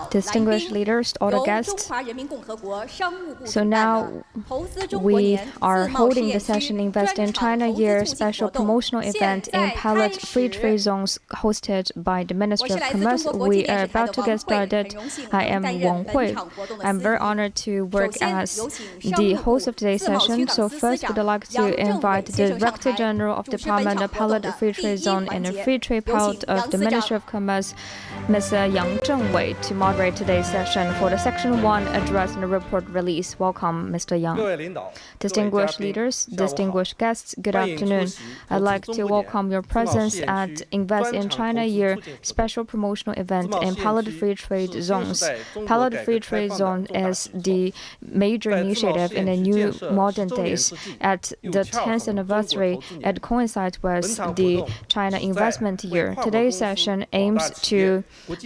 Distinguished leaders, all the guests. So now we are holding the session Invest in China Year special promotional event in Pilot Free Trade Zones hosted by the Ministry of Commerce. We are about to get started. I am Wang Hui. I'm very honored to work as the host of today's session. So first, we'd like to invite the Director General of Department of Pilot Free Trade Zone and Free Trade Pilot of the Ministry of Commerce, Mr. Yang Zhengwei, to moderate today's session for the Section 1 address and the report release. Welcome, Mr. Yang. Distinguished leaders, distinguished guests, good afternoon. I'd like to welcome your presence at Invest in China Year special promotional event in Pilot Free Trade Zones. Pilot Free Trade Zone is the major initiative in the new modern days. At the 10th anniversary, it coincides with the China Investment Year. Today's session aims to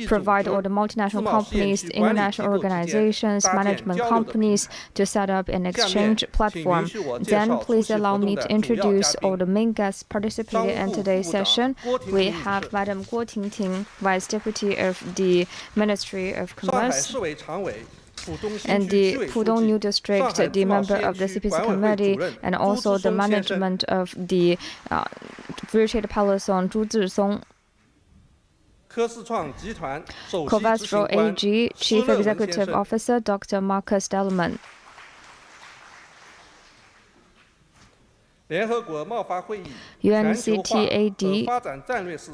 provide all the multinational companies, international organizations, management companies to set up an exchange platform. Then please allow me to introduce all the main guests participating in today's session. We have Madam Guo Tingting, Vice Deputy of the Ministry of Commerce, and the Pudong New District, the member of the CPC Committee, and also the management of the Free Trade Pilot Zone, Zhu Zhisong. Covestro AG Chief Executive Officer Dr. Marcus Delman. UNCTAD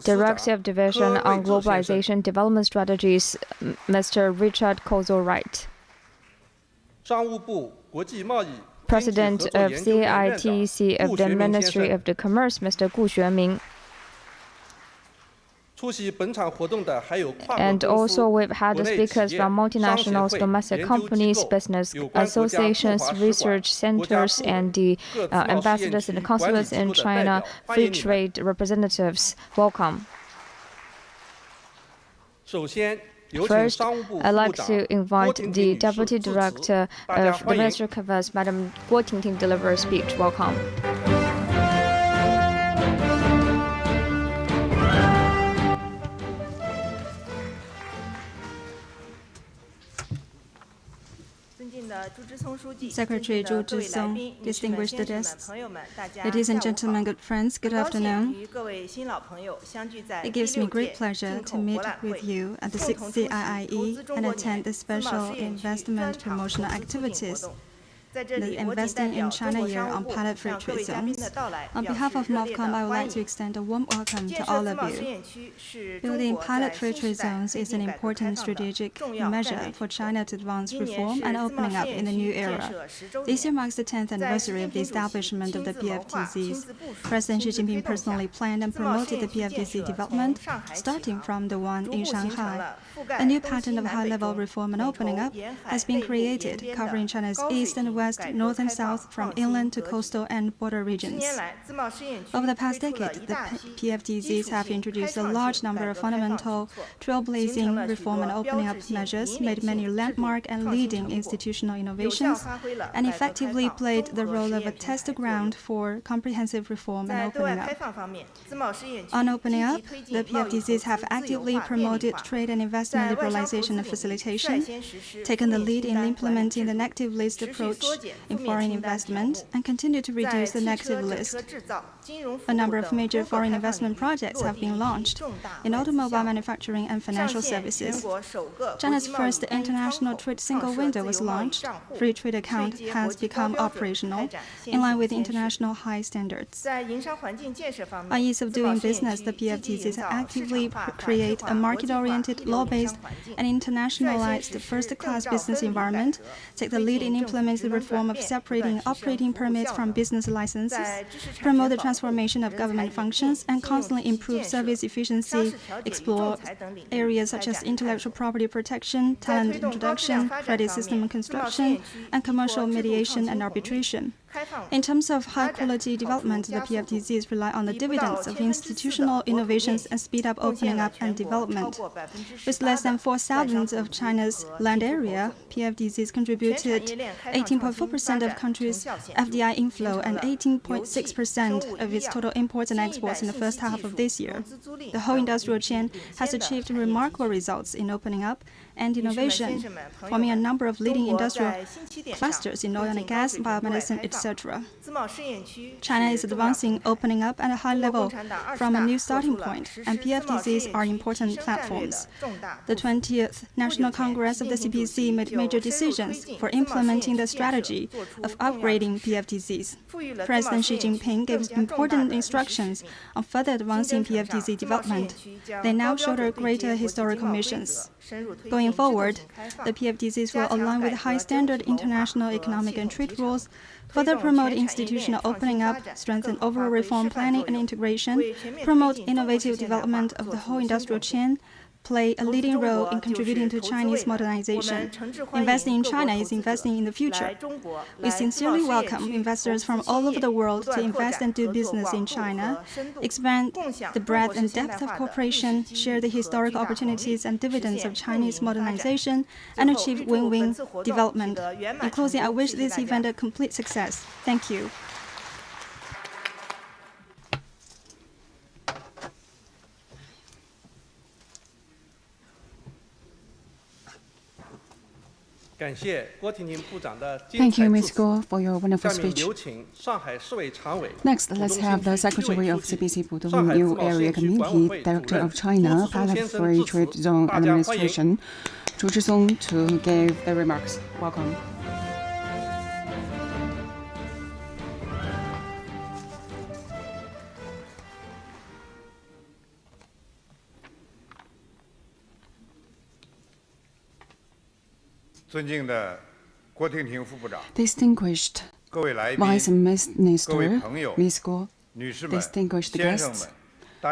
Director of Division on Globalization Development Strategies, Mr. Richard Kozel-Wright. President of CITEC of the Ministry of the Commerce, Mr. Gu Xueming. And also we've had the speakers from multinationals, domestic companies, business associations, research centers, and the ambassadors and the consulates in China, free trade representatives. Welcome. First, I'd like to invite the Deputy Director of the Ministry of Commerce, Madam Guo Tingting, to deliver a speech. Welcome. Secretary Zhu Zhisong, distinguished guests, ladies and gentlemen, good friends, good afternoon. It gives me great pleasure to meet with you at the 6th CIIE and attend the special investment promotional activities, the Investing in China Year on Pilot Free Trade Zones. On behalf of MOFCOM, I would like to extend a warm welcome to all of you. Building pilot free trade zones is an important strategic measure for China to advance reform and opening up in the new era. This year marks the 10th anniversary of the establishment of the PFTZs. President Xi Jinping personally planned and promoted the PFTZ development, starting from the one in Shanghai. A new pattern of high-level reform and opening up has been created, covering China's east and west, north and south, from inland to coastal and border regions. Over the past decade, the PFTZs have introduced a large number of fundamental, trailblazing reform and opening up measures, made many landmark and leading institutional innovations, and effectively played the role of a test ground for comprehensive reform and opening up. On opening up, the PFTZs have actively promoted trade and investment liberalization and facilitation, taken the lead in implementing the negative list approach in foreign investment, and continue to reduce the negative list. A number of major foreign investment projects have been launched in automobile manufacturing and financial services. China's first international trade single window was launched. Free trade account has become operational in line with international high standards. On ease of doing business, the PFTZs actively create a market-oriented, law-based, and internationalized first-class business environment, take the lead in implementing the reform of separating operating permits from business licenses, promote the transformation of government functions, and constantly improve service efficiency, explore areas such as intellectual property protection, talent introduction, credit system construction, and commercial mediation and arbitration. In terms of high-quality development, the PFDCs rely on the dividends of institutional innovations and speed up opening up and development. With less than 4,000 of China's land area, PFDCs contributed 18.4% of country's FDI inflow and 18.6% of its total imports and exports in the first half of this year. The whole industrial chain has achieved remarkable results in opening up and innovation, forming a number of leading industrial clusters in oil and gas, biomedicine, etc. China is advancing opening up at a high level from a new starting point, and PFDCs are important platforms. The 20th National Congress of the CPC made major decisions for implementing the strategy of upgrading PFDCs. President Xi Jinping gave important instructions on further advancing PFDC development. They now shoulder greater historical missions. Going forward, the PFDCs will align with high-standard international economic and trade rules, further promote institutional opening up, strengthen overall reform planning and integration, promote innovative development of the whole industrial chain, play a leading role in contributing to Chinese modernization. Investing in China is investing in the future. We sincerely welcome investors from all over the world to invest and do business in China, expand the breadth and depth of cooperation, share the historical opportunities and dividends of Chinese modernization, and achieve win-win development. In closing, I wish this event a complete success. Thank you. Thank you, Ms. Guo, for your wonderful speech. Next, let's have the Secretary of CPC Pudong New Area Community, Director of China Pilot Free Trade Zone Administration, Zhu Zhisong, to give the remarks. Welcome. Distinguished Vice Minister, Ms. Guo, distinguished guests,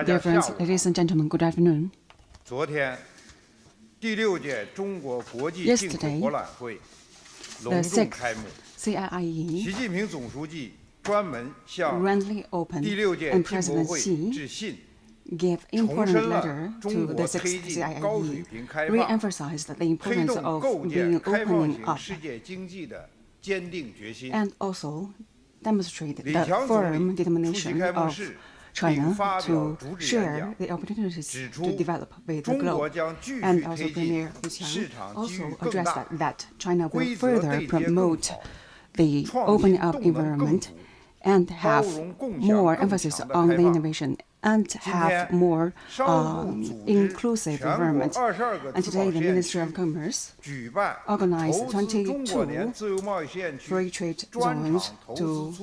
dear friends, ladies and gentlemen, good afternoon. Yesterday, the sixth CIIE grandly opened, and President Xi gave important letter to the sixth CIIE, re-emphasized the importance of being opening up, and also demonstrated the firm determination of China to share the opportunities to develop with the globe. And also Premier Hu Qiang also addressed that China will further promote the opening up environment and have more emphasis on the innovation and have more inclusive environment. And today, the Ministry of Commerce organized 22 free trade zones to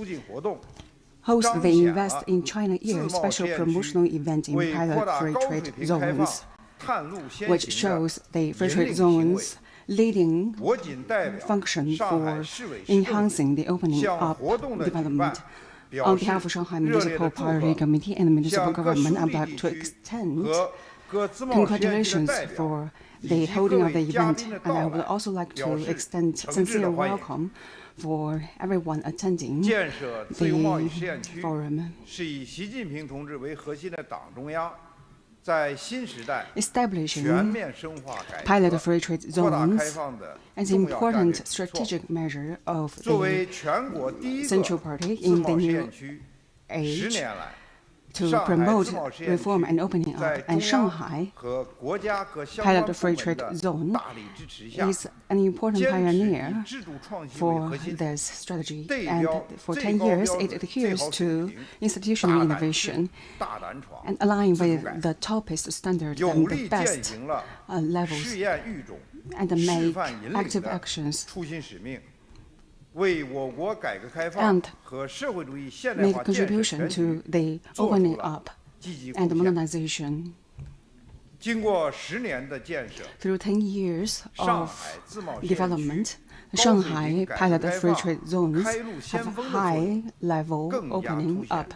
host the Invest in China Year special promotional event in pilot free trade zones, which shows the free trade zones leading function for enhancing the opening up development. On behalf of Shanghai Municipal Party Committee and the municipal government, I'd like to extend congratulations for the holding of the event, and I would also like to extend sincere welcome for everyone attending the forum. Establishing pilot free trade zones as an important strategic measure of the Central Party in the new age to promote reform and opening up, and Shanghai pilot free trade zone is an important pioneer for this strategy, and for 10 years it adheres to institutional innovation and align with the toppest standard and the best levels, and make active actions and made a contribution to the opening up and modernization. Through 10 years of development, Shanghai pilot free trade zones have high-level opening up,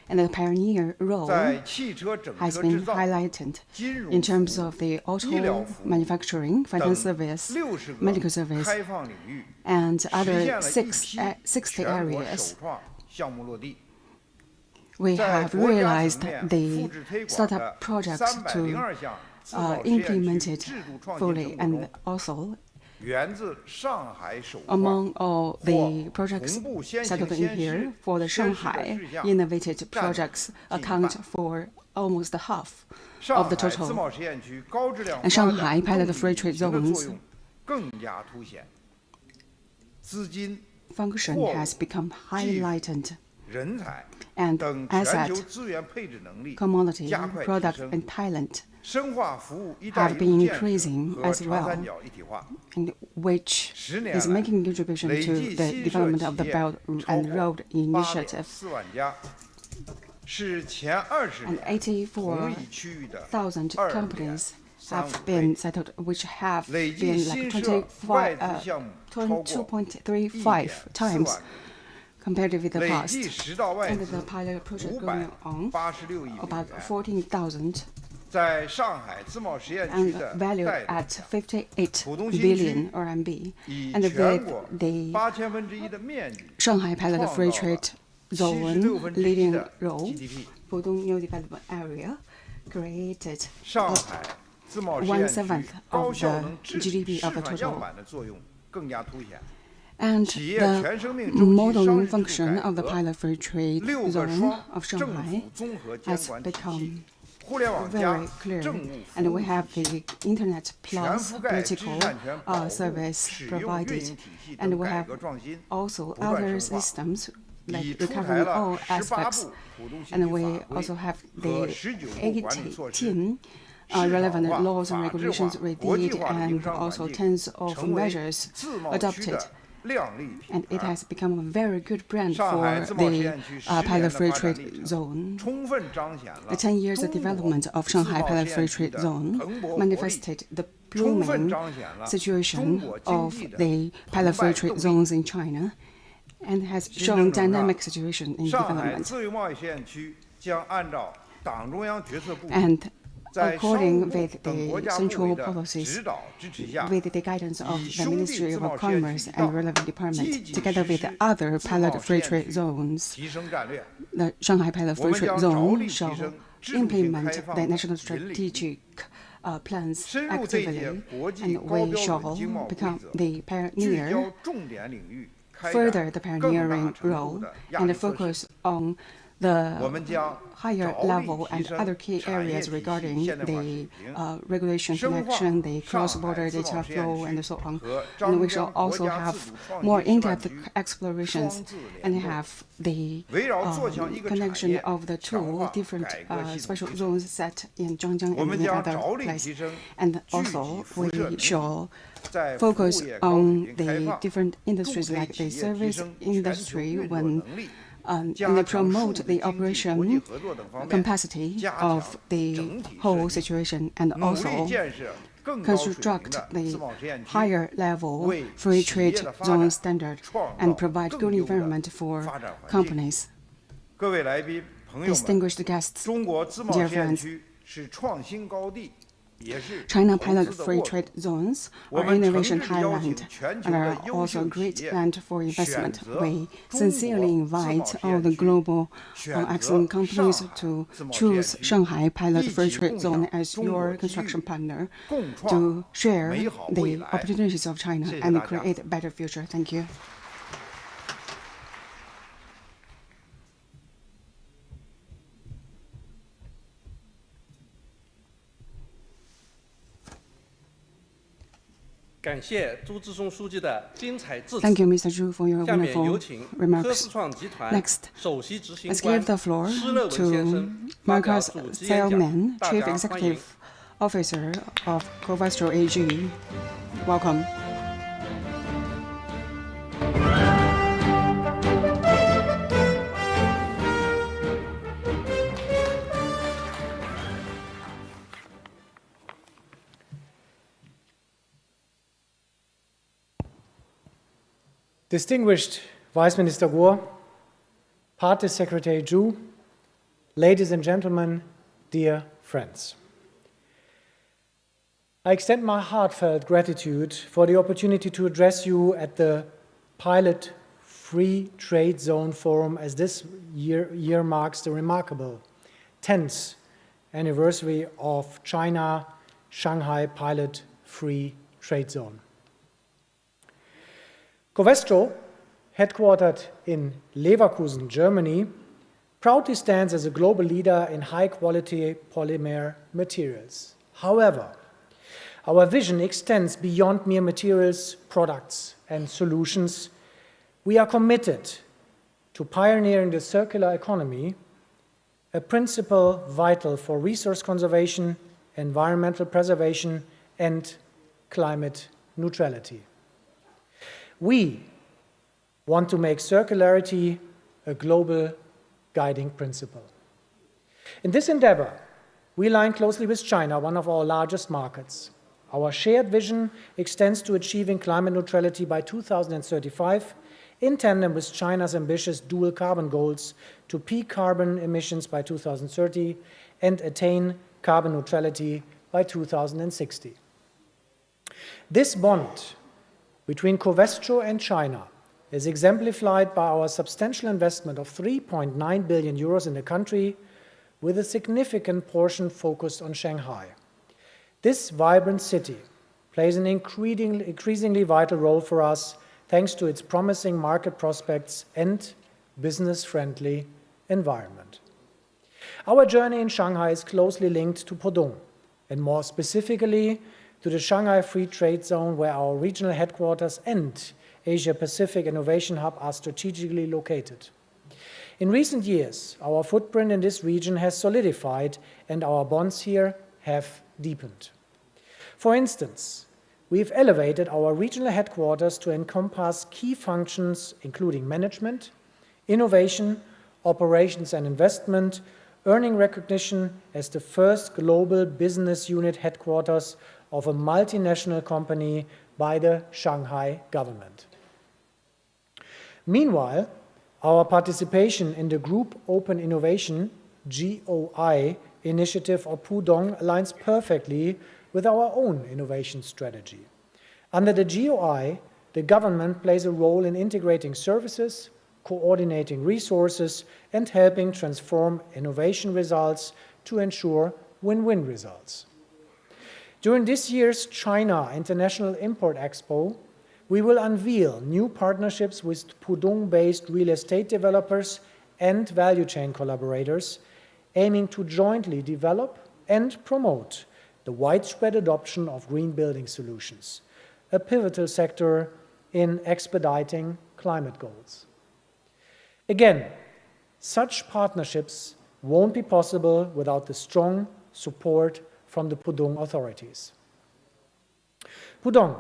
And the pioneer role has been highlighted in terms of the auto manufacturing, financial service, medical service, and other 60 areas. We have realized the startup projects to implement it fully, and also among all the projects settled in here, for the Shanghai innovated projects account for almost half of the total. And Shanghai pilot free trade zones function has become highlighted, and asset, commodity, product, and talent have been increasing as well, and which is making a contribution to the development of the Belt and Road Initiative. And 84,000 companies have been settled, which have been like 22.35 times compared with the past. And the pilot project going on, about 14,000, and valued at 58 billion RMB. And with the Shanghai pilot free trade zone leading role, Pudong New Development Area created 1/7 of the GDP of the total. And the modeling function of the pilot free trade zone of Shanghai has become very clear, and we have the Internet Plus political service provided, and we have also other systems like recovering all aspects, and we also have the 18 relevant laws and regulations reviewed, and also tens of measures adopted. And it has become a very good brand for the pilot free trade zone. The 10 years of development of Shanghai pilot free trade zone manifested the blooming situation of the pilot free trade zones in China, and has shown dynamic situation in development. And according with the central policies, with the guidance of the Ministry of Commerce and relevant department, together with the other pilot free trade zones, the Shanghai pilot free trade zone shall implement the national strategic plans actively, and we shall become the pioneer, further the pioneering role, and focus on the higher level and other key areas regarding the regulation connection, the cross-border data flow, and so on. And we shall also have more in-depth explorations and have the connection of the two different special zones set in Zhangjiang and many other places. And also, we shall focus on the different industries like the service industry and they promote the operation capacity of the whole situation, and also construct the higher level free trade zone standard and provide good environment for companies. Distinguished guests, dear friends, China pilot free trade zones are innovation highland and are also a great land for investment. We sincerely invite all the global excellent companies to choose Shanghai pilot free trade zone as your construction partner to share the opportunities of China and create a better future. Thank you. Thank you, Mr. Zhu, for your wonderful remarks. Next, let's give the floor to Marcus Thielman, Chief Executive Officer of Covestro AG. Welcome. Distinguished Vice Minister Guo, Party Secretary Zhu, ladies and gentlemen, dear friends. I extend my heartfelt gratitude for the opportunity to address you at the Pilot Free Trade Zone Forum, as this year marks the remarkable 10th anniversary of China Shanghai Pilot Free Trade Zone. Covestro, headquartered in Leverkusen, Germany, proudly stands as a global leader in high-quality polymer materials. However, our vision extends beyond mere materials, products, and solutions. We are committed to pioneering the circular economy, a principle vital for resource conservation, environmental preservation, and climate neutrality. We want to make circularity a global guiding principle. In this endeavor, we align closely with China, one of our largest markets. Our shared vision extends to achieving climate neutrality by 2035, in tandem with China's ambitious dual carbon goals to peak carbon emissions by 2030 and attain carbon neutrality by 2060. This bond between Covestro and China is exemplified by our substantial investment of 3.9 billion euros in the country, with a significant portion focused on Shanghai. This vibrant city plays an increasingly vital role for us, thanks to its promising market prospects and business-friendly environment. Our journey in Shanghai is closely linked to Pudong, and more specifically to the Shanghai Free Trade Zone, where our regional headquarters and Asia-Pacific Innovation Hub are strategically located. In recent years, our footprint in this region has solidified and our bonds here have deepened. For instance, we've elevated our regional headquarters to encompass key functions including management, innovation, operations and investment, earning recognition as the first global business unit headquarters of a multinational company by the Shanghai government. Meanwhile, our participation in the Group Open Innovation (GOI) initiative of Pudong aligns perfectly with our own innovation strategy. Under the GOI, the government plays a role in integrating services, coordinating resources, and helping transform innovation results to ensure win-win results. During this year's China International Import Expo, we will unveil new partnerships with Pudong-based real estate developers and value chain collaborators, aiming to jointly develop and promote the widespread adoption of green building solutions, a pivotal sector in expediting climate goals. Again, such partnerships won't be possible without the strong support from the Pudong authorities. Pudong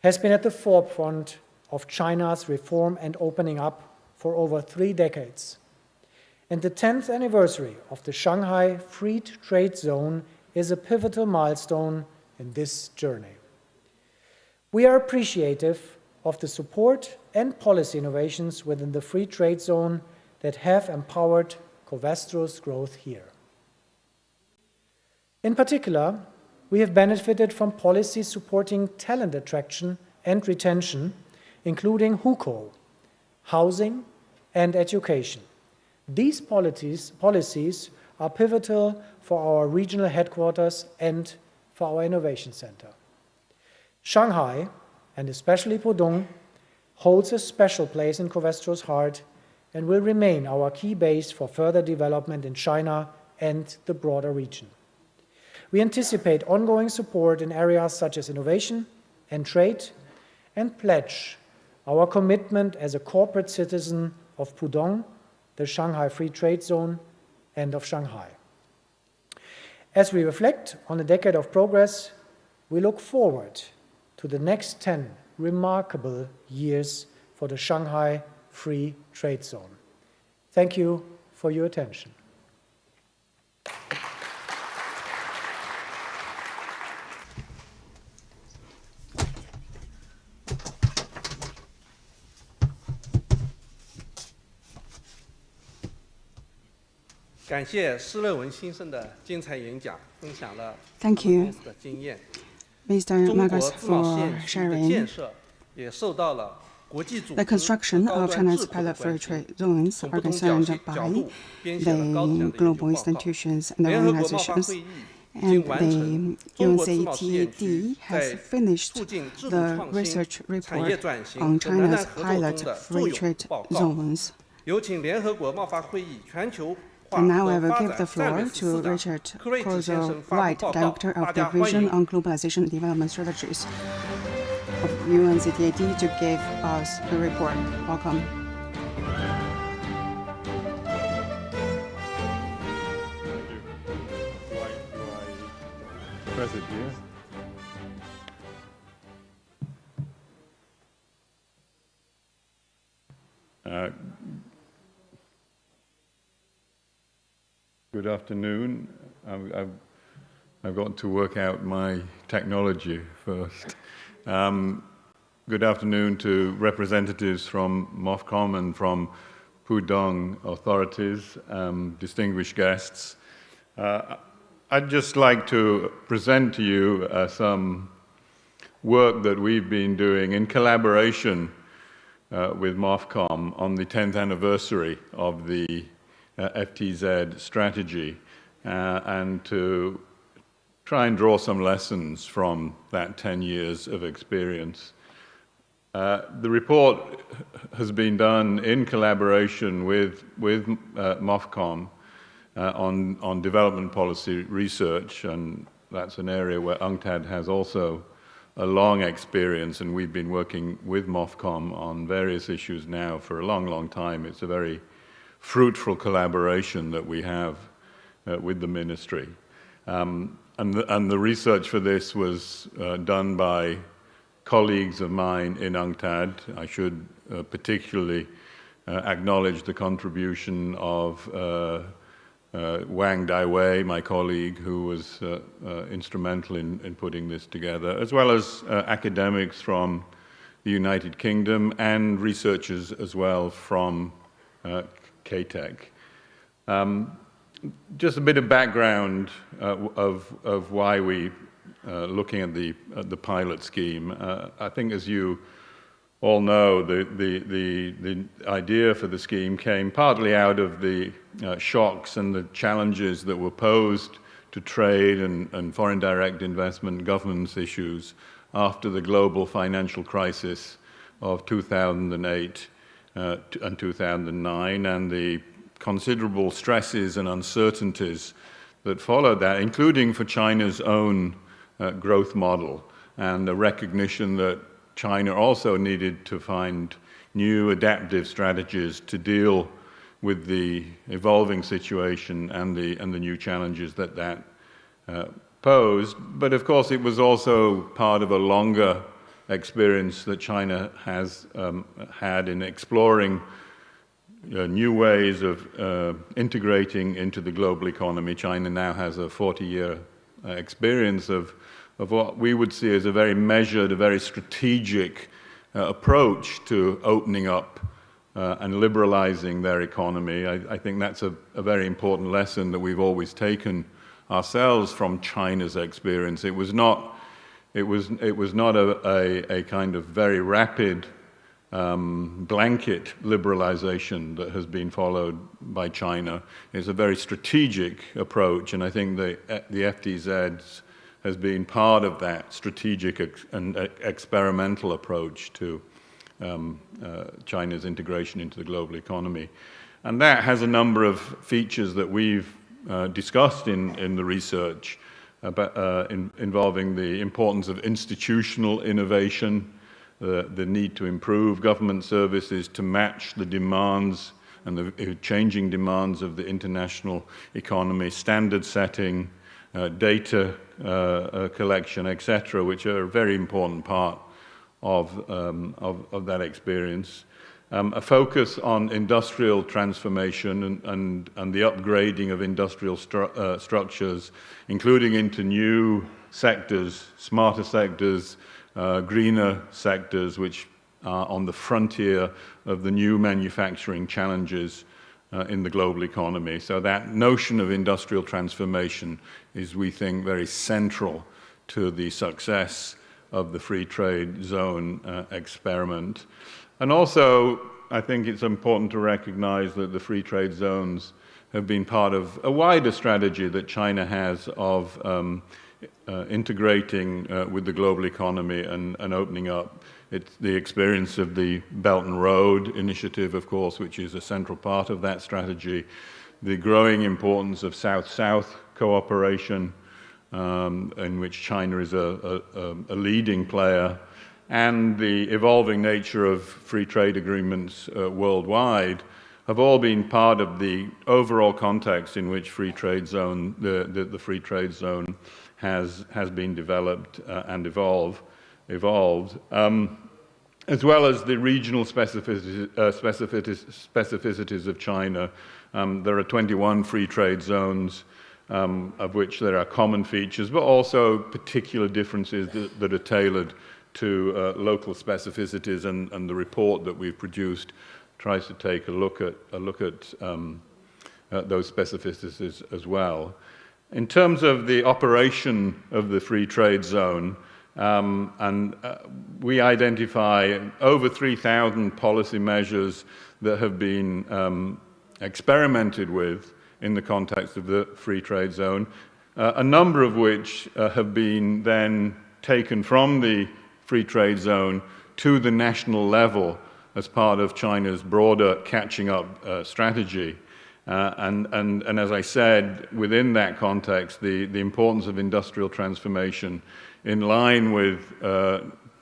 has been at the forefront of China's reform and opening up for over 3 decades. And the 10th anniversary of the Shanghai Free Trade Zone is a pivotal milestone in this journey. We are appreciative of the support and policy innovations within the Free Trade Zone that have empowered Covestro's growth here. In particular, we have benefited from policies supporting talent attraction and retention, including Hongqiao, housing, and education. These policies are pivotal for our regional headquarters and for our innovation center. Shanghai, and especially Pudong, holds a special place in Covestro's heart and will remain our key base for further development in China and the broader region. We anticipate ongoing support in areas such as innovation and trade, and pledge our commitment as a corporate citizen of Pudong, the Shanghai Free Trade Zone, and of Shanghai. As we reflect on a decade of progress, we look forward to the next 10 remarkable years for the Shanghai Free Trade Zone. Thank you for your attention. Thank you, Mr. Marcus, for sharing. The construction of China's pilot free trade zones are concerned by the global institutions and organizations. And the UNCTAD has finished the research report on China's pilot free trade zones. And now I will give the floor to Richard Crozo-White, Director of the Division on Globalization and Development Strategies of UNCTAD, to give us the report. Welcome. Press it here. Good afternoon. I've got to work out my technology first. Good afternoon to representatives from MOFCOM and from Pudong authorities, distinguished guests. I'd just like to present to you some work that we've been doing in collaboration with MOFCOM on the 10th anniversary of the FTZ strategy, and to try and draw some lessons from that 10 years of experience. The report has been done in collaboration with MOFCOM on development policy research, and that's an area where UNCTAD has also a long experience, and we've been working with MOFCOM on various issues now for a long, long time. It's a very fruitful collaboration that we have with the ministry. And the research for this was done by colleagues of mine in UNCTAD. I should particularly acknowledge the contribution of Wang Daiwei, my colleague, who was instrumental in putting this together, as well as academics from the United Kingdom and researchers as well from KTEC. Just a bit of background of why we looking at the pilot scheme. I think, as you all know, the idea for the scheme came partly out of the shocks and the challenges that were posed to trade and foreign direct investment governance issues after the global financial crisis of 2008 and 2009, and the considerable stresses and uncertainties that followed that, including for China's own growth model, and a recognition that China also needed to find new adaptive strategies to deal with the evolving situation and the new challenges that posed. But of course, it was also part of a longer experience that China has had in exploring new ways of integrating into the global economy. China now has a 40-year experience of what we would see as a very measured, a very strategic approach to opening up and liberalizing their economy. I think that's a very important lesson that we've always taken ourselves from China's experience. It was not a kind of very rapid blanket liberalization that has been followed by China. It's a very strategic approach, and I think the FTZ has been part of that strategic and experimental approach to China's integration into the global economy. And that has a number of features that we've discussed in the research involving the importance of institutional innovation, the need to improve government services to match the demands and the changing demands of the international economy, standard setting, data collection, etc., which are a very important part of that experience. A focus on industrial transformation and the upgrading of industrial structures, including into new sectors, smarter sectors, greener sectors, which are on the frontier of the new manufacturing challenges in the global economy. So that notion of industrial transformation is, we think, very central to the success of the free trade zone experiment. And also, I think it's important to recognize that the free trade zones have been part of a wider strategy that China has of integrating with the global economy and opening up. It's the experience of the Belt and Road Initiative, of course, which is a central part of that strategy, the growing importance of South-South cooperation, in which China is a leading player, and the evolving nature of free trade agreements worldwide have all been part of the overall context in which free trade zone, the free trade zone has been developed and evolved, as well as the regional specificities of China. There are 21 free trade zones, of which there are common features, but also particular differences that are tailored to local specificities, and the report that we've produced tries to take a look at those specificities as well. In terms of the operation of the free trade zone, we identify over 3,000 policy measures that have been experimented with in the context of the free trade zone, a number of which have been then taken from the free trade zone to the national level as part of China's broader catching up strategy. And as I said, within that context, the importance of industrial transformation in line with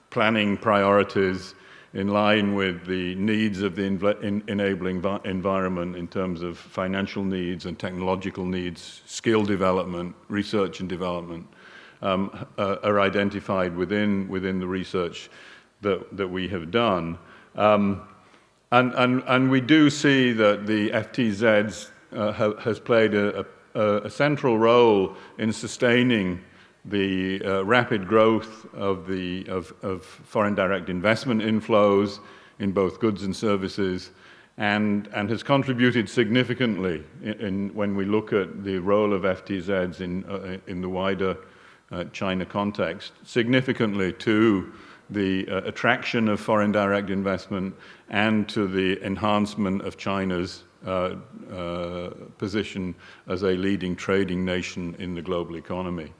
planning priorities, in line with the needs of the enabling environment in terms of financial needs and technological needs, skill development, research and development, are identified within the research that we have done. And we do see that the FTZs has played a central role in sustaining the rapid growth of foreign direct investment inflows in both goods and services, and has contributed significantly when we look at the role of FTZs in the wider China context, significantly to the attraction of foreign direct investment and to the enhancement of China's position as a leading trading nation in the global economy.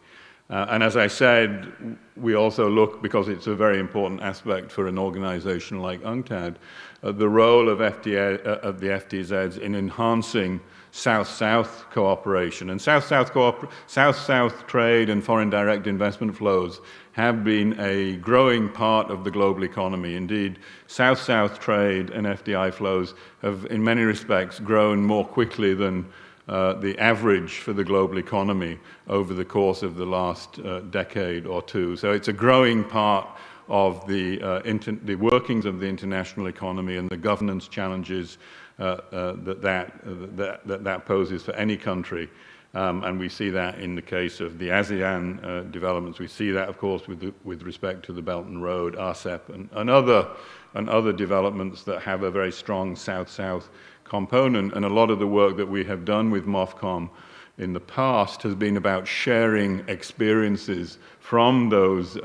And as I said, we also look, because it's a very important aspect for an organization like UNCTAD, the role of the FTZs in enhancing South-South cooperation. And South-South trade and foreign direct investment flows have been a growing part of the global economy. Indeed, South-South trade and FDI flows have, in many respects, grown more quickly than the average for the global economy over the course of the last decade or two. So it's a growing part of the workings of the international economy and the governance challenges that poses for any country. And we see that in the case of the ASEAN developments. We see that, of course, with respect to the Belt and Road, RCEP, and other developments that have a very strong South-South component. And a lot of the work that we have done with MOFCOM in the past has been about sharing experiences from those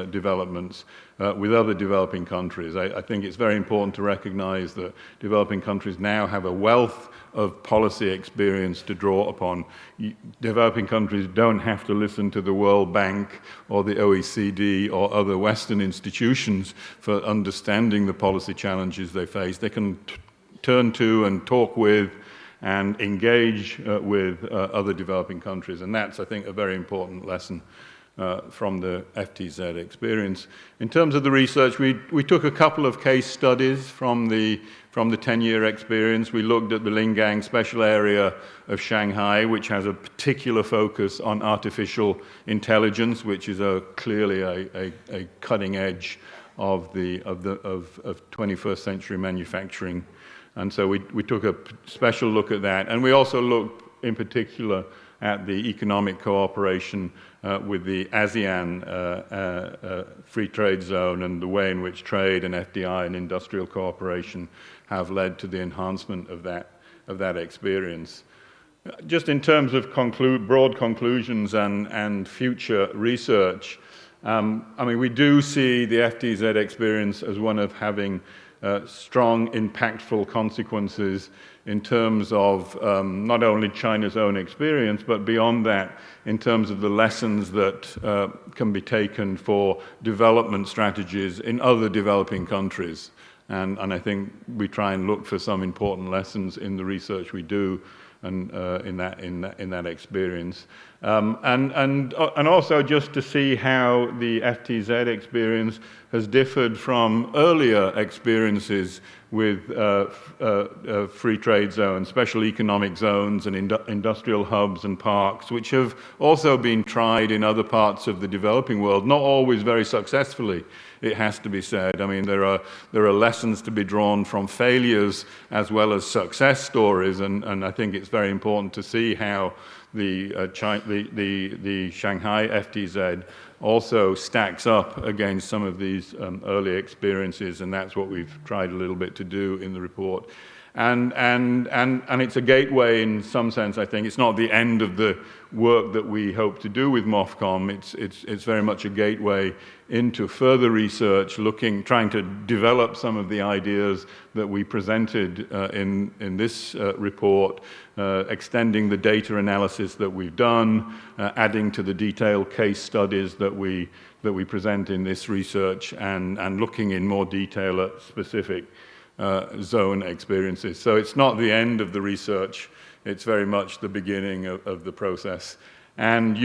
developments with other developing countries. I think it's very important to recognize that developing countries now have a wealth of policy experience to draw upon. Developing countries don't have to listen to the World Bank or the OECD or other Western institutions for understanding the policy challenges they face. They can turn to and talk with and engage with other developing countries. And that's, I think, a very important lesson from the FTZ experience. In terms of the research, we took a couple of case studies from the 10-year experience. We looked at the Lingang special area of Shanghai, which has a particular focus on artificial intelligence, which is clearly a cutting edge of 21st century manufacturing. And so we took a special look at that. And we also looked in particular at the economic cooperation with the ASEAN free trade zone and the way in which trade and FDI and industrial cooperation have led to the enhancement of that experience. Just in terms of broad conclusions and future research, I mean, we do see the FTZ experience as one of having strong, impactful consequences in terms of not only China's own experience, but beyond that, in terms of the lessons that can be taken for development strategies in other developing countries. And I think we try and look for some important lessons in the research we do and in that experience. And also just to see how the FTZ experience has differed from earlier experiences with free trade zones, special economic zones and industrial hubs and parks, which have also been tried in other parts of the developing world, not always very successfully, it has to be said. I mean, there are lessons to be drawn from failures as well as success stories, and I think it's very important to see how the Shanghai FTZ also stacks up against some of these early experiences, and that's what we've tried a little bit to do in the report. And it's a gateway in some sense, I think. It's not the end of the work that we hope to do with MOFCOM. It's very much a gateway into further research, trying to develop some of the ideas that we presented in this report, extending the data analysis that we've done, adding to the detailed case studies that we present in this research, and looking in more detail at specific zone experiences. So it's not the end of the research, it's very much the beginning of the process. And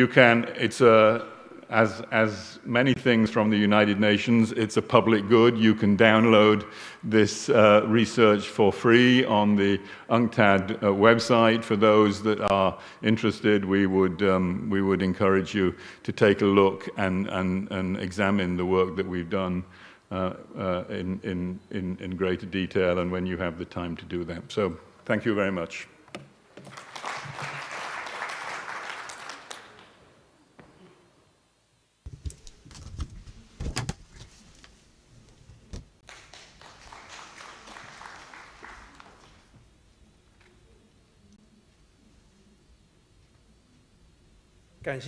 as many things from the United Nations, it's a public good. You can download this research for free on the UNCTAD website. For those that are interested, we would encourage you to take a look and examine the work that we've done in greater detail, and when you have the time to do that. So thank you very much. Thank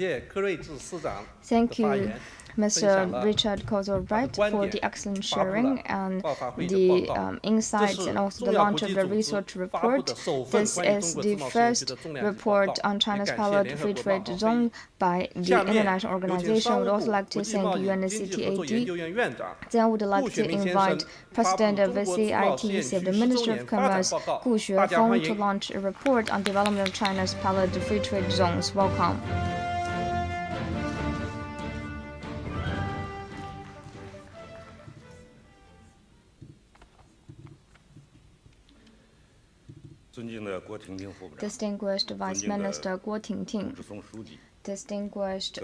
you, Mr. Richard Kozel-Wright, for the excellent sharing and the insights and also the launch of the research report. This is the first report on China's pilot free trade zone by the international organization. I would also like to thank UNCTAD. Then I would like to invite President of the CITEC, the Minister of Commerce, Gu Xuefeng, to launch a report on development of China's pilot free trade zones. Welcome. Distinguished Vice Minister Guo Tingting, distinguished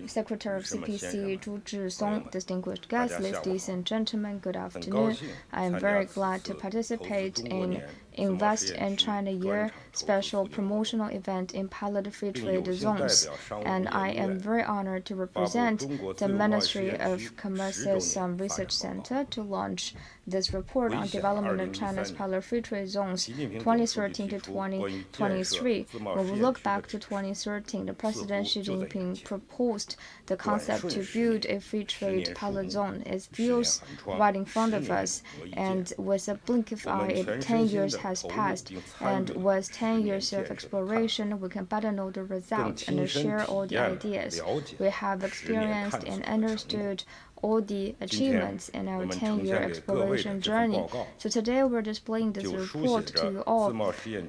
Secretary of CPC Zhu Zhisong, distinguished guests, ladies and gentlemen, good afternoon. I am very glad to participate in Invest in China Year special promotional event in pilot free trade zones. And I am very honored to represent the Ministry of Commerce's Research Center to launch this report on development of China's pilot free trade zones 2013 to 2023. When we look back to 2013, the President Xi Jinping proposed the concept to build a free trade pilot zone. It feels right in front of us, and with a blink of eye, 10 years has passed, and with 10 years of exploration, we can better know the results and share all the ideas. We have experienced and understood all the achievements in our 10-year exploration journey. So today we're displaying this report to you all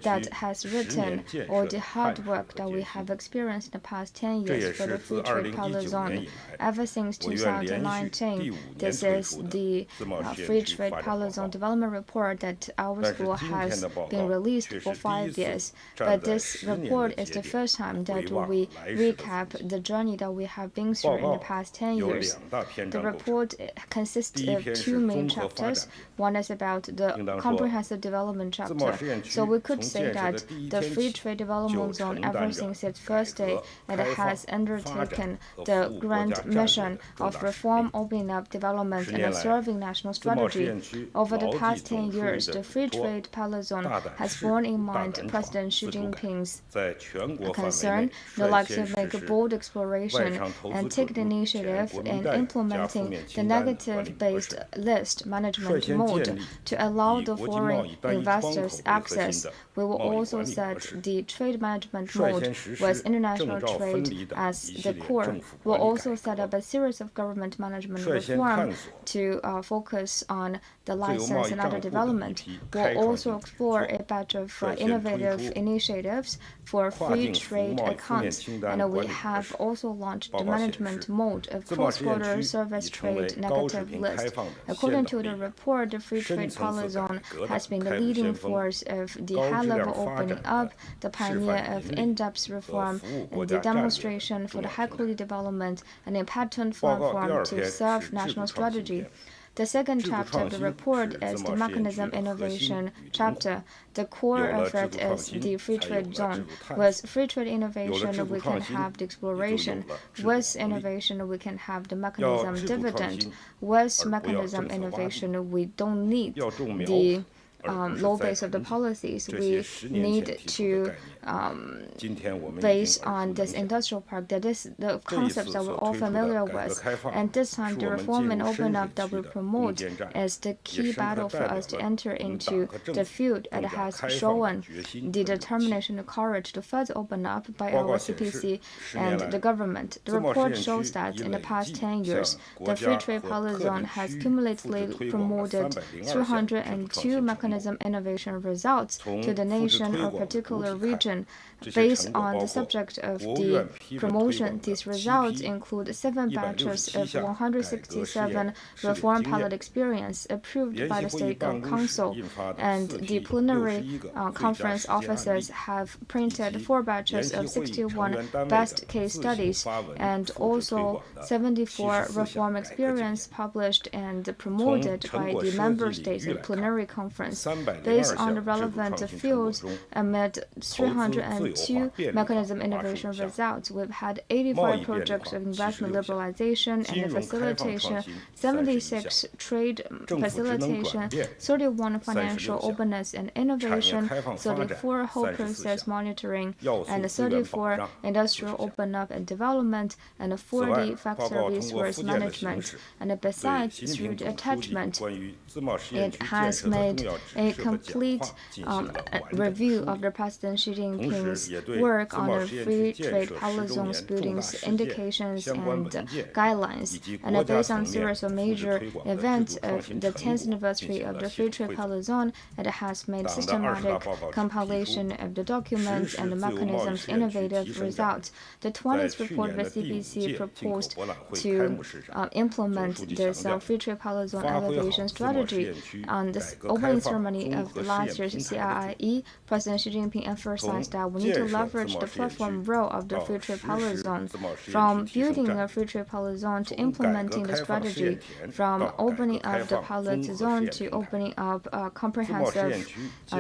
that has written all the hard work that we have experienced in the past 10 years for the free trade pilot zone. Ever since 2019, this is the free trade pilot zone development report that our school has been released for 5 years. But this report is the first time that we recap the journey that we have been through in the past 10 years. the report consists of two main chapters. One is about the comprehensive development chapter. So we could say that the Free Trade Development Zone, ever since its first day, it has undertaken the grand mission of reform, opening up, development, and serving national strategy. Over the past 10 years, the Free Trade Pilot Zone has borne in mind President Xi Jinping's concern. They'd like to make a bold exploration and take the initiative in implementing the negative-based list management mode to allow the foreign investors access. We will also set the trade management mode with international trade as the core. We'll also set up a series of government management reform to focus on the license and other development. We'll also explore a batch of innovative initiatives for free trade accounts, and we have also launched the management mode of cross-border service trade negative list. According to the report, the Free Trade Pilot Zone has been the leading force of the high-level opening up, the pioneer of in-depth reform, and the demonstration for the high-quality development and a pattern platform to serve national strategy. The second chapter of the report is the mechanism innovation chapter. The core of it is the free trade zone. With free trade innovation, we can have the exploration. With innovation, we can have the mechanism dividend. With mechanism innovation, we don't need the low base of the policies. We need to base on this industrial park. That is the concepts that we're all familiar with. And this time, the reform and open up that we promote is the key battle for us to enter into the field. It has shown the determination and courage to further open up by our CPC and the government. The report shows that in the past 10 years, the Free Trade Pilot Zone has cumulatively promoted 302 mechanism innovation results to the nation or particular region. Based on the subject of the promotion, these results include 7 batches of 167 reform pilot experience approved by the State Council, and the plenary conference officers have printed 4 batches of 61 best case studies, and also 74 reform experience published and promoted by the member states in plenary conference. Based on the relevant fields, amid 302 mechanism innovation results, we've had 85 projects of investment liberalization and facilitation, 76 trade facilitation, 31 financial openness and innovation, 34 whole process monitoring, and 34 industrial open up and development, and 40 factor resource management. And besides, through the attachment, it has made a complete review of the President Xi Jinping's work on the Free Trade Pilot Zone's buildings, indications, and guidelines. And based on a series of major events of the 10th anniversary of the Free Trade Pilot Zone, it has made systematic compilation of the documents and the mechanisms' innovative results. The 20th report of the CPC proposed to implement this Free Trade Pilot Zone elevation strategy. On the opening ceremony of the last year's CIIE, President Xi Jinping emphasized that we need to leverage the platform role of the Free Trade Pilot Zone, from building a Free Trade Pilot Zone to implementing the strategy, from opening up the pilot zone to opening up a comprehensive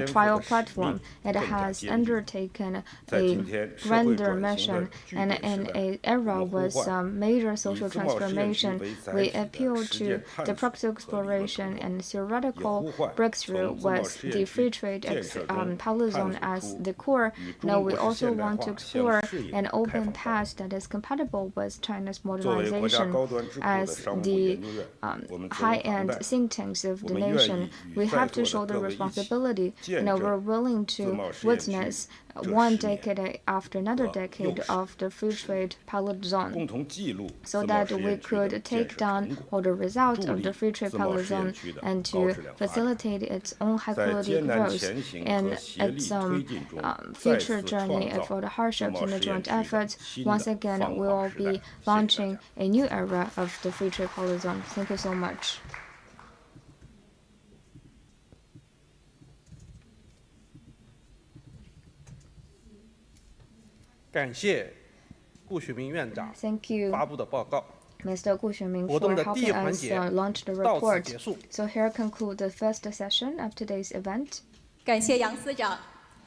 trial platform. It has undertaken a grander mission, and in an era with major social transformation, we appeal to the practical exploration and theoretical breakthrough with the Free Trade Pilot Zone as the core. Now we also want to explore an open path that is compatible with China's modernization. As the high-end think tanks of the nation, we have to show the responsibility. We're willing to witness one decade after another decade of the Free Trade Pilot Zone, so that we could take down all the results of the Free Trade Pilot Zone and to facilitate its own high-quality growth and its future journey of all the hardships and the joint efforts. Once again, we will be launching a new era of the Free Trade Pilot Zone. Thank you so much. 感谢顾旭明院长发布的报告。Mr. Gu Xuanming for helping us launch the report. So here conclude the first session of today's event. 感谢杨司长。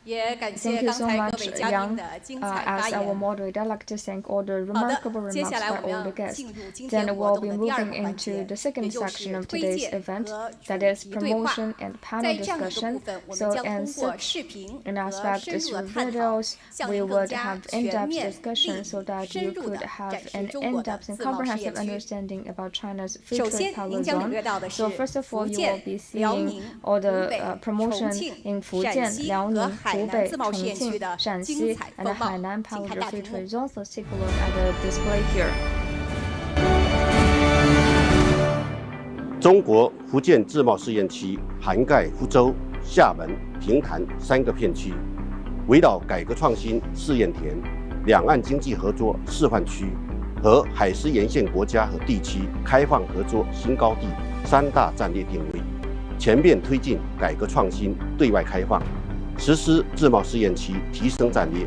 Thank you so much, Yang. As our moderator, I'd like to thank all the remarkable remarks by all the guests. Then we'll be moving into the second section of today's event, that is promotion and panel discussion. So in such an aspect through videos, we would have in-depth discussion so that you could have an in-depth and comprehensive understanding about China's free trade power zone. So first of all, you will be seeing all the promotion in Fujian, Liaoning, Hubei, Chongqing, Shanxi, and the Hainan power free trade zones. Let's take a look at the display here. 中国福建自贸试验区涵盖福州、厦门、平潭3个片区，围绕改革创新试验田、两岸经济合作示范区和海蚀沿线国家和地区开放合作新高地3大战略定位，全面推进改革创新对外开放。 实施自贸试验区提升战略。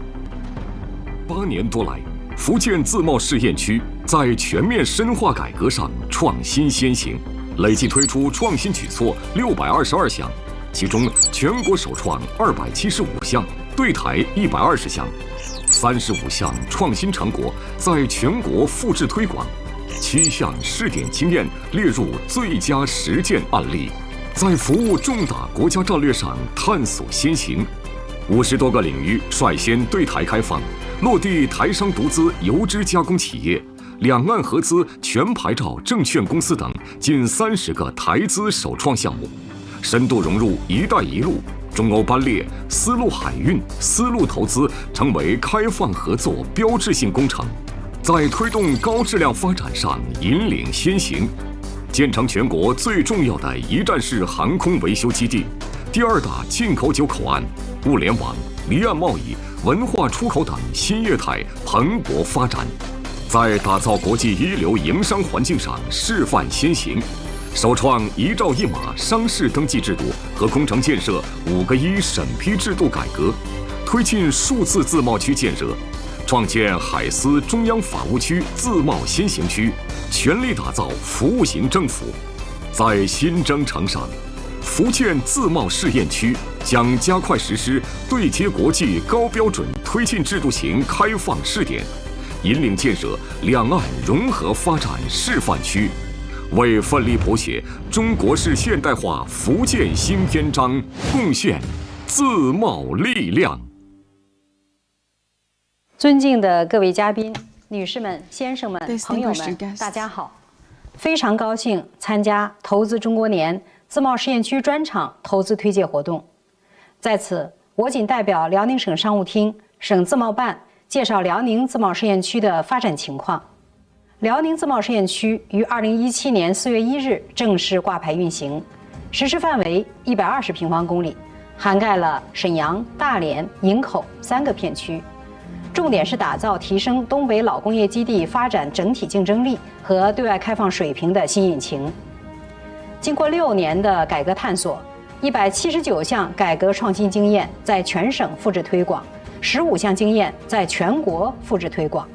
8年多来，福建自贸试验区在全面深化改革上创新先行，累计推出创新举措622项，其中全国首创275项，对台120项，35项创新成果在全国复制推广，7项试点经验列入最佳实践案例。 在服务重大国家战略上探索先行，50多个领域率先对台开放，落地台商独资油脂加工企业、两岸合资全牌照证券公司等近30个台资首创项目，深度融入“一带一路”、中欧班列、丝路海运、丝路投资成为开放合作标志性工程，在推动高质量发展上引领先行。 建成全国最重要的一站式航空维修基地，第2大进口酒口岸，物联网、离岸贸易、文化出口等新业态蓬勃发展，在打造国际一流营商环境上示范先行，首创1照1码商事登记制度和工程建设5个1审批制度改革，推进数字自贸区建设。 创建海思中央法务区自贸先行区，全力打造服务型政府。在新征程上，福建自贸试验区将加快实施对接国际高标准推进制度型开放试点，引领建设两岸融合发展示范区，为奋力谱写中国式现代化福建新篇章贡献自贸力量。 尊敬的各位嘉宾、女士们、先生们、朋友们，大家好！非常高兴参加投资中国年自贸试验区专场投资推介活动。在此，我仅代表辽宁省商务厅、省自贸办介绍辽宁自贸试验区的发展情况。辽宁自贸试验区于2017年4月1日正式挂牌运行，实施范围120平方公里，涵盖了沈阳、大连、营口3个片区。 重点是打造提升东北老工业基地发展整体竞争力和对外开放水平的新引擎。经过6年的改革探索，179项改革创新经验在全省复制推广，15项经验在全国复制推广。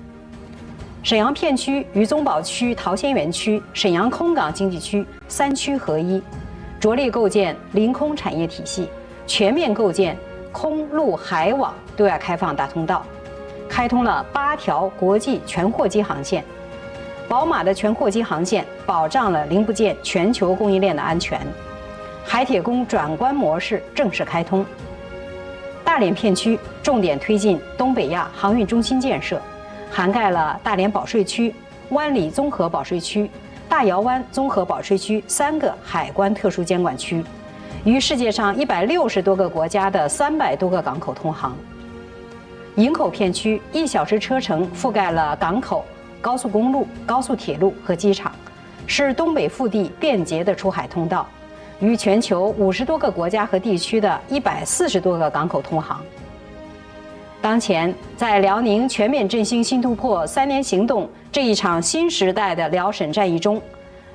沈阳片区与宗保区桃仙园区、沈阳空港经济区3区合一，着力构建临空产业体系，全面构建空陆海网对外开放大通道。 开通了8条国际全货机航线，宝马的全货机航线保障了零部件全球供应链的安全。海铁工转关模式正式开通。大连片区重点推进东北亚航运中心建设，涵盖了大连保税区、湾里综合保税区、大窑湾综合保税区3个海关特殊监管区，与世界上160多个国家的300多个港口通航。 营口片区1小时车程覆盖了港口、高速公路、高速铁路和机场，是东北腹地便捷的出海通道，与全球50多个国家和地区的140多个港口通航。当前，在辽宁全面振兴新突破3年行动这一场新时代的辽沈战役中，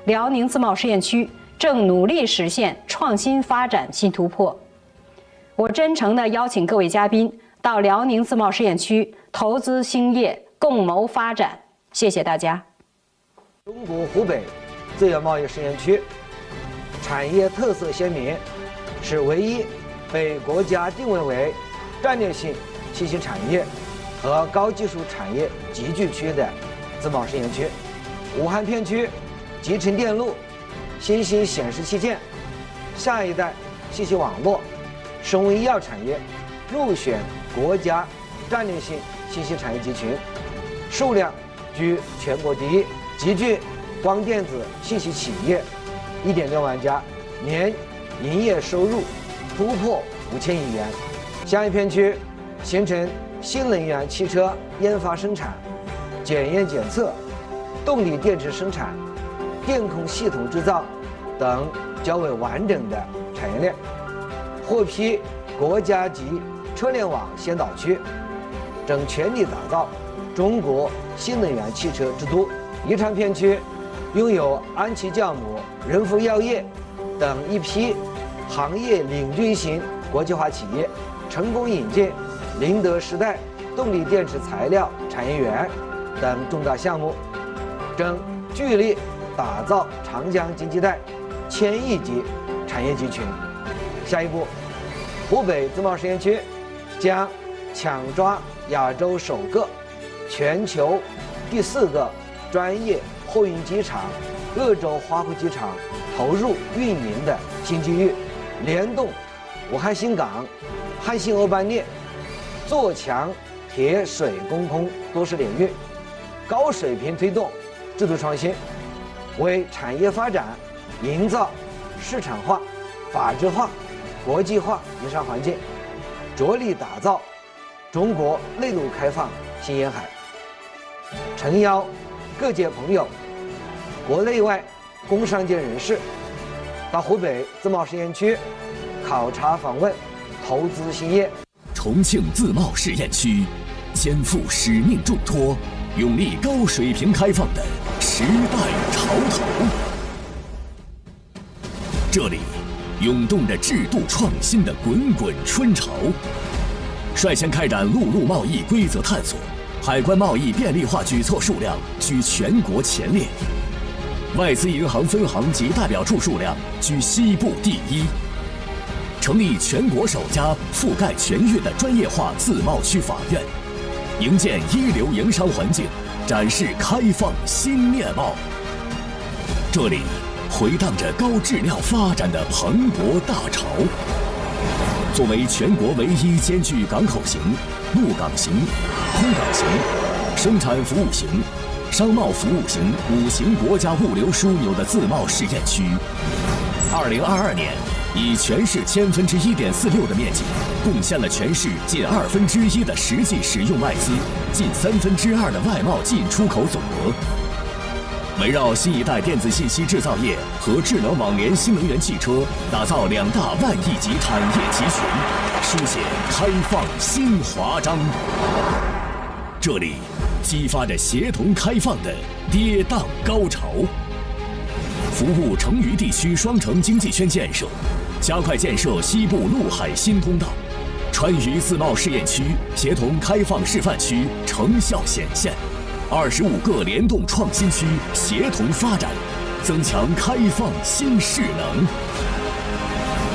辽宁自贸试验区正努力实现创新发展新突破。我真诚地邀请各位嘉宾 到辽宁自贸试验区投资兴业，共谋发展。谢谢大家。中国湖北自由贸易试验区产业特色鲜明，是唯一被国家定位为战略性信息产业和高技术产业集聚区的自贸试验区。武汉片区集成电路、新兴显示器件、下一代信息网络、生物医药产业入选国家战略性信息产业集群，数量居全国第一，集聚光电子信息企业1.6万家，年营业收入突破5000亿元。湘一片区形成新能源汽车研发生产、检验检测、动力电池生产、电控系统制造等较为完整的产业链，获批国家级车联网先导区，正全力打造中国新能源汽车之都。宜昌片区拥有安琪酵母、仁孚药业等一批行业领军型国际化企业，成功引进宁德时代动力电池材料产业园等重大项目，正聚力打造长江经济带1000亿级产业集群。下一步，湖北自贸试验区将抢抓亚洲首个、全球第4个专业货运机场——鄂州花卉机场投入运营的新机遇，联动武汉新港、汉新欧班列，做强铁水公空多式领域，高水平推动制度创新，为产业发展营造市场化、法治化、国际化营商环境，着力打造中国内陆开放新沿海。诚邀各界朋友、国内外工商界人士到湖北自贸试验区考察访问、投资兴业。重庆自贸试验区肩负使命重托，勇立高水平开放的时代潮头。这里涌动着制度创新的滚滚春潮，率先开展陆路贸易规则探索，海关贸易便利化举措数量居全国前列，外资银行分行及代表处数量居西部第一。成立全国首家覆盖全域的专业化自贸区法院，营建一流营商环境，展示开放新面貌。这里回荡着高质量发展的蓬勃大潮。作为全国唯一兼具港口型、陆港型、空港型、生产服务型、商贸服务型5型国家物流枢纽的自贸试验区，2022年以全市1/1046的面积，贡献了全市近1/2的实际使用外资，近2/3的外贸进出口总额。围绕新一代电子信息制造业和智能网联新能源汽车，打造2大万亿级产业集群，书写开放新华章。这里激发着协同开放的跌宕高潮，服务成渝地区双城经济圈建设，加快建设西部陆海新通道，川渝自贸试验区协同开放示范区成效显现，25个联动创新区协同发展，增强开放新势能。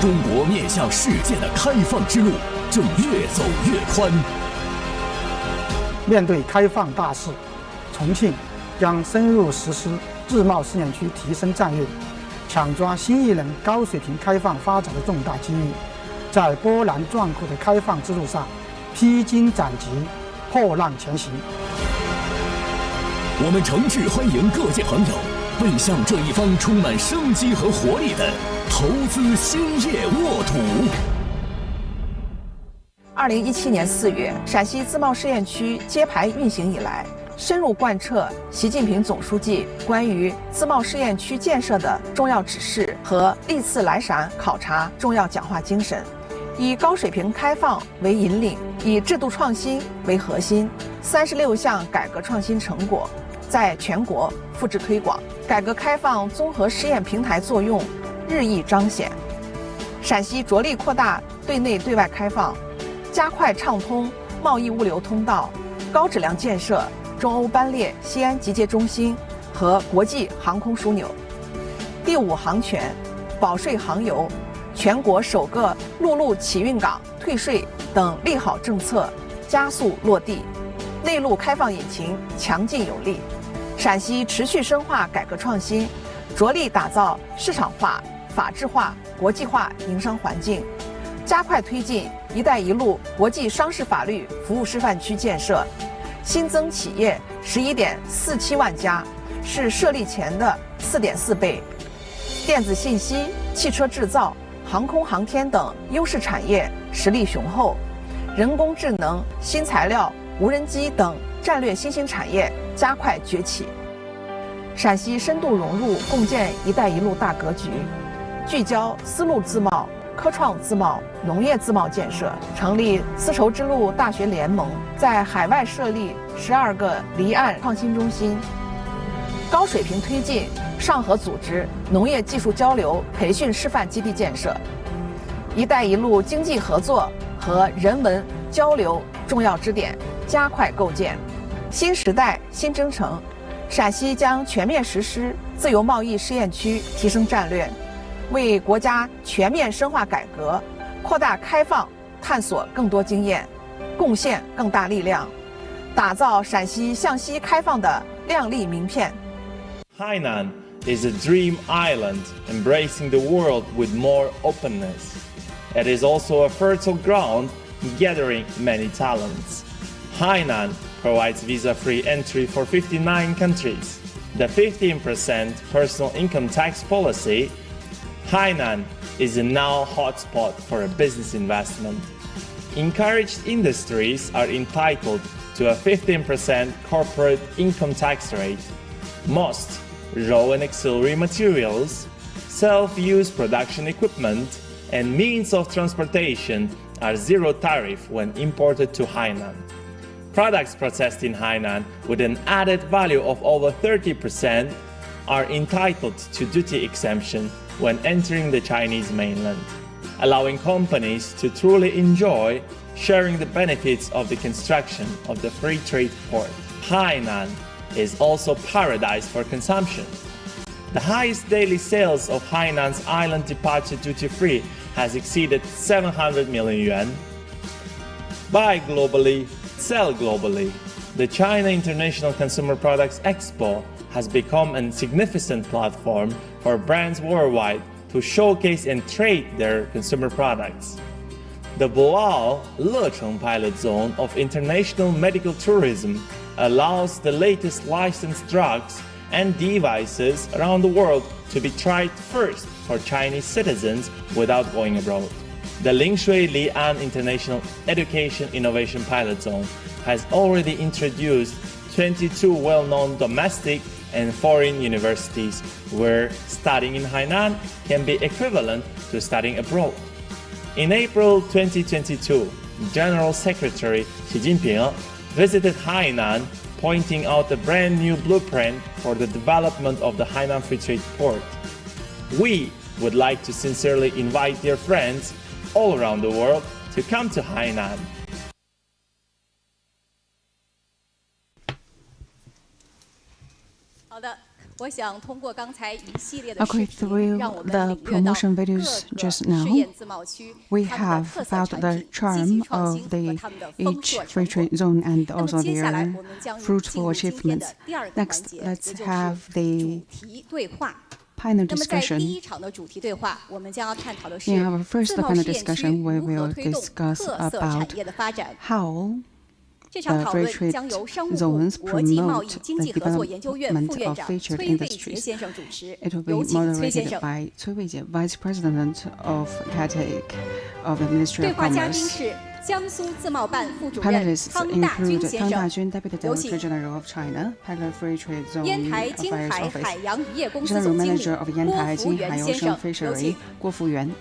中国面向世界的开放之路正越走越宽。面对开放大势，重庆将深入实施自贸试验区提升战略，抢抓新一轮高水平开放发展的重大机遇，在波澜壮阔的开放之路上披荆斩棘，破浪前行。我们诚挚欢迎各界朋友奔向这一方充满生机和活力的投资新业沃土。2017年4月，陕西自贸试验区揭牌运行以来，深入贯彻习近平总书记关于自贸试验区建设的重要指示和历次来陕考察重要讲话精神，以高水平开放为引领，以制度创新为核心，36项改革创新成果在全国复制推广，改革开放综合试验平台作用日益彰显。陕西着力扩大对内对外开放，加快畅通贸易物流通道，高质量建设中欧班列西安集结中心和国际航空枢纽。第5航权、保税航油、全国首个陆路起运港退税等利好政策加速落地，内陆开放引擎强劲有力。陕西持续深化改革创新，着力打造市场化、法治化、国际化营商环境，加快推进“一带一路”国际商事法律服务示范区建设，新增企业11.47万家，是设立前的4.4倍。电子信息、汽车制造、航空航天等优势产业实力雄厚，人工智能、新材料、无人机等战略新兴产业加快崛起。陕西深度融入共建“一带一路”大格局，聚焦丝路自贸、科创自贸、农业自贸建设，成立丝绸之路大学联盟，在海外设立12个离岸创新中心，高水平推进上合组织农业技术交流培训示范基地建设，“一带一路”经济合作和人文交流重要支点加快构建。新时代新征程，陕西将全面实施自由贸易试验区提升战略，为国家全面深化改革、扩大开放探索更多经验，贡献更大力量，打造陕西向西开放的亮丽名片。Hainan is a dream island embracing the world with more openness. It is also a fertile ground gathering many talents. Hainan provides visa-free entry for 59 countries. The 15% personal income tax policy, Hainan is a now hotspot for a business investment. Encouraged industries are entitled to a 15% corporate income tax rate. Most raw and auxiliary materials, self-use production equipment, and means of transportation are zero tariff when imported to Hainan. Products processed in Hainan with an added value of over 30% are entitled to duty exemption when entering the Chinese mainland, allowing companies to truly enjoy sharing the benefits of the construction of the free trade port. Hainan is also paradise for consumption. The highest daily sales of Hainan's island departure duty-free has exceeded 700 million yuan. Buy globally, sell globally. The China International Consumer Products Expo has become a significant platform for brands worldwide to showcase and trade their consumer products. The Boao Lecheng pilot zone of international medical tourism allows the latest licensed drugs and devices around the world to be tried first for Chinese citizens without going abroad. The Lingshui Li'an International Education Innovation Pilot Zone has already introduced 22 well-known domestic and foreign universities where studying in Hainan can be equivalent to studying abroad. In April 2022, General Secretary Xi Jinping visited Hainan, pointing out a brand new blueprint for the development of the Hainan Free Trade Port. We would like to sincerely invite dear friends all around the world to come to Hainan. Okay, through the promotion videos just now, we have about the charm of each free trade zone and also their fruitful achievements. Next, let's have the panel discussion. In our first panel discussion, we will discuss about how the free trade zones promote the development of featured industries. It will be moderated by Cui Weijie, Vice President of CATEC of the Ministry of Commerce. Panelists include Tang Dajun, Deputy Director General of China, Parallel Free Trade Zone Affairs Office, General Manager of Yantai Jinhai Ocean Fishery, Guo Fuyuan,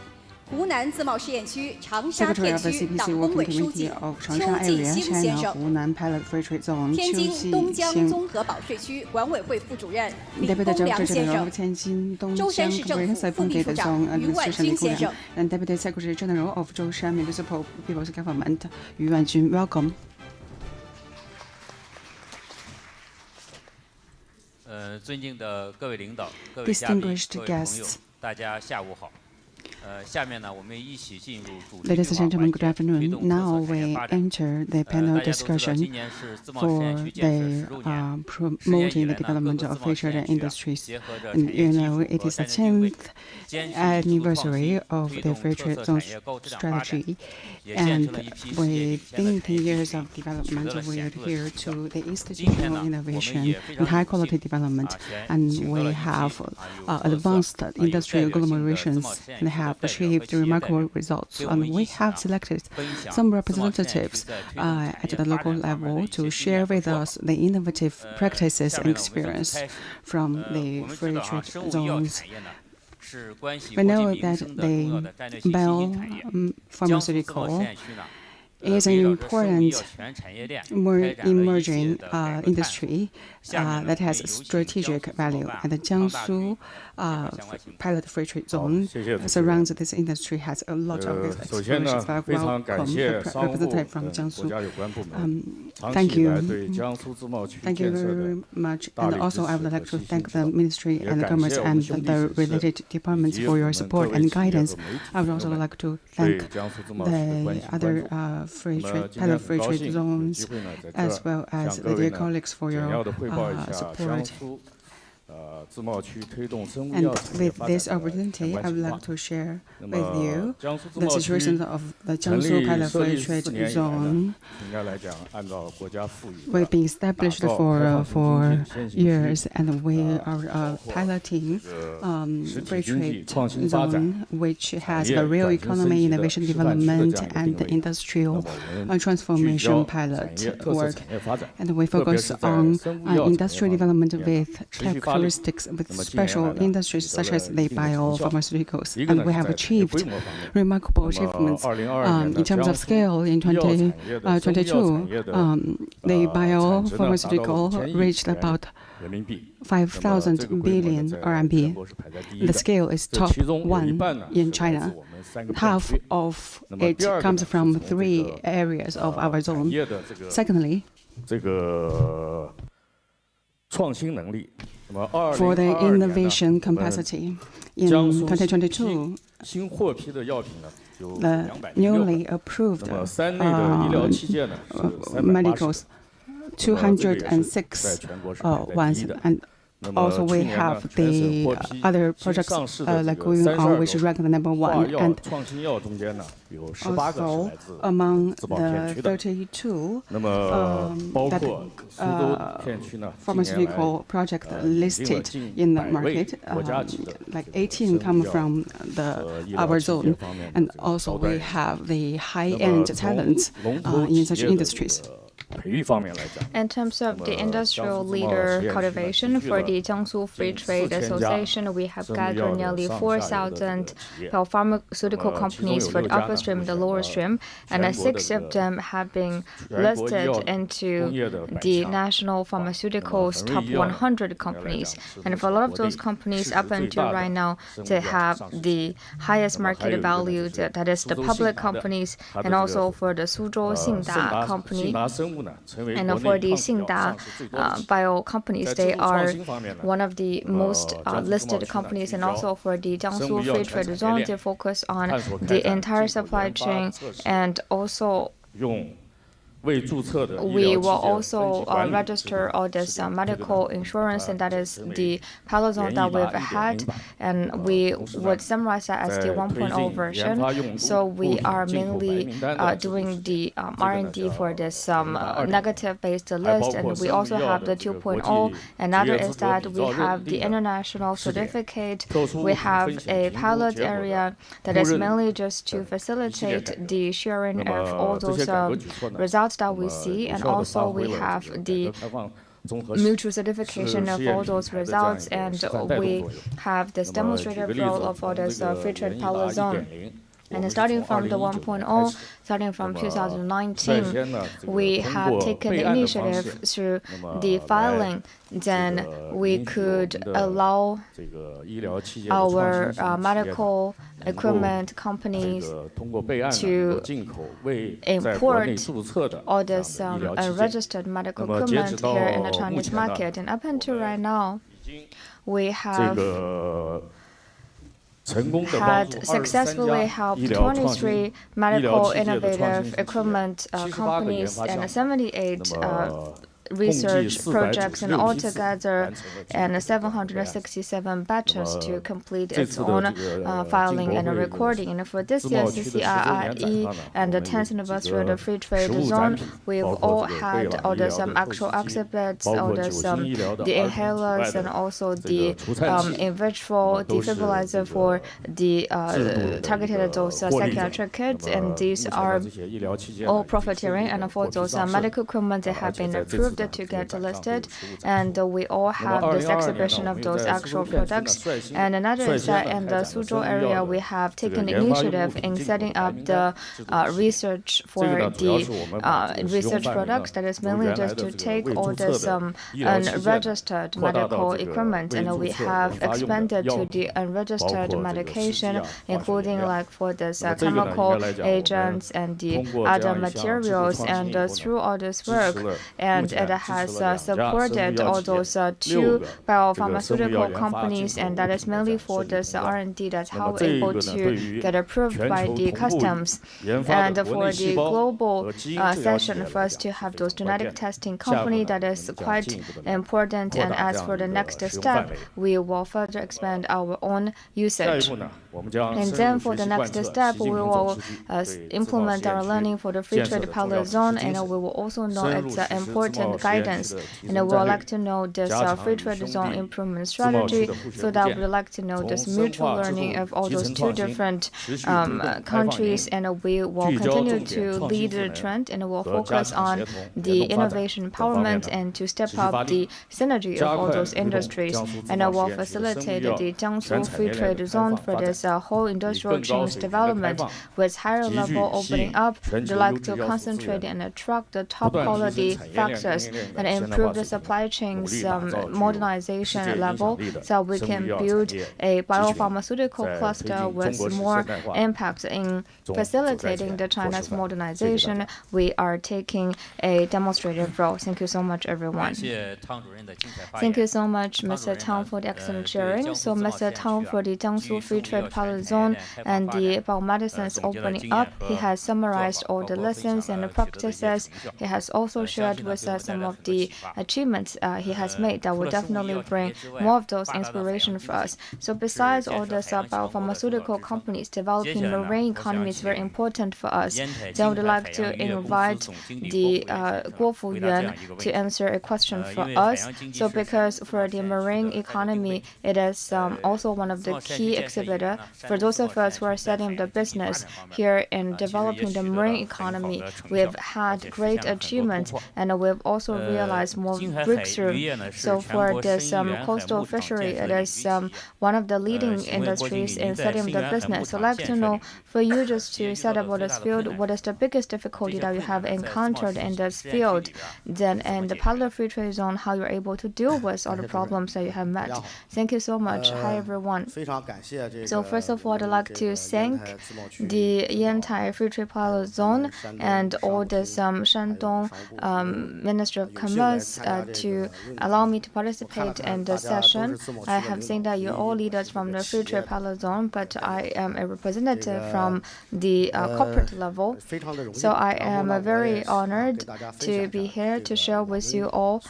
Secretary of the CPC Working Committee of Changsha Area, China Hunan Pilot Free Trade Zone, Qiu Xixing, Deputy Director General of Tianjin Dongjiang Comprehensive Funded Zone Administration Lieutenant, and Deputy Secretary General of Zhoushan Municipal People's Government, Yu Wanjun. Welcome. Distinguished guests, ladies and gentlemen, good afternoon. Now we enter the panel discussion for the promoting the development of free trade industries. And you know, it is the 10th anniversary of the free trade zone strategy. And within 10 years of development, we adhere to the institutional innovation and high-quality development. And we have advanced industrial agglomerations and have achieved remarkable results. And we have selected some representatives at the local level to share with us the innovative practices and experience from the free trade zones. We know that the biopharmaceutical is an important emerging industry that has strategic value. And the Jiangsu pilot free trade zone surrounds this industry, has a lot of experience. Welcome the representative from Jiangsu. Thank you. Thank you very much. And also, I would like to thank the Ministry and the Commerce and the related departments for your support and guidance. I would also like to thank the other pilot free trade zones, as well as the dear colleagues for your support. And with this opportunity, I would like to share with you the situation of the Jiangsu pilot free trade zone. We've been established for 4 years, and we are piloting free trade zone, which has the real economy, innovation development, and industrial transformation pilot work. And we focus on industrial development with characteristics with special industries such as the biopharmaceuticals. And we have achieved remarkable achievements in terms of scale. In 2022, the biopharmaceutical reached about 5,000 billion RMB. The scale is top 1 in China. Half of it comes from 3 areas of our zone. Secondly, for the innovation capacity, in 2022, the newly approved medicals, 206 ones, and also we have the other projects like going on, which ranked the #1. And also among the 32 pharmaceutical projects listed in the market, like 18 come from our zone. And also we have the high-end talents in such industries. In terms of the industrial leader cultivation for the Jiangsu Free Trade Association, we have gathered nearly 4,000 biopharmaceutical companies for the upper stream and the lower stream, and 6 of them have been listed into the national pharmaceuticals top 100 companies. And for a lot of those companies, up until right now, they have the highest market value, that is the public companies, and also for the Suzhou Xingda company. And for the Xingda bio companies, they are one of the most listed companies. And also for the Jiangsu Free Trade Zone, they focus on the entire supply chain, and also we will also register all this medical insurance, and that is the pilot zone that we've had, and we would summarize that as the 1.0 version. So we are mainly doing the R&D for this negative-based list, and we also have the 2.0. Another is that we have the international certificate. We have a pilot area that is mainly just to facilitate the sharing of all those results that we see, and also we have the mutual certification of all those results, and we have this demonstrative role of all this free trade pilot zone. And starting from the 1.0, starting from 2019, we have taken the initiative through the filing. Then we could allow our medical equipment companies to import all this unregistered medical equipment here in the Chinese market. And up until right now, we have had successfully helped 23 medical innovative equipment companies and 78 research projects, and altogether and 767 batches to complete its own filing and recording. And for this year's CCIIE and the 10th anniversary of the Free Trade Zone, we've all had all the actual exhibits, all the inhalers, and also the in vitro defibrillator for the targeted those psychiatric kits. And these are all profiteering. And for those medical equipment, they have been approved to get listed, and we all have this exhibition of those actual products. And another is that in the Suzhou area, we have taken the initiative in setting up the research for the research products, that is mainly just to take all this unregistered medical equipment, and we have expanded to the unregistered medication, including like for this chemical agents and the other materials. And through all this work, and it has supported all those two biopharmaceutical companies, and that is mainly for this R&D that's how we're able to get approved by the customs. And for the global session, first to have those genetic testing company, that is quite important. And as for the next step, we will further expand our own usage. And then for the next step, we will implement our learning for the free trade pilot zone, and we will also know its important guidance. And we would like to know this free trade zone improvement strategy, so that we would like to know this mutual learning of all those two different countries. And we will continue to lead the trend, and we'll focus on the innovation empowerment and to step up the synergy of all those industries. And we'll facilitate the Jiangsu free trade zone for this whole industrial chain's development with higher level opening up. We'd like to concentrate and attract the top quality factors and improve the supply chain's modernization level, so we can build a biopharmaceutical cluster with more impact in facilitating the China's modernization. We are taking a demonstrative role. Thank you so much, everyone. Thank you so much, Mr. Tang, for the excellent sharing. So Mr. Tang, for the Jiangsu Free Trade Pilot Zone and the biomedicines opening up, he has summarized all the lessons and the practices. He has also shared with us some of the achievements he has made that will definitely bring more of those inspiration for us. So besides all the biopharmaceutical companies, developing marine economy is very important for us. So I would like to invite the Guo Fuyuan to answer a question for us. So because for the marine economy, it is also one of the key exhibitors for those of us who are setting the business here in developing the marine economy. We've had great achievements, and we've also realized more breakthrough. So for this coastal fishery, it is one of the leading industries in setting the business. So I'd like to know, for you just to set up this field, what is the biggest difficulty that you have encountered in this field? Then in the pilot free trade zone, how you're able to deal with all the problems that you have met. Thank you so much. Hi, everyone. So first of all, I'd like to thank the Yantai Free Trade Pilot Zone and all this Shandong Ministry of Commerce to allow me to participate in the session. I have seen that you're all leaders from the Free Trade Pilot Zone, but I am a representative from the corporate level. So I am very honored to be here to share with you all.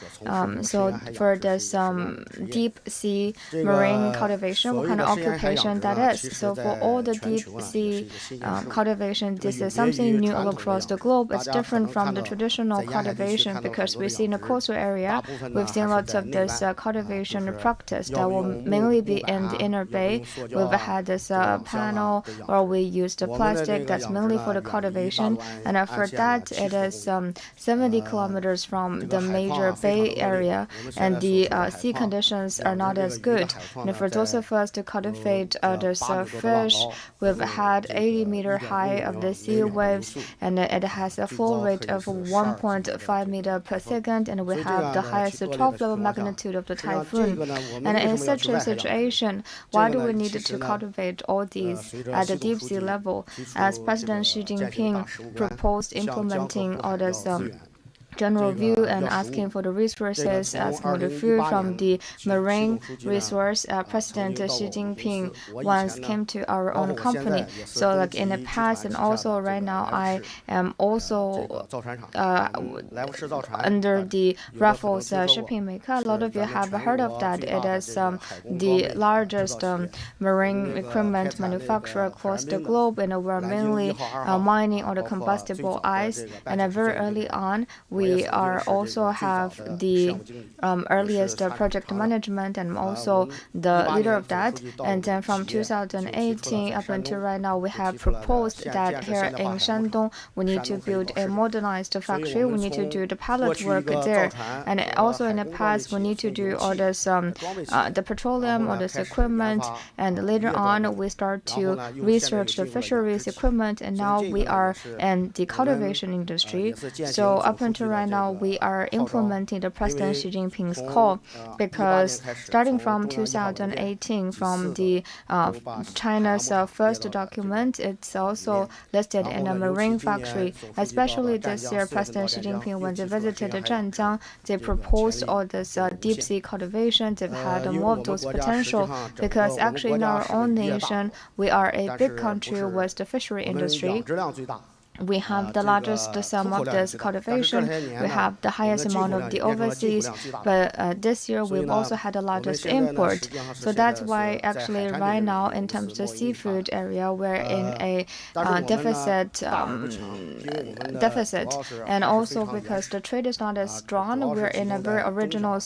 So for this deep sea marine cultivation, what kind of occupation that is. So for all the deep sea cultivation, this is something new all across the globe. It's different from the traditional cultivation because we see in the coastal area, we've seen lots of this cultivation practice that will mainly be in the inner bay. We've had this panel where we use the plastic that's mainly for the cultivation, and for that it is 70 kilometers from the major bay area, and the sea conditions are not as good. And for those of us to cultivate the diverse fish. We've had 80-meter high of the sea waves, and it has a flow rate of 1.5 meter per second, and we have the highest 12-level magnitude of the typhoon. And in such a situation, why do we need to cultivate all these at the deep sea level? As President Xi Jinping proposed implementing all this general view and asking for the resources, asking for the food from the marine resource, President Xi Jinping once came to our own company. So like in the past and also right now, I am also under the Raffles shipping maker. A lot of you have heard of that. It is the largest marine equipment manufacturer across the globe, and we're mainly mining all the combustible ice. And very early on, we are also have the earliest project management and also the leader of that. And then from 2018 up until right now, we have proposed that here in Shandong, we need to build a modernized factory. We need to do the pilot work there. And also in the past, we need to do all this, the petroleum, all this equipment. And later on, we start to research the fisheries equipment. And now we are in the cultivation industry. So up until right now, we are implementing the President Xi Jinping's call, because starting from 2018, from the China's first document, it's also listed in a marine factory. Especially this year, President Xi Jinping, when they visited Zhanjiang, they proposed all this deep sea cultivation. They've had more of those potential, because actually in our own nation, we are a big country with the fishery industry. We have the largest sum of this cultivation. We have the highest amount of the overseas. But this year, we've also had the largest import. So that's why actually right now, in terms of the seafood area, we're in a deficit. And also because the trade is not as strong, we're in a very original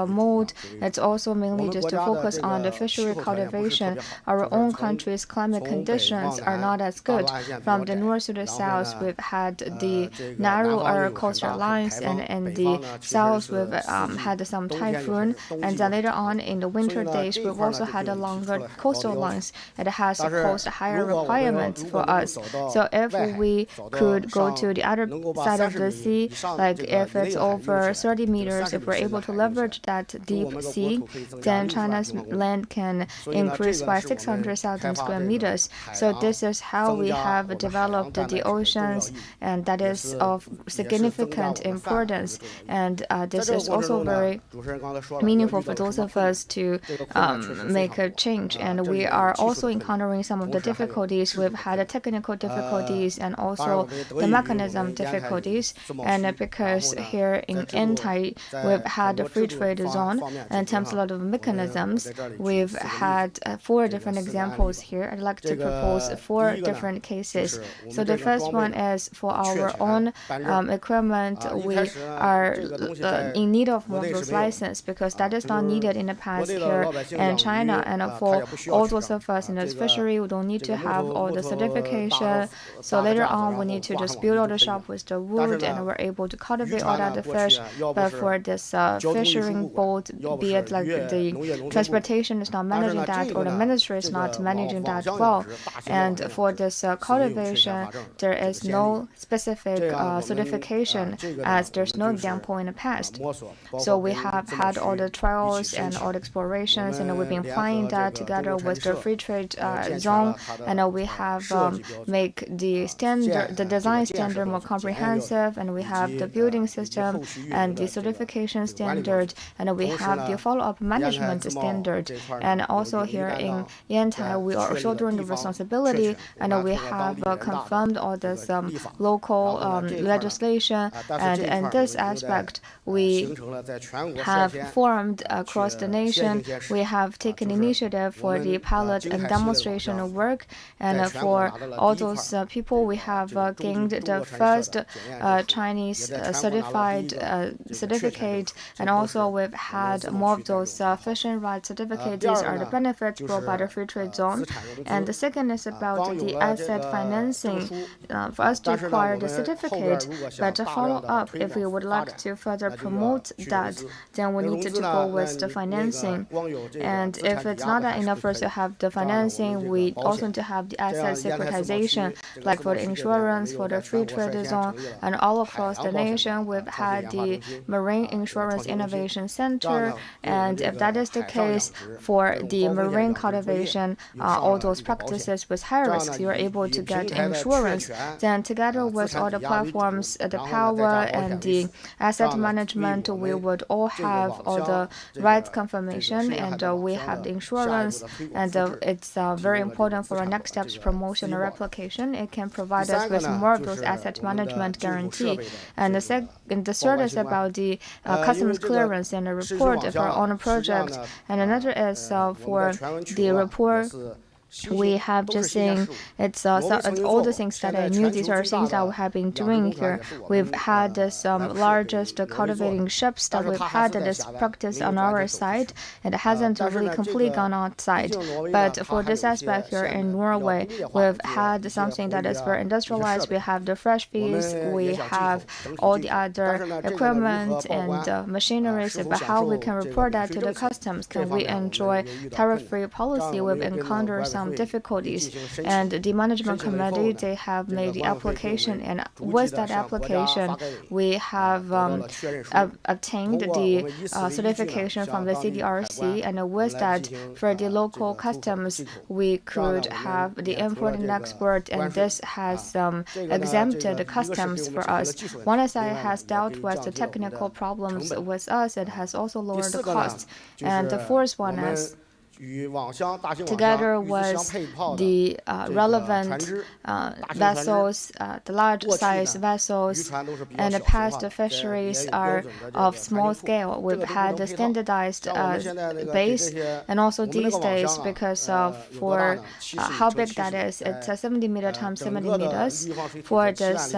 mode. It's also mainly just to focus on the fishery cultivation. Our own country's climate conditions are not as good. From the north to the south, we've had the narrower coastal lines, and in the south we've had some typhoon, and then later on in the winter days we've also had a longer coastal lines. It has posed higher requirements for us. So if we could go to the other side of the sea, like if it's over 30 meters, if we're able to leverage that deep sea, then China's land can increase by 600,000 square meters. So this is how we have developed the oceans, and that is of significant importance. And this is also very meaningful for those of us to make a change. And we are also encountering some of the difficulties. We've had technical difficulties and also the mechanism difficulties. And because here in Yantai, we've had a free trade zone, and in terms of a lot of mechanisms, we've had 4 different examples here. I'd like to propose 4 different cases. So the first one is for our own equipment. We are in need of more of those licenses, because that is not needed in the past here in China. And for all those of us in this fishery, we don't need to have all the certification. So later on, we need to just build all the shop with the wood, and we're able to cultivate all that fish. But for this fishing boat, be it like the transportation is not managing that, or the ministry is not managing that well. And for this cultivation, there is no specific certification, as there's no example in the past. So we have had all the trials and all the explorations, and we've been applying that together with the free trade zone, and we have make the standard, the design standard more comprehensive, and we have the building system and the certification standard, and we have the follow-up management standard. And also here in Yantai, we are shouldering the responsibility, and we have confirmed all this local legislation. And in this aspect, we have formed across the nation. We have taken initiative for the pilot and demonstration work, and for all those people, we have gained the first Chinese certified certificate, and also we've had more of those fishing rights certificates. These are the benefits brought by the free trade zone. And the second is about the asset financing. for us to acquire the certificate, but to follow up, if we would like to further promote that, then we need to go with the financing. And if it's not enough for us to have the financing, we also need to have the asset securitization, like for the insurance, for the free trade zone, and all across the nation. We've had the Marine Insurance Innovation Center, and if that is the case for the marine cultivation, all those practices with high risk, you're able to get insurance. Then together with all the platforms, the power and the asset management, we would all have all the rights confirmation, and we have the insurance, and it's very important for our next steps promotion or replication. It can provide us with more of those asset management guarantee. And the third is about the customs clearance and the report for our own project. And another is for the report. We have just seen it's all the things that I knew. These are things that we have been doing here. We've had this largest cultivating ships that we've had this practice on our side, and it hasn't really completely gone outside. But for this aspect here in Norway, we've had something that is very industrialized. We have the fresh fees, we have all the other equipment and machineries. But how we can report that to the customs? Can we enjoy tariff-free policy? We've encountered some difficulties, and the management committee, they have made the application, and with that application we have obtained the certification from the CDRC, and with that, for the local customs, we could have the import and export, and this has exempted the customs for us. One side has dealt with the technical problems with us, it has also lowered the costs, and the fourth one is together with the relevant vessels, the large-size vessels, and the past fisheries are of small scale. We've had a standardized base, and also these days, because of for how big that is, it's 70 meter times 70 meters. For this,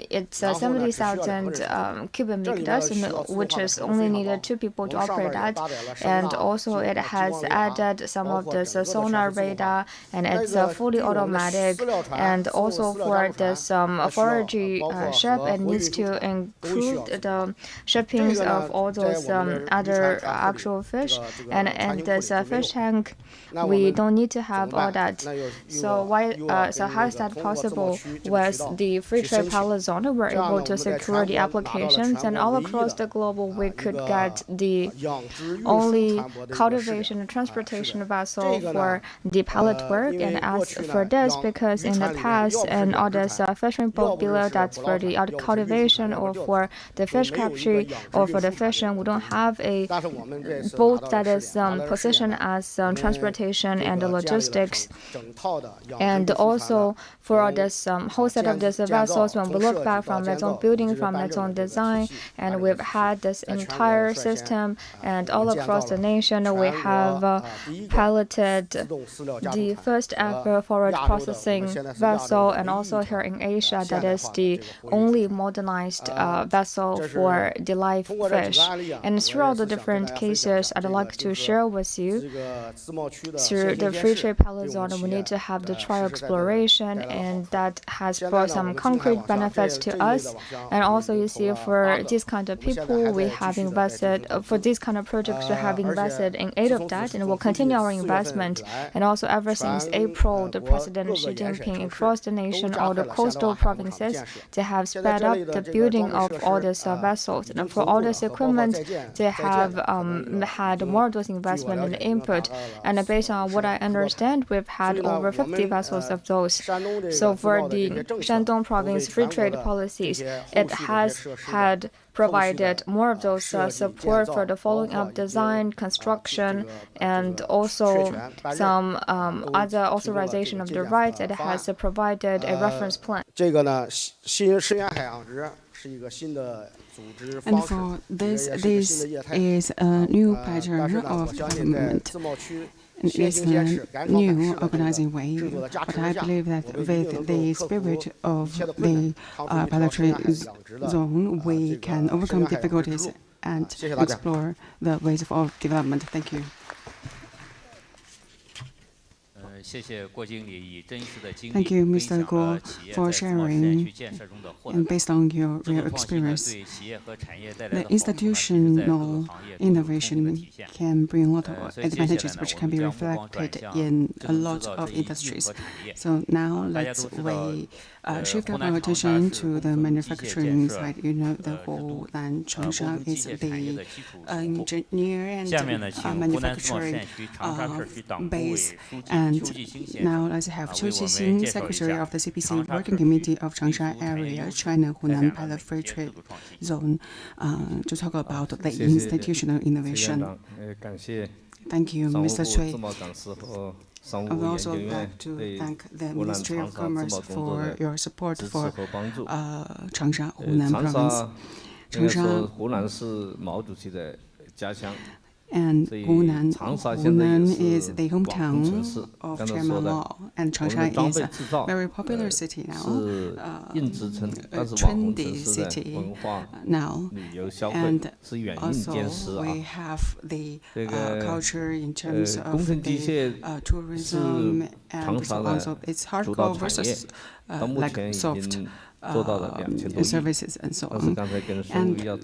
it's 70,000 cubic meters, which is only needed 2 people to operate that, and also it has added some of this sonar radar, and it's fully automatic. And also for this foraging ship, it needs to include the shippings of all those other actual fish, and this fish tank, we don't need to have all that. So how is that possible? With the free trade pilot zone, we're able to secure the applications, and all across the globe we could get the only cultivation and transportation vessel for the pallet work. And as for this, because in the past and all this fishing boat below, that's for the cultivation or for the fish capture or for the fishing, we don't have a boat that is positioned as transportation and logistics. And also for this whole set of these vessels, when we look back from its own building, from its own design, and we've had this entire system, and all across the nation we have piloted the first ever forage processing vessel, and also here in Asia, that is the only modernized vessel for the live fish. And through all the different cases, I'd like to share with you, through the free trade pilot zone, we need to have the trial exploration, and that has brought some concrete benefits to us. And also, you see, for these kind of people, we have invested, for these kind of projects, we have invested in 8 of that, and we'll continue our investment. And also, ever since April, the President Xi Jinping across the nation, all the coastal provinces, they have sped up the building of all these vessels. And for all this equipment, they have had more of those investment in input. And based on what I understand, we've had over 50 vessels of those. So for the Shandong province free trade policies, it has had provided more of those support for the following up design, construction, and also some other authorization of the rights. It has provided a reference plan. And for this is a new pattern of development. And it is a new organizing way, but I believe that with the spirit of the bilateral zone, we can overcome difficulties and explore the ways of development. Thank you. Thank you, Mr. Guo, for sharing, and based on your real experience, the institutional innovation can bring a lot of advantages which can be reflected in a lot of industries. So now let's shift our attention to the manufacturing side. You know, the Hunan Changsha is the engineer and manufacturing base. And now let's have Qiu Qixing, Secretary of the CPC Working Committee of Changsha Area, China Hunan Pilot Free Trade Zone, to talk about the institutional innovation. Thank you, Mr. Cui. I would also like to thank the Ministry of Commerce for your support for Changsha, Hunan province. Changsha and Hunan is the hometown of Chairman Mao, and Changsha is a very popular city now, a trendy city now, and also we have the culture in terms of the tourism, and also it's hardcore versus like soft services and so on. And the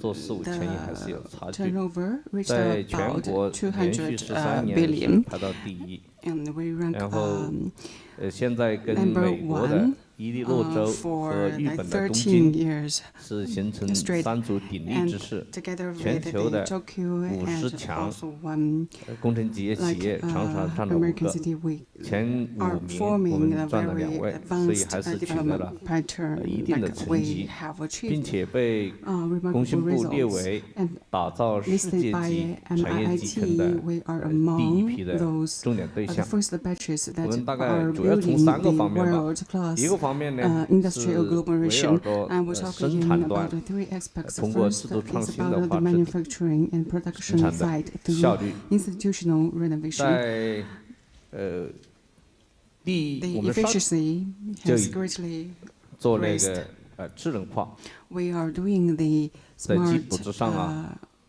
turnover reached about 200 billion, and we rank number 1 for like 13 years straight, and together with the Tokyo and also one like American city, we are forming a very advanced development pattern. Like we have achieved remarkable results, and listed by MIIT, we are among those the first batches that are building the world-class industrial agglomeration. And we're talking about the 3 aspects. The first is about the manufacturing and production side through institutional renovation. The efficiency has greatly raised. We are doing the smart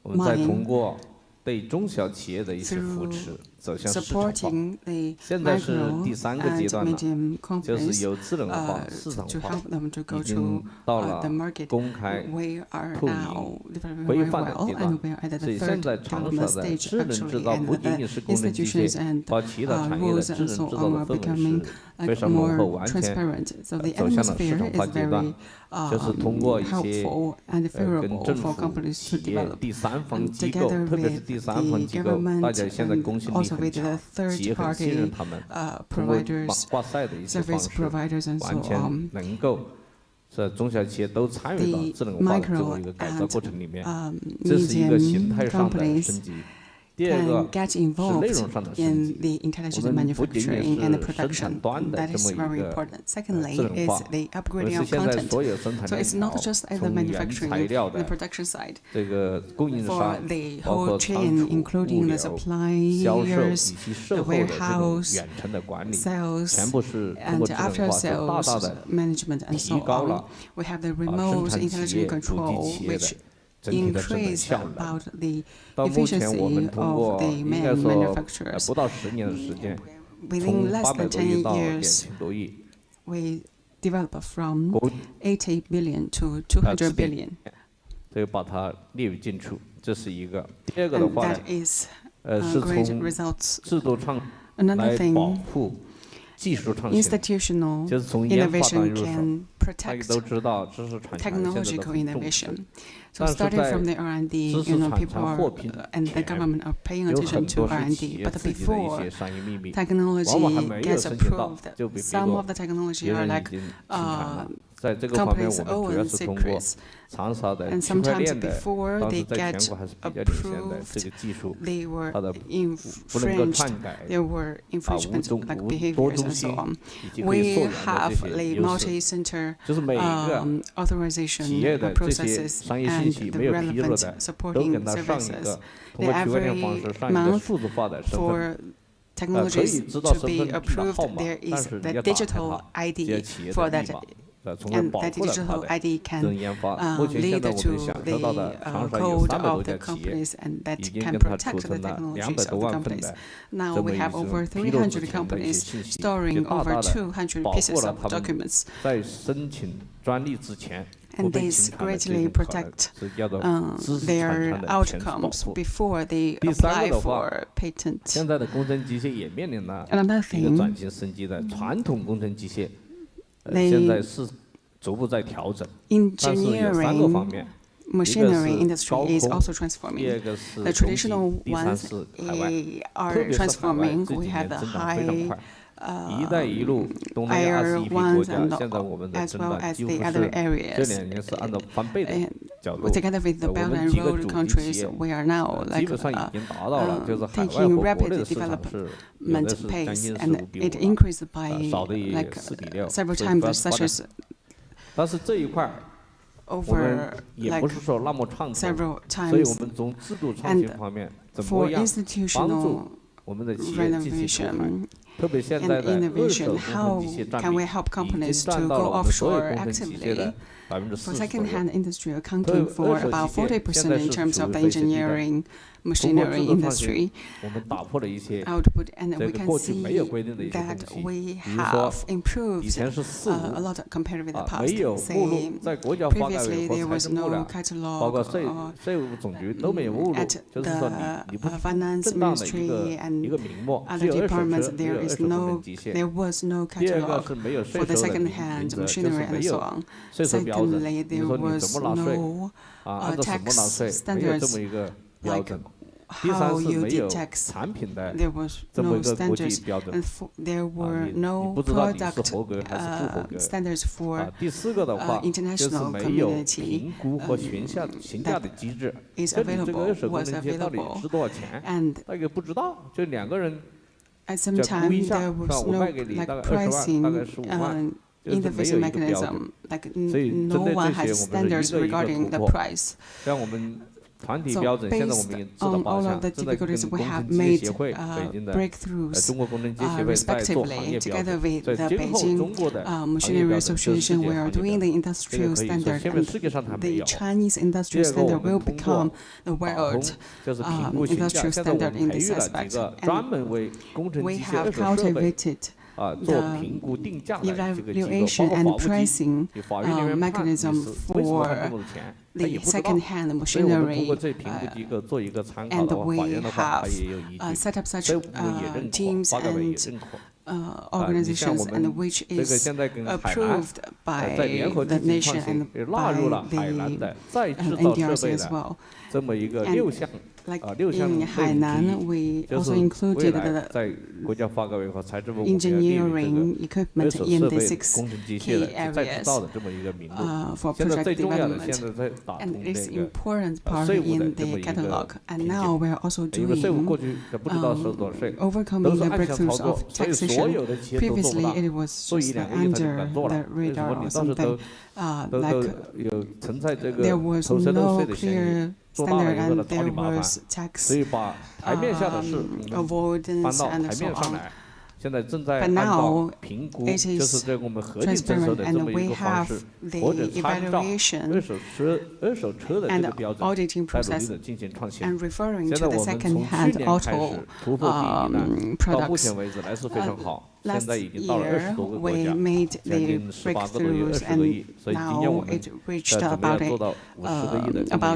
mining through supporting the micro and medium companies to help them to go to the market. We are now developing very well, and we are at the 3rd development stage actually, and the institutions and rules and so on are becoming more transparent. So the atmosphere is very helpful and favorable for companies to develop. And together with the government and also with the third-party providers, service providers, and so on, the micro and medium companies can get involved in the intelligent manufacturing and the production. That is very important. Secondly, is the upgrading of content. So it's not just at the manufacturing and the production side. For the whole chain, including the suppliers, the warehouse, sales, and after-sales management, and so on, we have the remote intelligent control, which increase about the efficiency of the manufacturers. Within less than 10 years, we developed from 80 billion to 200 billion. And that is great results. Another thing, institutional innovation can protect technological innovation. So starting from the R&D, people are, and the government are paying attention to R&D. But before technology gets approved, some of the technology are like companies' own secrets. And sometimes before they get approved, they were infringed. There were infringements like behaviors and so on. We have the multi-center authorization processes and the relevant supporting services. Every month for technologies to be approved, there is the digital ID for that and that digital ID can lead to the code of the companies and that can protect the technologies of the companies. Now we have over 300 companies storing over 200 pieces of documents. And these greatly protect their outcomes before they apply for patent. Another thing, engineering machinery industry is also transforming. The traditional ones are transforming. We have the high higher ones and as well as the other areas. Together with the Belt and Road countries, we are now like taking rapid development pace, and it increased by like several times, such as over like several times. And for institutional renovation and innovation, how can we help companies to go offshore actively? For second-hand industry accounting for about 40% in terms of the engineering machinery industry output, and we can see that we have improved a lot compared with the past. Say, previously there was no catalog at the finance ministry and other departments. There was no catalog for the second-hand machinery and so on. Secondly, there was no tax standards, like how you did tax. There was no standards, and there were no product standards for international community that is available, was available. And at some time there was no like pricing innovation mechanism, like no one has standards regarding the price. So based on all of the difficulties, we have made breakthroughs respectively. Together with the Beijing Machinery Association, we are doing the industrial standard, and the Chinese industrial standard will become the world industrial standard in this aspect. And we have cultivated the evaluation and pricing mechanism for the second-hand machinery, and we have set up such teams and organizations, and which is approved by the nation and by the NDRC as well. And like in Hainan, we also included the engineering equipment in the 6 key areas for project development, and it is an important part in the catalog. And now we are also doing overcoming the breakthroughs of taxation. Previously, it was just under the radar or something, like there was no clear standard, and there was tax avoidance and so on. But now it is transparent, and we have the evaluation and auditing process, and referring to the second-hand auto products. Last year, we made the breakthroughs, and now it reached about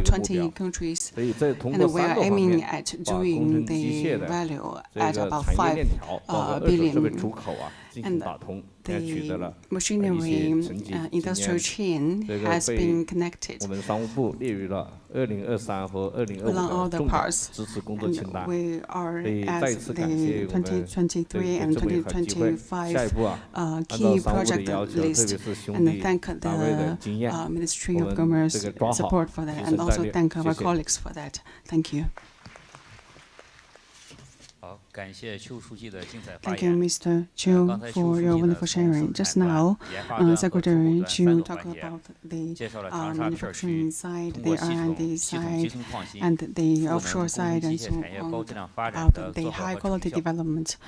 20 countries, and we are aiming at doing the value at about 5 billion. And the machinery industrial chain has been connected along all the parts, and we are at the 2023 and 2025 key project list, and thank the Ministry of Commerce support for that, and also thank our colleagues for that. Thank you. Thank you, Mr. Chiu, for your wonderful sharing. Just now, Secretary Chiu talked about the manufacturing side, the R&D side, and the offshore side, and so on, about the high-quality development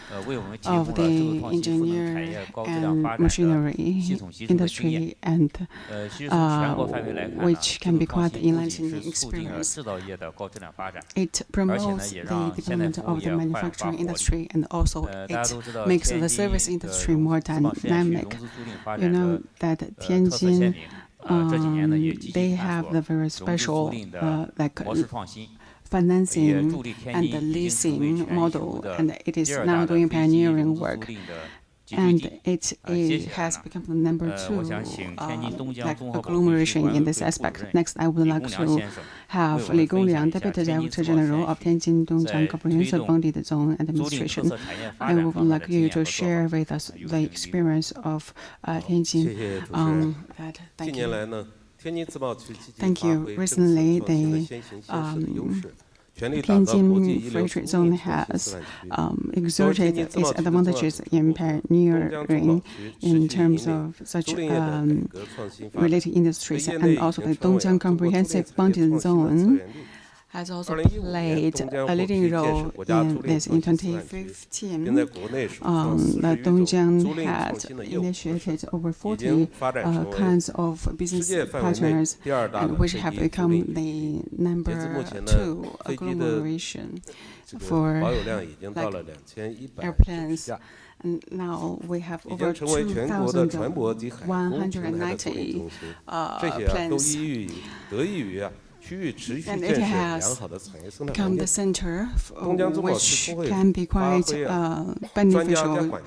of the engineer and machinery industry, and which can be quite enlightening experience. It promotes the development of the manufacturing industry, and also it makes the service industry more dynamic. You know that Tianjin, they have the very special financing and the leasing model, and it is now doing pioneering work. And it has become the number 2 agglomeration in this aspect. Next, I would like to have Li Gongliang, Deputy Director General of Tianjin Dongjiang Comprehensive Bonded Zone Administration. I would like you to share with us the experience of Tianjin on that. Thank you. Thank you. Recently, the Tianjin Free Trade Zone has exerted its advantages in pioneering in terms of such related industries, and also the Dongjiang Comprehensive Bonded Zone has also played a leading role in this. In 2015, the Dongjiang had initiated over 40 kinds of business partners, which have become the number 2 agglomeration for airplanes. And now we have over 2,190 planes. And it has become the center which can be quite beneficial.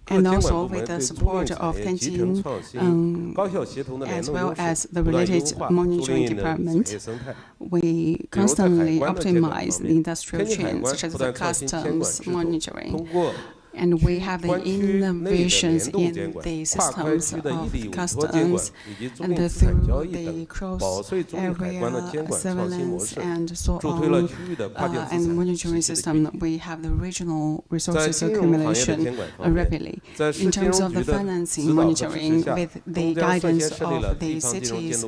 And also with the support of Tianjin, as well as the related monitoring department, we constantly optimize the industrial chain, such as the customs monitoring. And we have the innovations in the systems of customs, and through the cross-area surveillance and so on, and monitoring system, we have the regional resources accumulation rapidly. In terms of the financing monitoring, with the guidance of the city's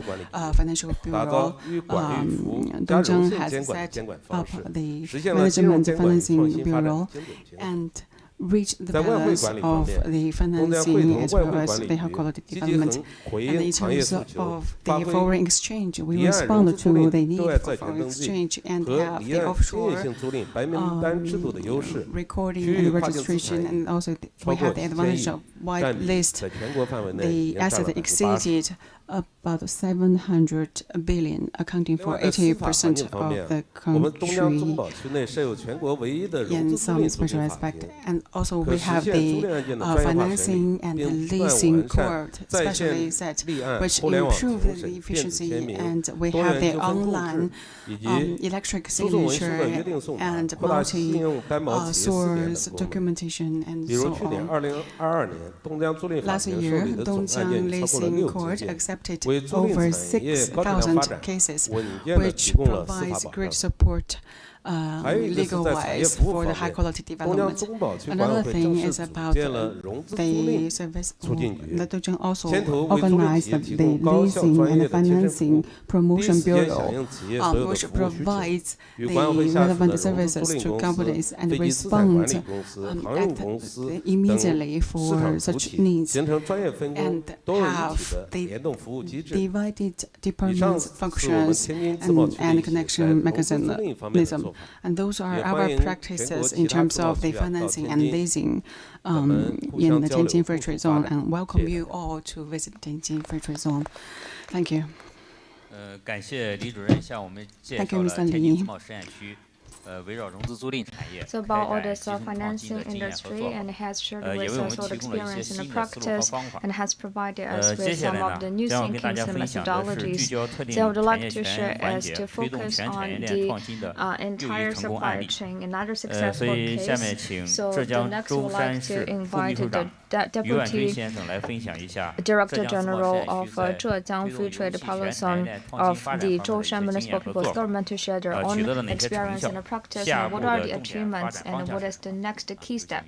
financial bureau, Dongjiang has set up the management financing bureau and reach the balance of the financing as well as the high-quality development. And in terms of the foreign exchange, we respond to the need for foreign exchange and have the offshore recording and registration, and also we have the advantage of wide list. The asset exceeded about 700 billion, accounting for 80% of the country in some special aspect. And also we have the financing and the leasing court specially set, which improve the efficiency, and we have the online electric signature and multi-source documentation and so on. Last year, Dongjiang Leasing Court accepted over 6,000 cases, which provides great support legal-wise for the high-quality development. Another thing is about the service. The Dongjiang also organized the Leasing and Financing Promotion Bureau, which provides the relevant services to companies and respond immediately for such needs, and have the divided departments functions and connection mechanism. And those are our practices in terms of the financing and leasing in the Tianjin Free Trade Zone, and welcome you all to visit Tianjin Free Trade Zone. Thank you. Thank you, Mr. Li. So about all this financing industry, and has shared with us all the experience in the practice, and has provided us with some of the new thinkings and methodologies. So I would like to share as to focus on the entire supply chain, another successful case. So the next, I would like to invite the Deputy Director General of Zhejiang Free Trade Policy of the Zhoushan Municipal People's Government to share their own experience and practice and what are the achievements and what is the next key step.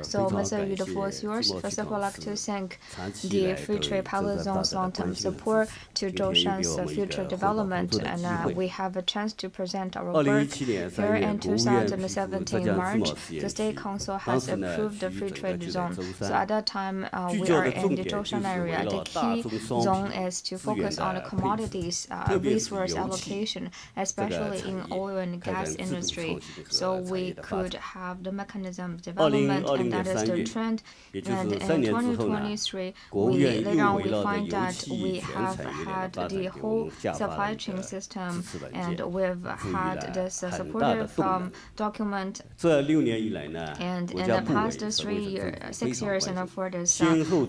So, Mr. Yu, the floor is yours. First of all, I'd like to thank the Free Trade Policy Zone's long-term support to Zhoushan's future development, and we have a chance to present our work. Here in 2017 March, the State Council has approved the Free Trade Zone. So at that time, we are in the Zhoushan area. The key zone is to focus on the commodities resource allocation, especially in oil and gas industry. So we could have the mechanism development, and that is the trend. And in 2023, later on we find that we have had the whole supply chain system, and we've had this supportive document. And in the past 6 years, and for this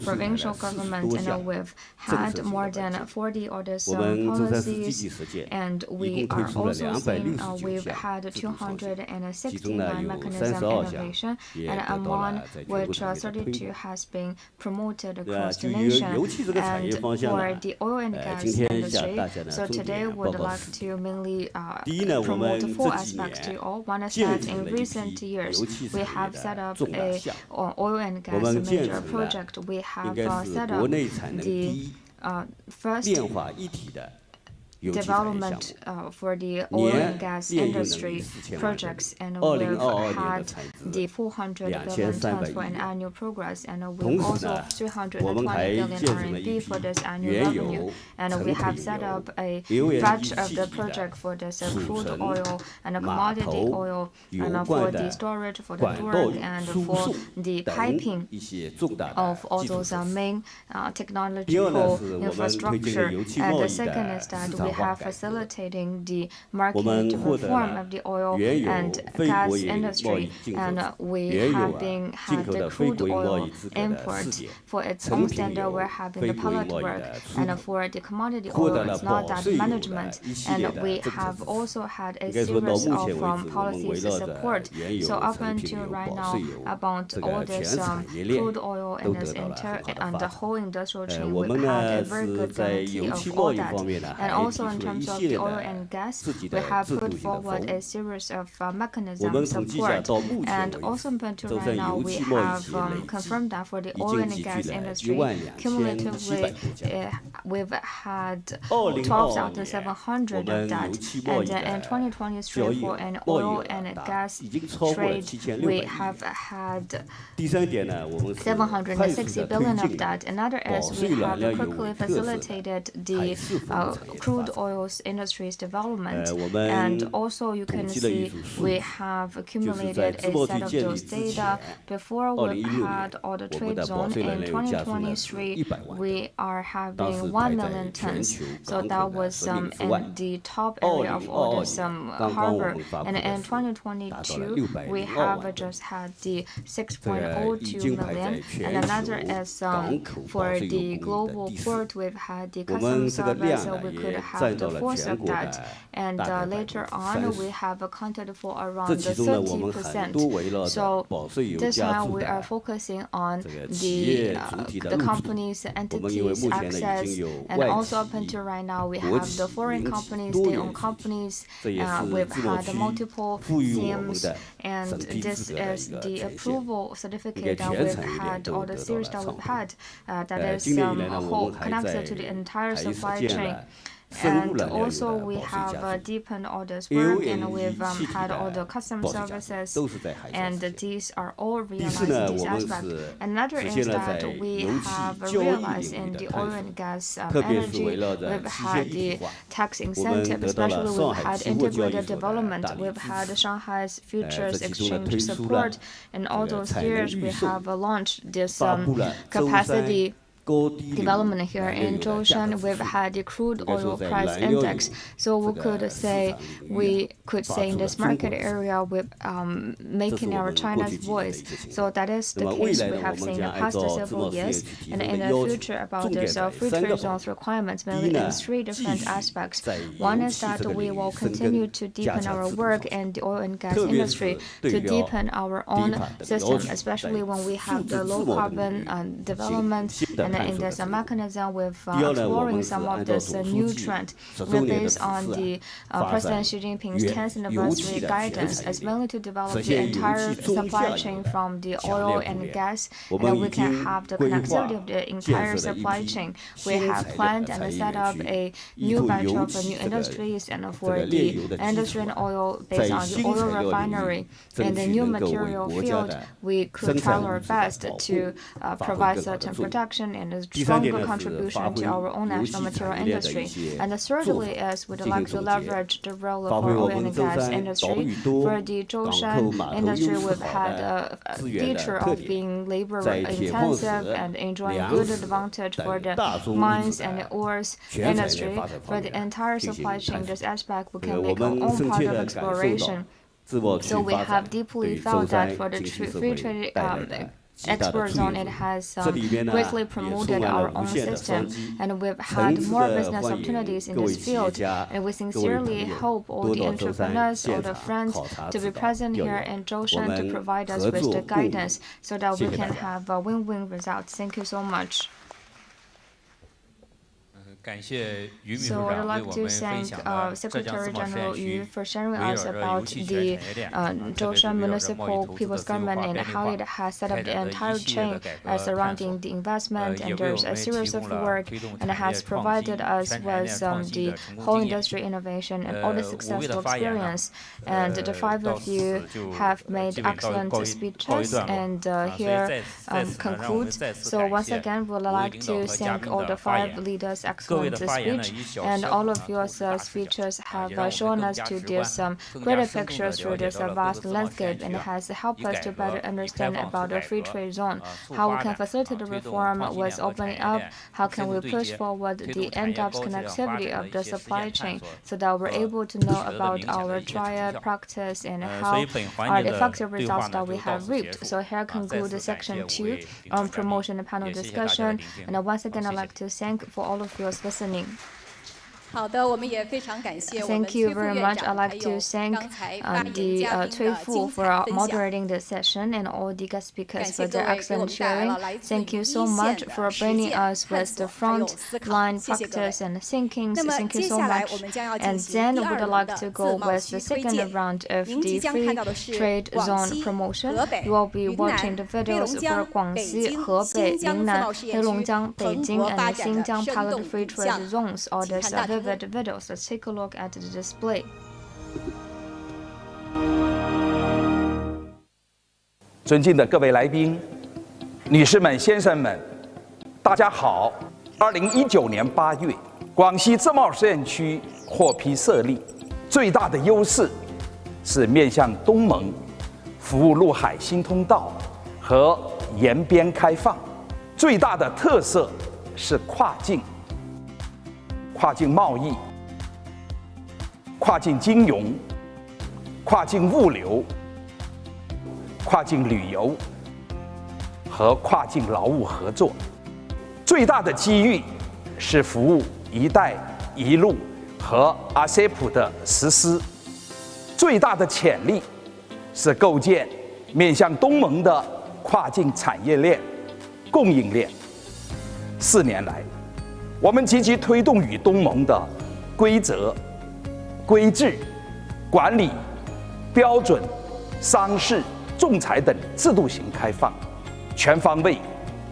provincial government, and we've had more than 40 orders policies, and we are also seeing we've had 269 mechanism innovation, and among which 32 has been promoted across the nation, and for the oil and gas industry. So today we would like to mainly promote 4 aspects to all. One is that in recent years we have set up a oil and gas major project. We have set up the first development for the oil and gas industry projects, and we've had the 400 billion tons for an annual progress, and we've also 320 billion RMB for this annual revenue, and we have set up a batch of the project for this crude oil and commodity oil, and for the storage, for the brewing, and for the piping of all those main technological infrastructure. And the second is that we have facilitating the market reform of the oil and gas industry, and we have had the crude oil import for its own standard. We're having the pilot work, and for the commodity oil, it's not that management, and we have also had a series of policies support. So up until right now, about all this crude oil and the whole industrial chain, we've had a very good guarantee of all that. And also in terms of the oil and gas, we have put forward a series of mechanism support. And also up until right now, we have confirmed that for the oil and gas industry, cumulatively, we've had 12,700 of that. And in 2023, for an oil and gas trade, we have had 760 billion of that. Another is we have quickly facilitated the crude oils industry's development, and also you can see we have accumulated a set of those data. Before we had all the trade zone in 2023, we are having 1 million tons, so that was in the top area of all this harbor. And in 2022, we have just had the 6.02 million, and another is for the global port, we've had the customs service, so we could have the force of that. And later on, we have accounted for around 30%. So this time we are focusing on the companies, entities, access, and also up until right now, we have the foreign companies, state-owned companies. We've had multiple themes, and this is the approval certificate that we've had, or the series that we've had, that is whole connected to the entire supply chain. And also we have deepened all this work, and we've had all the customs services, and these are all realized in this aspect. Another is that we have realized in the oil and gas energy, we've had the tax incentive, especially we've had integrated development, we've had Shanghai's futures exchange support, and all those years we have launched this capacity development here in Zhoushan. We've had the crude oil price index, so we could say in this market area we're making our China's voice. So that is the case we have seen in the past several years, and in the future about this free trade zones requirements mainly in 3 different aspects. One is that we will continue to deepen our work in the oil and gas industry to deepen our own system, especially when we have the low carbon development. And in this mechanism, we're exploring some of this new trend. Based on the President Xi Jinping's 10th anniversary guidance, as mainly to develop the entire supply chain from the oil and gas, and we can have the connectivity of the entire supply chain. We have planned and set up a new batch of new industries, and for the industry and oil based on the oil refinery. In the new material field, we could try our best to provide certain production and a stronger contribution to our own national material industry. And thirdly is we'd like to leverage the role of our oil and gas industry. For the Zhoushan industry, we've had a feature of being labor intensive and enjoying good advantage for the mines and the ores industry. For the entire supply chain, this aspect we can make our own part of exploration. So we have deeply felt that for the free trade export zone, it has greatly promoted our own system, and we've had more business opportunities in this field. And we sincerely hope all the entrepreneurs, all the friends to be present here in Zhoushan to provide us with the guidance so that we can have a win-win results. Thank you so much. So I'd like to thank Secretary General Yu for sharing us about the Zhoushan Municipal People's Government and how it has set up the entire chain surrounding the investment, and there's a series of work and has provided us with the whole industry innovation and all the successful experience. And the 5 of you have made excellent speeches, and here concludes. So once again, we'd like to thank all the 5 leaders' excellent speech, and all of your speeches have shown us to this greater pictures through this vast landscape, and has helped us to better understand about the free trade zone, how we can facilitate the reform with opening up, how can we push forward the in-depth connectivity of the supply chain, so that we're able to know about our triad practice and how are the effective results that we have reaped. So here concludes section 2 on promotion and panel discussion, and once again I'd like to thank for all of your listening. Thank you very much. I'd like to thank the Cui Fu for moderating the session and all the guest speakers for their excellent sharing. Thank you so much for bringing us with the front line practice and thinking. Thank you so much. And then we would like to go with the second round of the free trade zone promotion. You will be watching the videos for Guangxi, Hebei, Yunnan, Heilongjiang, Beijing, and Xinjiang pilot free trade zones. All this vivid videos. Let's take a look at the display. 尊敬的各位来宾、女士们、先生们，大家好。2019年8月，广西自贸试验区获批设立，最大的优势是面向东盟，服务陆海新通道和沿边开放；最大的特色是跨境贸易、跨境金融、跨境物流、跨境旅游和跨境劳务合作。最大的机遇是服务“一带一路”和 RCEP 的实施。最大的潜力是构建面向东盟的跨境产业链、供应链。4年来，我们积极推动与东盟的规则、规制、管理、标准、商事、仲裁等制度型开放，全方位、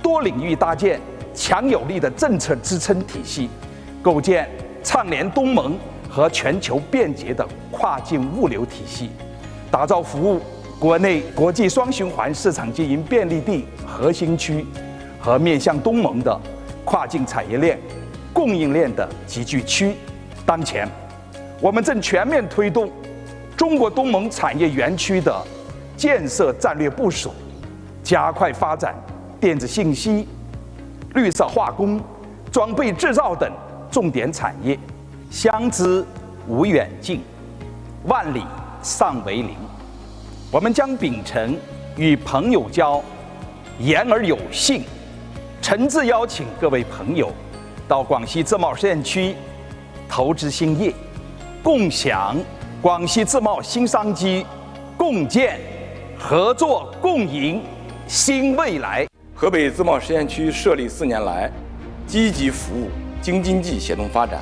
多领域搭建强有力的政策支撑体系，构建串联东盟和全球便捷的跨境物流体系，打造服务国内国际双循环市场经营便利地核心区和面向东盟的跨境产业链、供应链的集聚区。当前，我们正全面推动中国东盟产业园区的建设战略部署，加快发展电子信息、绿色化工、装备制造等重点产业，相知无远近，万里尚为邻。我们将秉承与朋友交，言而有信，诚挚邀请各位朋友到广西自贸试验区投资兴业，共享广西自贸新商机，共建合作共赢新未来。河北自贸试验区设立4年来，积极服务京津冀协同发展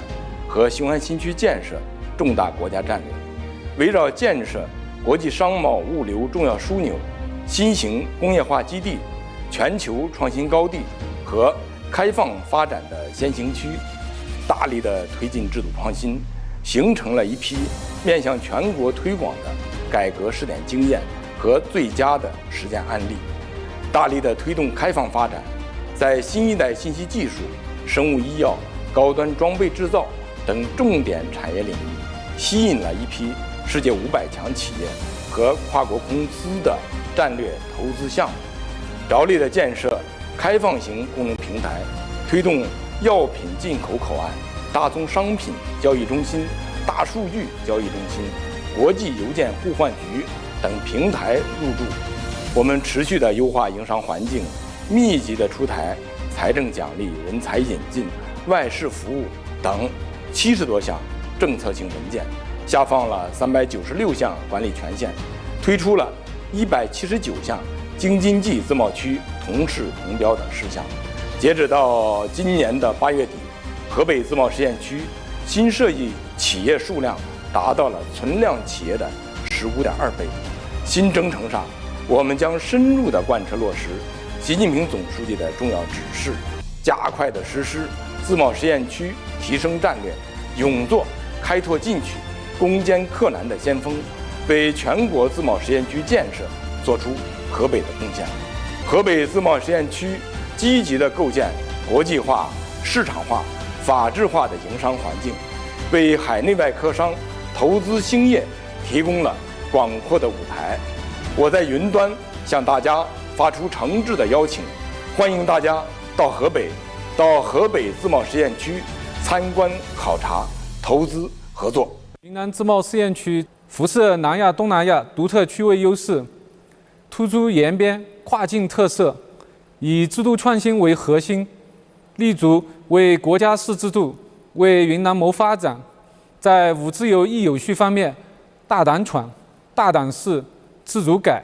和雄安新区建设重大国家战略，围绕建设国际商贸物流重要枢纽、新型工业化基地、全球创新高地和开放发展的先行区，大力地推进制度创新，形成了一批面向全国推广的改革试点经验和最佳的实践案例，大力地推动开放发展，在新一代信息技术、生物医药、高端装备制造等重点产业领域，吸引了一批世界500强企业和跨国公司的战略投资项目，着力地建设开放型功能平台，推动药品进口口岸、大宗商品交易中心、大数据交易中心、国际邮件互换局等平台入驻。我们持续地优化营商环境，密集地出台财政奖励、人才引进、外事服务等70多项政策性文件，下放了396项管理权限，推出了179项京津冀自贸区同事同标的事项。截止到今年的8月底，河北自贸试验区新设立企业数量达到了存量企业的15.2倍。新征程上，我们将深入地贯彻落实习近平总书记的重要指示，加快地实施自贸试验区提升战略，勇做开拓进取、攻坚克难的先锋，为全国自贸试验区建设做出河北的贡献。河北自贸试验区积极地构建国际化、市场化、法治化的营商环境，为海内外客商投资兴业提供了广阔的舞台。我在云端向大家发出诚挚的邀请，欢迎大家到河北自贸试验区参观考察、投资合作。云南自贸试验区辐射南亚、东南亚独特区位优势，突出沿边跨境特色，以制度创新为核心，立足为国家试制度、为云南谋发展，在五自由一有序方面大胆闯、大胆试、自主改，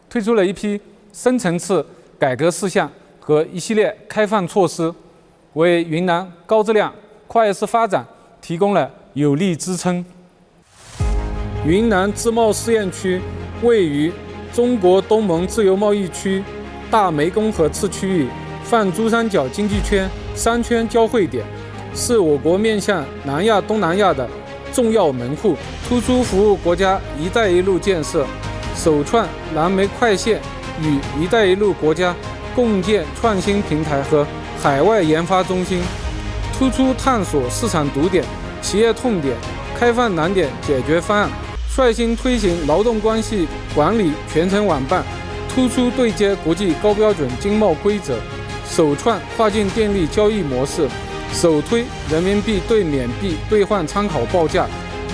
推出了一批深层次改革事项和一系列开放措施，为云南高质量跨越式发展提供了有力支撑。云南自贸试验区位于中国东盟自由贸易区大湄公河次区域泛珠三角经济圈3圈交汇点，是我国面向南亚、东南亚的重要门户，突出服务国家“一带一路”建设，首创南煤快线与“一带一路”国家共建创新平台和海外研发中心，突出探索市场堵点、企业痛点、开放难点解决方案，率先推行劳动关系管理全程网办，突出对接国际高标准经贸规则，首创跨境电力交易模式，首推人民币对缅币兑换参考报价，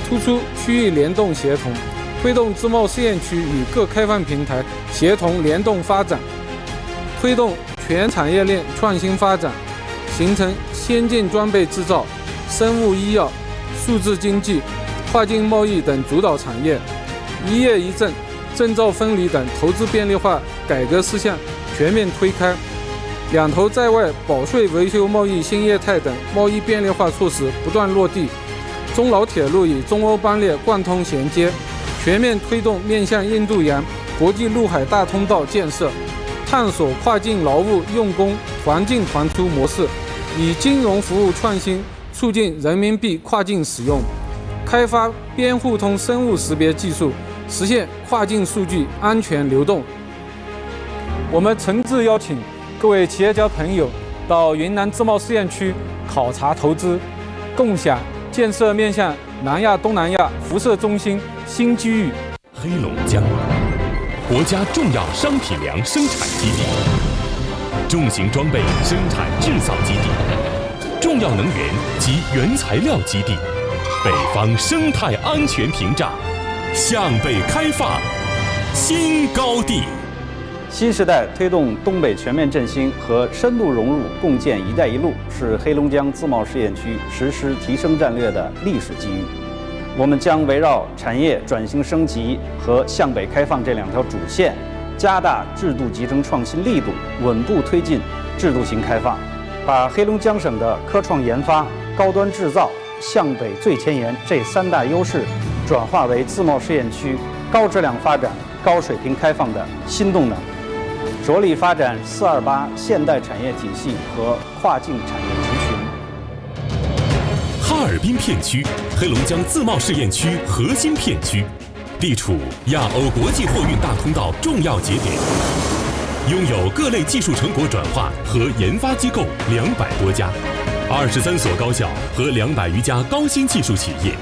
突出区域联动协同，推动自贸试验区与各开放平台协同联动发展，推动全产业链创新发展，形成先进装备制造、生物医药、数字经济、跨境贸易等主导产业，一业一证、证照分离等投资便利化改革事项全面推开，两头在外保税维修贸易新业态等贸易便利化措施不断落地，中老铁路与中欧班列贯通衔接，全面推动面向印度洋国际陆海大通道建设，探索跨境劳务用工团进团出模式，以金融服务创新促进人民币跨境使用，开发边互通生物识别技术，实现跨境数据安全流动。我们诚挚邀请各位企业家朋友到云南自贸试验区考察投资，共享建设面向南亚、东南亚辐射中心新机遇。黑龙江，国家重要商品粮生产基地，重型装备生产制造基地、重要能源及原材料基地、北方生态安全屏障，向北开放新高地。新时代推动东北全面振兴和深度融入共建“一带一路”是黑龙江自贸试验区实施提升战略的历史机遇。我们将围绕产业转型升级和向北开放这2条主线，加大制度集成创新力度，稳步推进制度型开放，把黑龙江省的科创研发、高端制造、向北最前沿这3大优势，转化为自贸试验区高质量发展、高水平开放的新动能。着力发展428现代产业体系和跨境产业集群。哈尔滨片区，黑龙江自贸试验区核心片区，地处亚欧国际货运大通道重要节点，拥有各类技术成果转化和研发机构200多家，23所高校和200余家高新技术企业，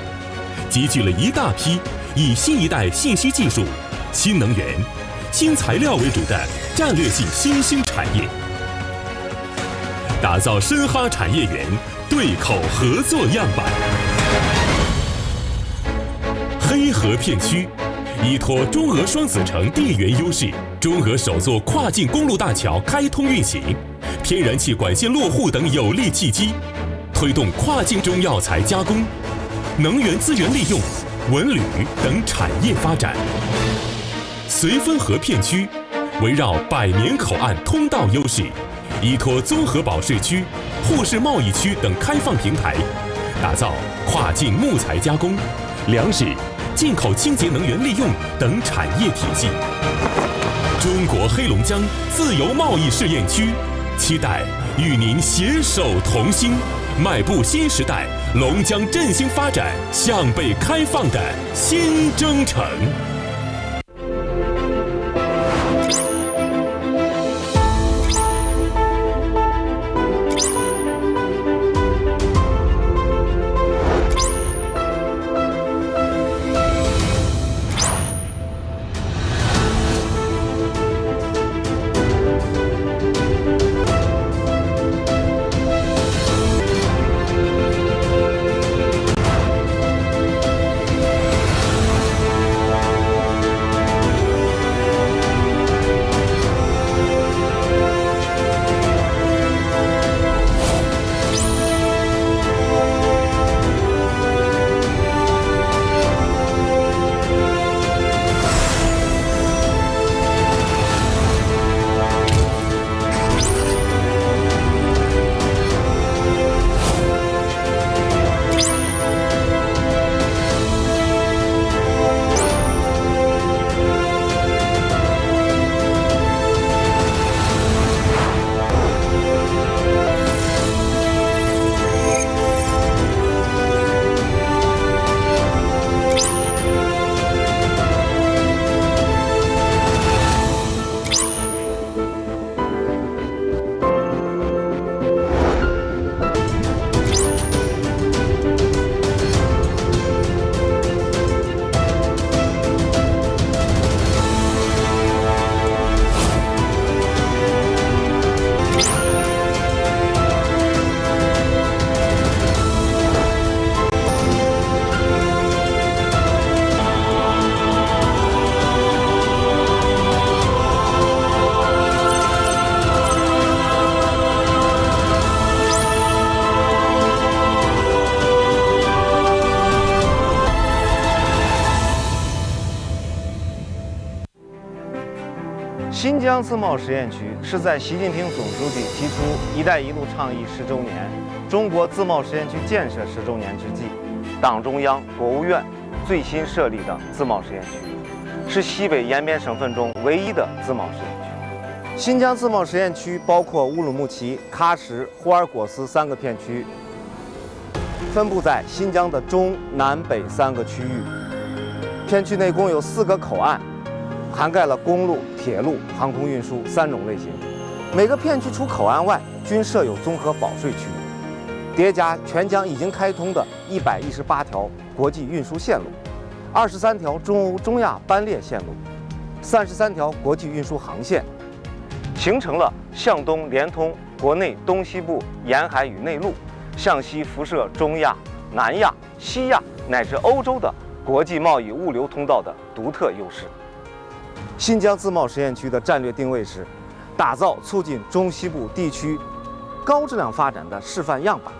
集聚了一大批以新一代信息技术、新能源、新材料为主的战略性新兴产业，打造深哈产业园对口合作样板。黑河片区依托中俄双子城地缘优势，中俄首座跨境公路大桥开通运行，天然气管线落户等有利契机，推动跨境中药材加工、能源资源利用、文旅等产业发展。绥芬河片区围绕百年口岸通道优势，依托综合保税区、沪市贸易区等开放平台，打造跨境木材加工、粮食、进口清洁能源利用等产业体系。中国黑龙江自由贸易试验区，期待与您携手同心，迈步新时代龙江振兴发展向北开放的新征程。新疆自贸试验区是在习近平总书记提出“一带一路”倡议10周年、中国自贸试验区建设10周年之际，党中央、国务院最新设立的自贸试验区，是西北延边省份中唯一的自贸试验区。新疆自贸试验区包括乌鲁木齐、喀什、霍尔果斯3个片区，分布在新疆的中南北3个区域。片区内共有4个口岸，涵盖了公路、铁路、航空运输3种类型。每个片区除口岸外，均设有综合保税区，叠加全疆已经开通的118条国际运输线路，23条中欧、中亚班列线路，33条国际运输航线，形成了向东连通国内东西部沿海与内陆，向西辐射中亚、南亚、西亚乃至欧洲的国际贸易物流通道的独特优势。新疆自贸试验区的战略定位是打造促进中西部地区高质量发展的示范样板，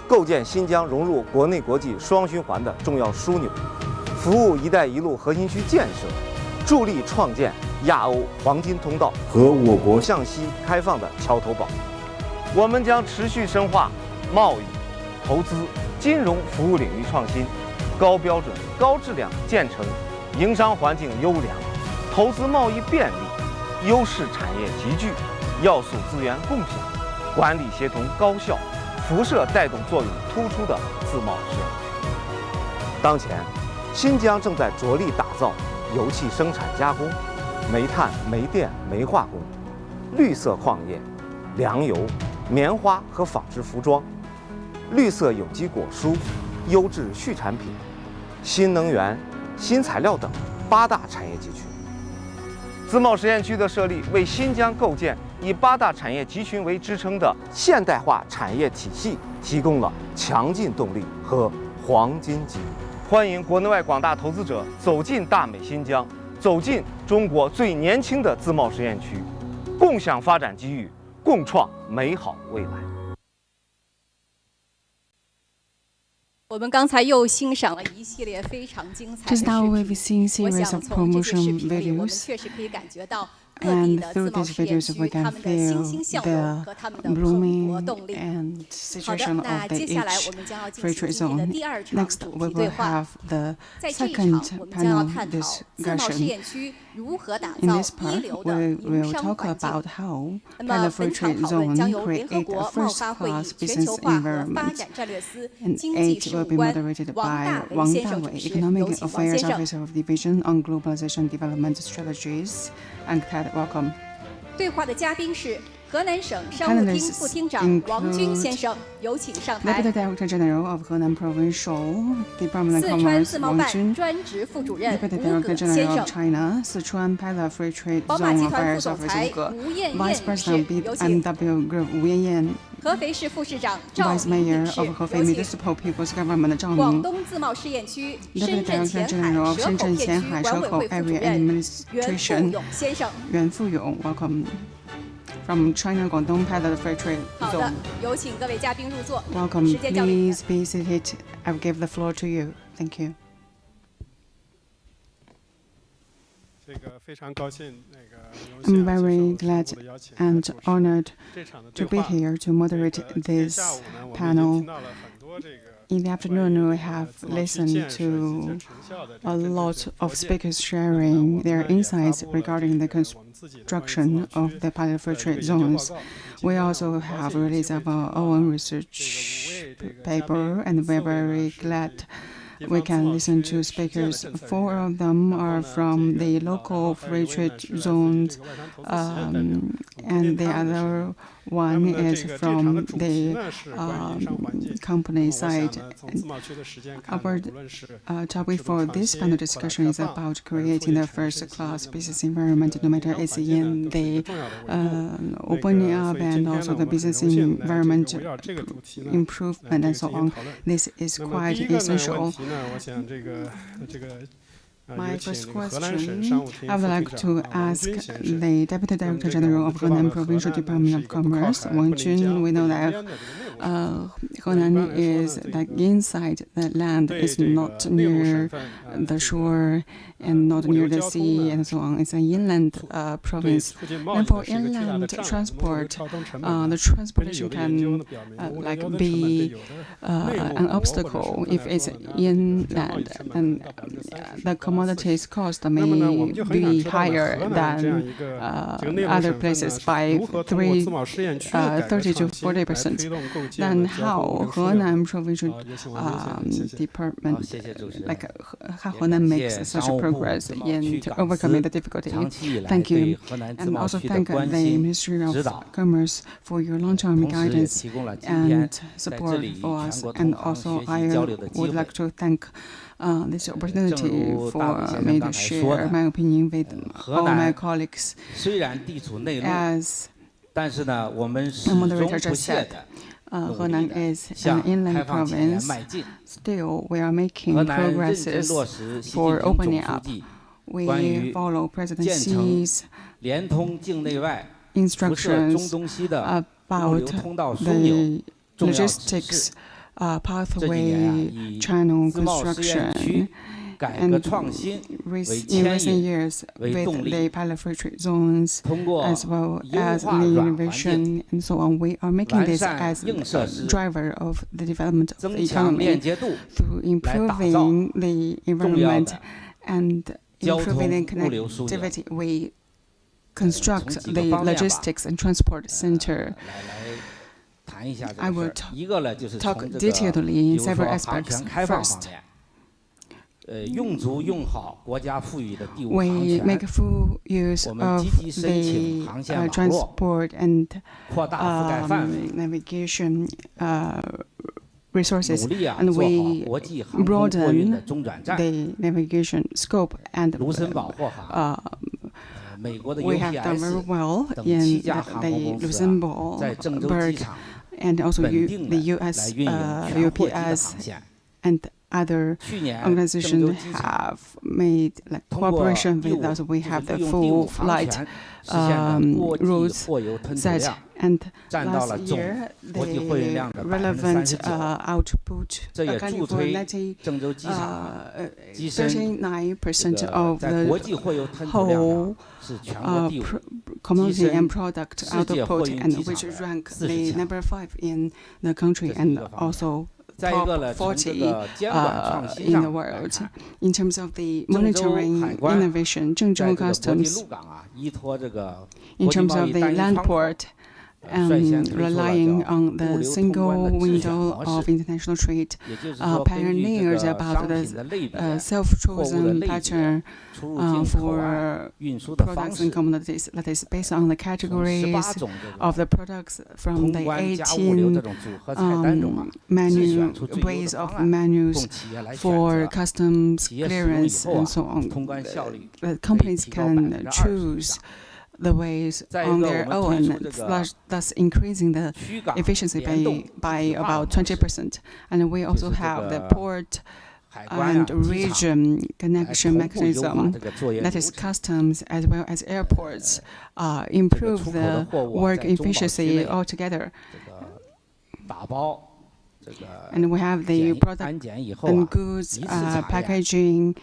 构建新疆融入国内国际双循环的重要枢纽，服务“一带一路”核心区建设，助力创建亚欧黄金通道和我国向西开放的桥头堡。我们将持续深化贸易、投资、金融服务领域创新，高标准、高质量建成营商环境优良、投资贸易便利、优势产业集聚、要素资源共享、管理协同高效、辐射带动作用突出的自贸试验区。当前，新疆正在着力打造油气生产加工、煤炭、煤电、煤化工、绿色矿业、粮油、棉花和纺织服装、绿色有机果蔬、优质畜产品、新能源、新材料等8大产业集群。自贸实验区的设立，为新疆构建以8大产业集群为支撑的现代化产业体系提供了强劲动力和黄金机遇。欢迎国内外广大投资者走进大美新疆，走进中国最年轻的自贸实验区，共享发展机遇，共创美好未来。我们刚才又欣赏了一系列非常精彩的视频，我想从这些视频里，我们确实可以感觉到各地的自贸试验区他们的欣欣向荣和他们的蓬勃动力。好的，那接下来我们将要进行今天的第2场主题对话。在这一场，我们将要探讨自贸试验区如何打造一流的营商环境。那么本场讨论将由联合国贸发会议全球化和发展战略司经济事务官王大伟先生主持。有请王先生。Welcome. 对话的嘉宾是河南省商务厅副厅长王军先生，有请上台。Deputy Director General of Henan Provincial Department of Commerce 王军。专职副主任 Deputy Director General of China Sichuan Pilot Free Trade Zone Affairs Office 吴葛。Vice President BMW Group 吴艳艳。合肥市副市长赵 Vice Mayor of Hefei Municipal People's Government 赵明。广东自贸试验区深圳前海蛇口片区管委会副主任袁富勇先生。袁富勇 ，Welcome from China Guangdong Pilot Free Trade Zone. 好的，有请各位嘉宾入座。Welcome, please be seated. I will give the floor to you. Thank you. 这个非常高兴，I'm very glad and honored to be here to moderate this panel. In the afternoon, we have listened to a lot of speakers sharing their insights regarding the construction of the pilot free trade zones. We also have released our own research paper, and we're very glad we can listen to speakers. 4 of them are from the local free trade zones, and the other one is from the company side. Our topic for this panel discussion is about creating the first-class business environment, no matter it's in the opening up and also the business environment improvement and so on. This is quite essential. My first question, I would like to ask the Deputy Director General of Henan Provincial Department of Commerce, Wang Jun. We know that Henan is like inside the land, is not near the shore and not near the sea and so on. It's an inland province. And for inland transport, the transportation can like be an obstacle if it's inland, and the commodities cost may be higher than other places by 30 to 40%. Then how Henan Provincial Department, like how Henan makes such a progress in overcoming the difficulty? Thank you. And also thank the Ministry of Commerce for your long-term guidance and support for us. And also I would like to thank this opportunity for me to share my opinion with all my colleagues. As the moderator just said, Henan is an inland province. Still, we are making progresses for opening up. We follow President Xi's instructions about the logistics pathway channel construction. And in recent years, with the pilot free trade zones, as well as the innovation and so on, we are making this as a driver of the development of the economy through improving the environment and improving the connectivity. We construct the logistics and transport center. I will talk detailedly in several aspects. First, we make full use of the transport and navigation resources, and we broaden the navigation scope, and we have done very well in the Luxembourg and also the US, UPS, and other organizations have made cooperation with us. We have the full flight routes set, and last year the relevant output accounted for 39% of the whole commodity and product output, and which rank the number 5 in the country and also top 40 in the world. In terms of the monitoring innovation, Zhengzhou Customs, in terms of the land port, relying on the single window of international trade, pioneers about the self-chosen pattern for products and commodities, that is based on the categories of the products from the 18 ways of menus for customs clearance and so on. The companies can choose the ways on their own, thus increasing the efficiency by about 20%. And we also have the port and region connection mechanism, that is customs as well as airports, improve the work efficiency altogether. And we have the product and goods packaging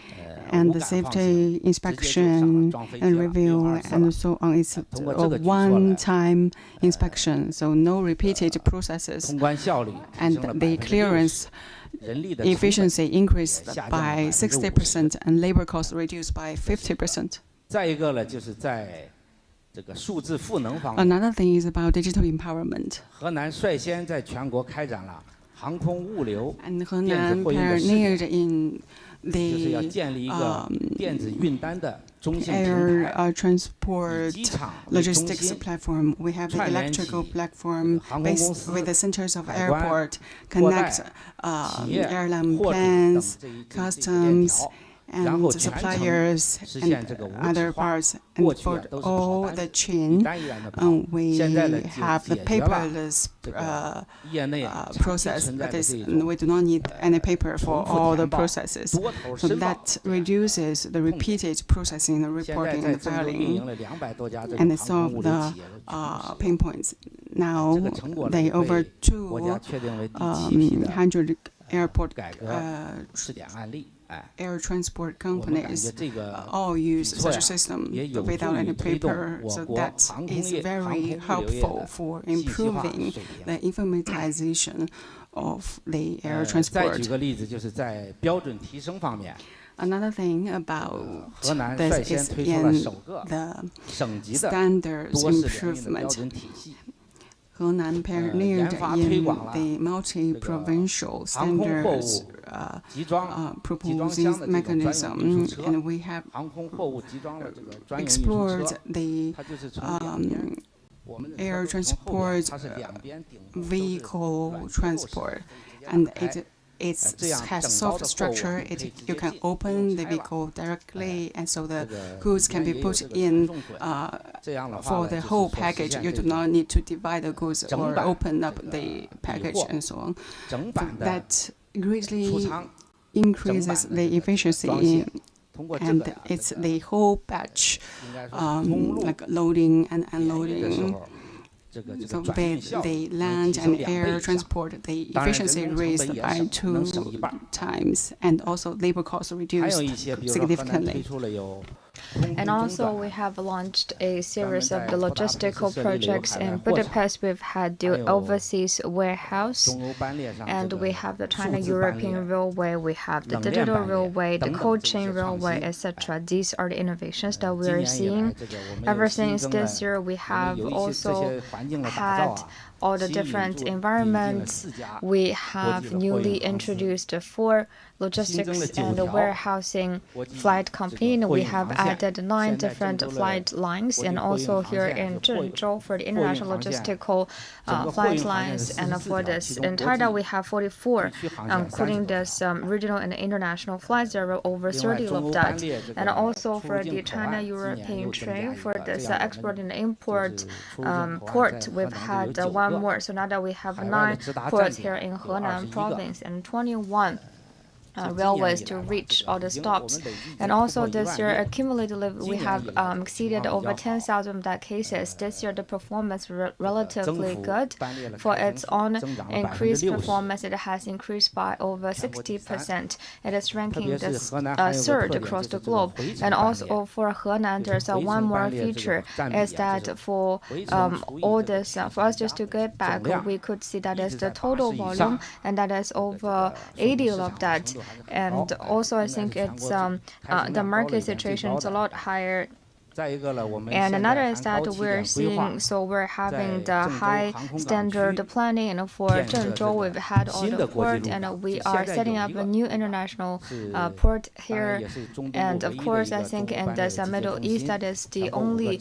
and the safety inspection and review and so on. It's a one-time inspection, so no repeated processes. And the clearance efficiency increased by 60% and labor costs reduced by 50%. Another thing is about digital empowerment. And Henan pioneered in the air transport logistics platform. We have the electrical platform based with the centers of airport, connect airline plans, customs, and suppliers and other parts. And for all the chain, we have the paperless process. That is, we do not need any paper for all the processes. So that reduces the repeated processing, the reporting, and the filing, and solve the pain points. Now, they over 200 airport air transport companies all use such a system without any paper, so that is very helpful for improving the informatization of the air transport. Another thing about this is in the standards improvement. Henan pioneered in the multi-provincial standards proposing mechanism, and we have explored the air transport vehicle transport, and it it has soft structure. You can open the vehicle directly, and so the goods can be put in for the whole package. You do not need to divide the goods or open up the package and so on. That greatly increases the efficiency, and it's the whole batch, like loading and unloading. So with the land and air transport, the efficiency raised by 2 times, and also labor costs reduced significantly. And also, we have launched a series of the logistical projects in Budapest. We've had the overseas warehouse, and we have the China-European Railway, we have the digital railway, the cold chain railway, etc. These are the innovations that we are seeing. Ever since this year, we have also had all the different environments. We have newly introduced 4 logistics and warehousing flight company. We have added 9 different flight lines, and also here in Zhengzhou for the international logistical flight lines. And for this entire, we have 44, including this regional and international flights. There are over 30 of that. And also for the China-European trade, for this export and import port, we've had 1 more. So now that we have 9 ports here in Henan province and 21 railways to reach all the stops. And also this year, accumulatively, we have exceeded over 10,000 of that cases. This year, the performance relatively good. For its own increased performance, it has increased by over 60%. It is ranking the 3rd across the globe. And also for Henan, there's one more feature, is that for all this, for us just to get back, we could see that is the total volume, and that is over 80 of that. And also, I think it's the market situation is a lot higher. And another is that we're seeing, so we're having the high standard planning, and for Zhengzhou, we've had all the port, and we are setting up a new international port here. And of course, I think in this Middle East, that is the only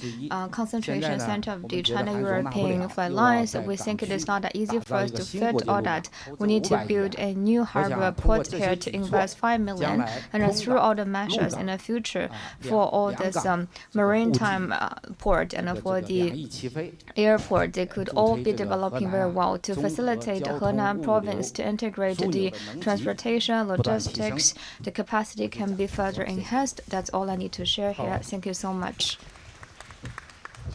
concentration center of the China-European flight lines. We think it is not that easy for us to fit all that. We need to build a new harbor port here to invest 5 million, and through all the measures in the future for all this maritime port and for the airport, they could all be developing very well to facilitate Henan province to integrate the transportation, logistics. The capacity can be further enhanced. That's all I need to share here. Thank you so much.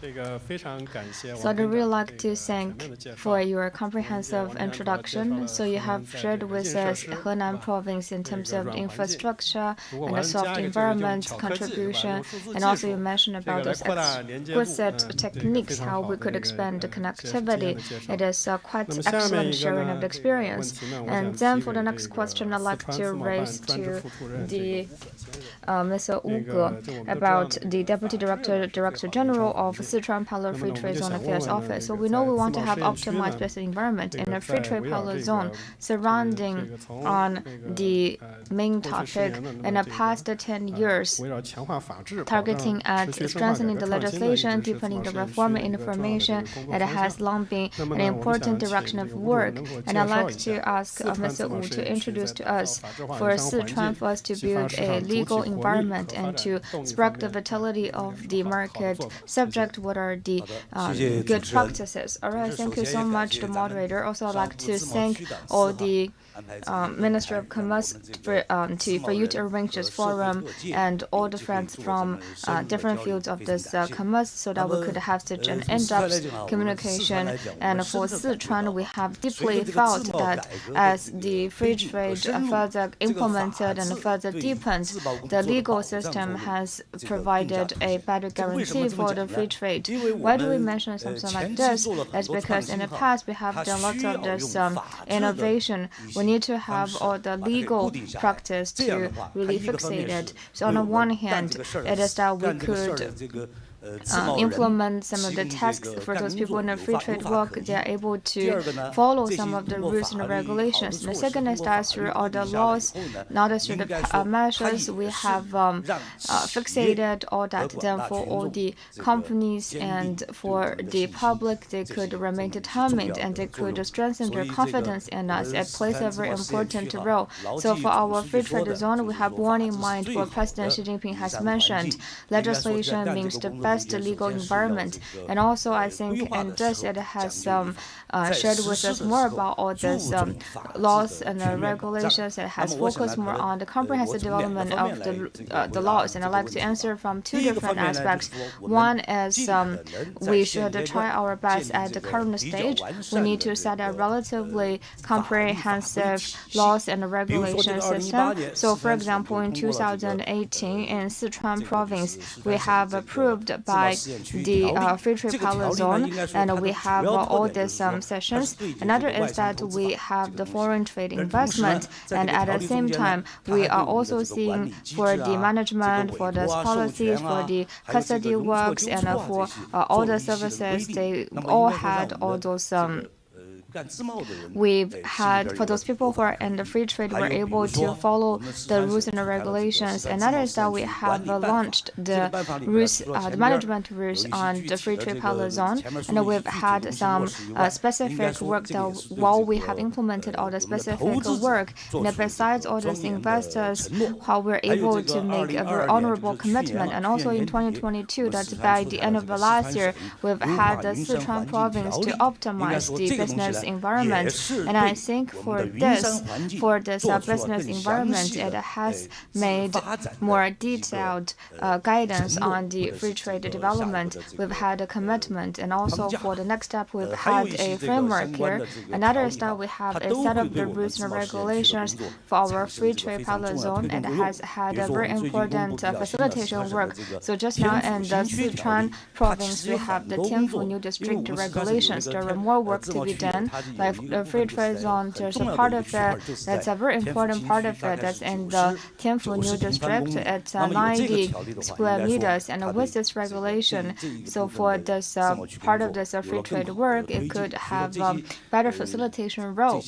So I'd really like to thank for your comprehensive introduction. So you have shared with us Henan province in terms of infrastructure and the soft environment contribution, and also you mentioned about those exquisite techniques, how we could expand the connectivity. It is quite excellent sharing of the experience. And then for the next question, I'd like to raise to the Mr. Wu Ge about the Deputy Director General of Sichuan Parallel Free Trade Zone Affairs Office. So we know we want to have optimized business environment in a free trade parallel zone surrounding on the main topic in the past 10 years, targeting at strengthening the legislation, deepening the reform and information. It has long been an important direction of work. And I'd like to ask Mr. Wu to introduce to us for Sichuan for us to build a legal environment and to spark the vitality of the market subject. What are the good practices? All right, thank you so much, the moderator. Also, I'd like to thank all the Minister of Commerce for you to arrange this forum and all the friends from different fields of this commerce so that we could have such an in-depth communication. And for Sichuan, we have deeply felt that as the free trade further implemented and further deepened, the legal system has provided a better guarantee for the free trade. Why do we mention something like this? It's because in the past we have done lots of this innovation. We need to have all the legal practice to really fixate it. So on the one hand, it is that we could implement some of the tasks for those people in the free trade work, they are able to follow some of the rules and regulations. And the second is that through all the laws, not through the measures, we have fixated all that. Then for all the companies and for the public, they could remain determined and they could strengthen their confidence in us. It plays a very important role. So for our free trade zone, we have borne in mind what President Xi Jinping has mentioned. Legislation means the best legal environment. And also, I think in this, it has shared with us more about all these laws and regulations. It has focused more on the comprehensive development of the laws. And I'd like to answer from two different aspects. One is we should try our best at the current stage. We need to set a relatively comprehensive laws and regulation system. So, for example, in 2018, in Sichuan province, we have approved by the free trade pilot zone, and we have all these sessions. Another is that we have the foreign trade investment, and at the same time, we are also seeing for the management, for the policies, for the custody works, and for all the services, they all had all those we've had, for those people who are in the free trade, were able to follow the rules and the regulations. Another is that we have launched the rules, the management rules on the free trade pilot zone, and we've had some specific work that while we have implemented all the specific work, and besides all these investors, how we're able to make a very honorable commitment. And also in 2022, that by the end of the last year, we've had the Sichuan province to optimize the business environment. And I think for this business environment, it has made more detailed guidance on the free trade development. We've had a commitment, and also for the next step, we've had a framework here. Another is that we have a set of the rules and regulations for our free trade pilot zone, and it has had a very important facilitation work. So just now in the Sichuan province, we have the Tianfu New District regulations. There are more work to be done. Like the free trade zone, there's a part of it that's a very important part of it that's in the Tianfu New District. It's 90 square meters, and with this regulation, so for this part of this free trade work, it could have better facilitation role.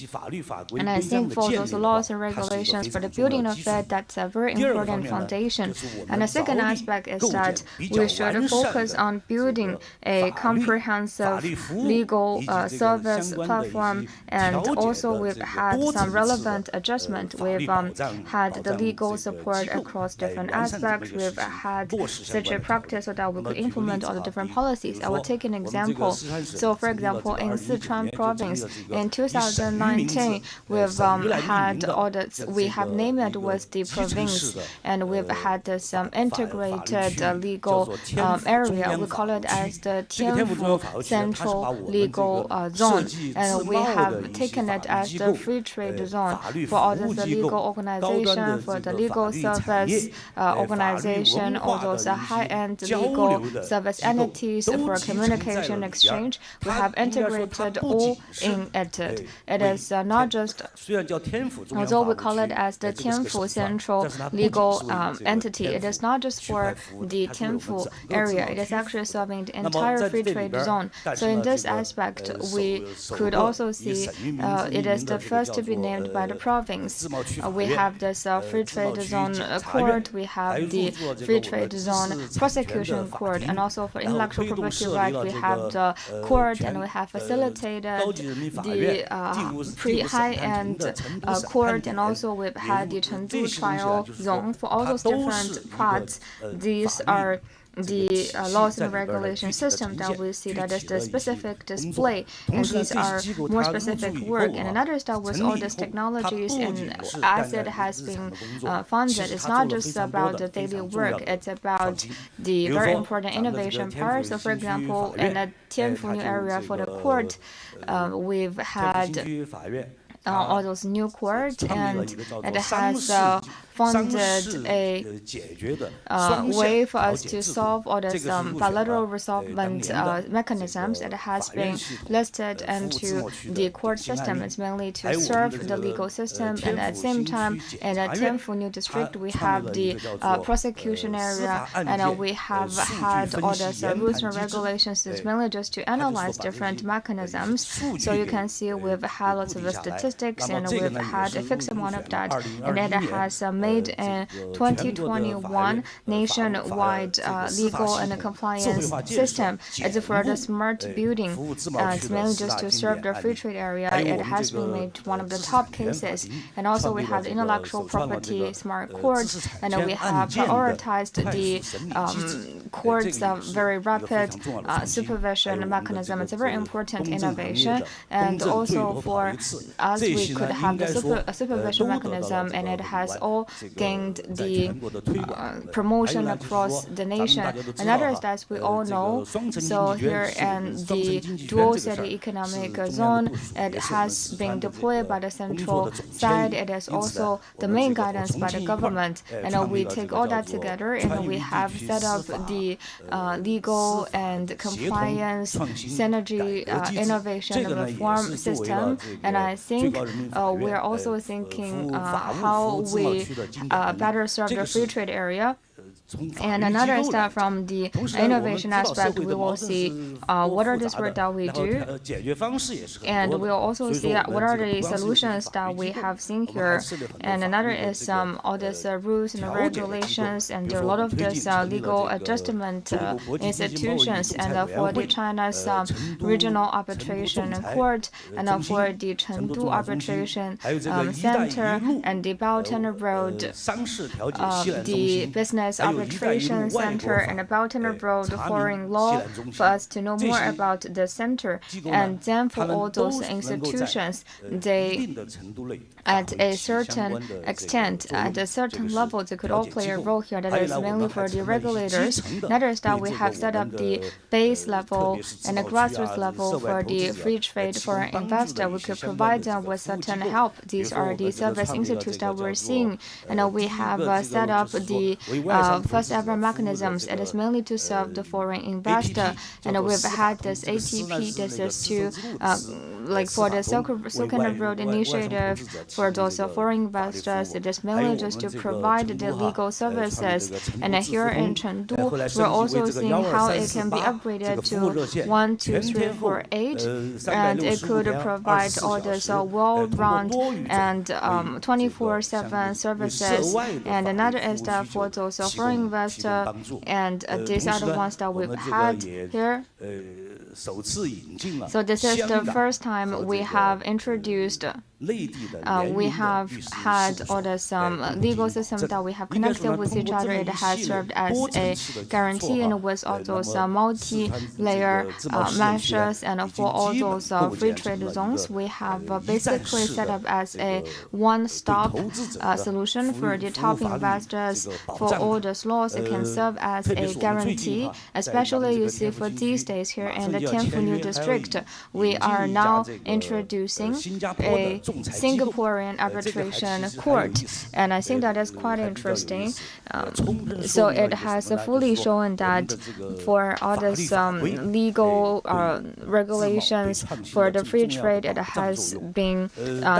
And I think for those laws and regulations, for the building of it, that's a very important foundation. And the second aspect is that we should focus on building a comprehensive legal service platform, and also we've had some relevant adjustment. We've had the legal support across different aspects. We've had such a practice so that we could implement all the different policies. I will take an example. So, for example, in Sichuan province, in 2019, we've had audits. We have named it with the province, and we've had this integrated legal area. We call it as the Tianfu Central Legal Zone, and we have taken it as the free trade zone for all the legal organization, for the legal service organization, all those high-end legal service entities for communication exchange. We have integrated all in it. It is not just, although we call it as the Tianfu Central Legal Entity, it is not just for the Tianfu area. It is actually serving the entire free trade zone. So in this aspect, we could also see it is the first to be named by the province. We have this free trade zone court, we have the free trade zone prosecution court, and also for intellectual property right, we have the court, and we have facilitated the pre-high-end court, and also we've had the Chengdu trial zone. For all those different parts, these are the laws and regulation system that we see that is the specific display, and these are more specific work. And another is that with all these technologies, and as it has been funded, it's not just about the daily work, it's about the very important innovation part. So for example, in the Tianfu New area for the court, we've had all those new courts, and it has funded a way for us to solve all these bilateral resolvement mechanisms. It has been listed into the court system. It's mainly to serve the legal system, and at the same time, in the Tianfu New District, we have the prosecution area, and we have had all these rules and regulations. It's mainly just to analyze different mechanisms. So you can see we've had lots of statistics, and we've had a fixed amount of that, and it has made a 2021 nationwide legal and compliance system. It's for the smart building. It's mainly just to serve the free trade area. It has been made one of the top cases. And also we have the intellectual property smart courts, and we have prioritized the courts very rapid supervision mechanism. It's a very important innovation. And also for us, we could have the supervision mechanism, and it has all gained the promotion across the nation. Another is that we all know, so here in the dual city economic zone, it has been deployed by the central side. It is also the main guidance by the government, and we take all that together, and we have set up the legal and compliance synergy innovation reform system. And I think we're also thinking how we better serve the free trade area. And another is that from the innovation aspect, we will see what are the work that we do, and we'll also see what are the solutions that we have seen here. And another is all these rules and regulations, and there are a lot of these legal adjustment institutions. And for the China's regional arbitration court, and for the Chengdu arbitration center, and the Belt and Road, the business arbitration center, and a Belt and Road foreign law, for us to know more about the center. And then for all those institutions, they, at a certain extent, at a certain level, they could all play a role here. That is mainly for the regulators. Another is that we have set up the base level and the grassroots level for the free trade foreign investor. We could provide them with certain help. These are the service institutes that we're seeing, and we have set up the first ever mechanisms. It is mainly to serve the foreign investor, and we've had this ATP. This is to like for the Silk and Road initiative for those foreign investors. It is mainly just to provide the legal services. And here in Chengdu, we're also seeing how it can be upgraded to 1, 2, 3, 4, 8, and it could provide all this well-round and 24/7 services. And another is that for those foreign investors, and these are the ones that we've had here. So this is the first time we have introduced, we have had all this legal systems that we have connected with each other. It has served as a guarantee, and with all those multi-layer measures, and for all those free trade zones, we have basically set up as a one-stop solution for the top investors. For all those laws, it can serve as a guarantee, especially you see for these days here in the Tianfu New District, we are now introducing a Singaporean arbitration court, and I think that is quite interesting. So it has fully shown that for all these legal regulations for the free trade, it has been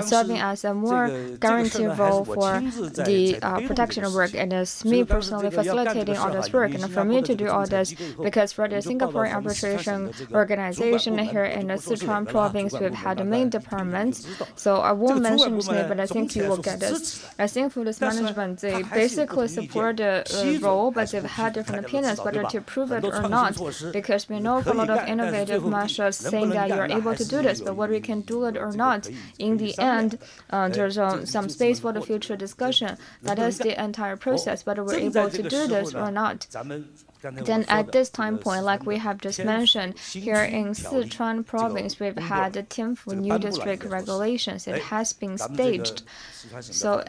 serving as a more guarantee role for the protection work. It is me personally facilitating all this work, and for me to do all this, because for the Singaporean arbitration organization here in the Sichuan province, we've had the main departments. So I won't mention its name, but I think you will get it. I think for this management, they basically support the role, but they've had different opinions whether to prove it or not, because we know for a lot of innovative measures saying that you're able to do this, but whether you can do it or not, in the end, there's some space for the future discussion. That is the entire process, whether we're able to do this or not. Then at this time point, like we have just mentioned, here in Sichuan province, we've had the Tianfu new district regulations. It has been staged. So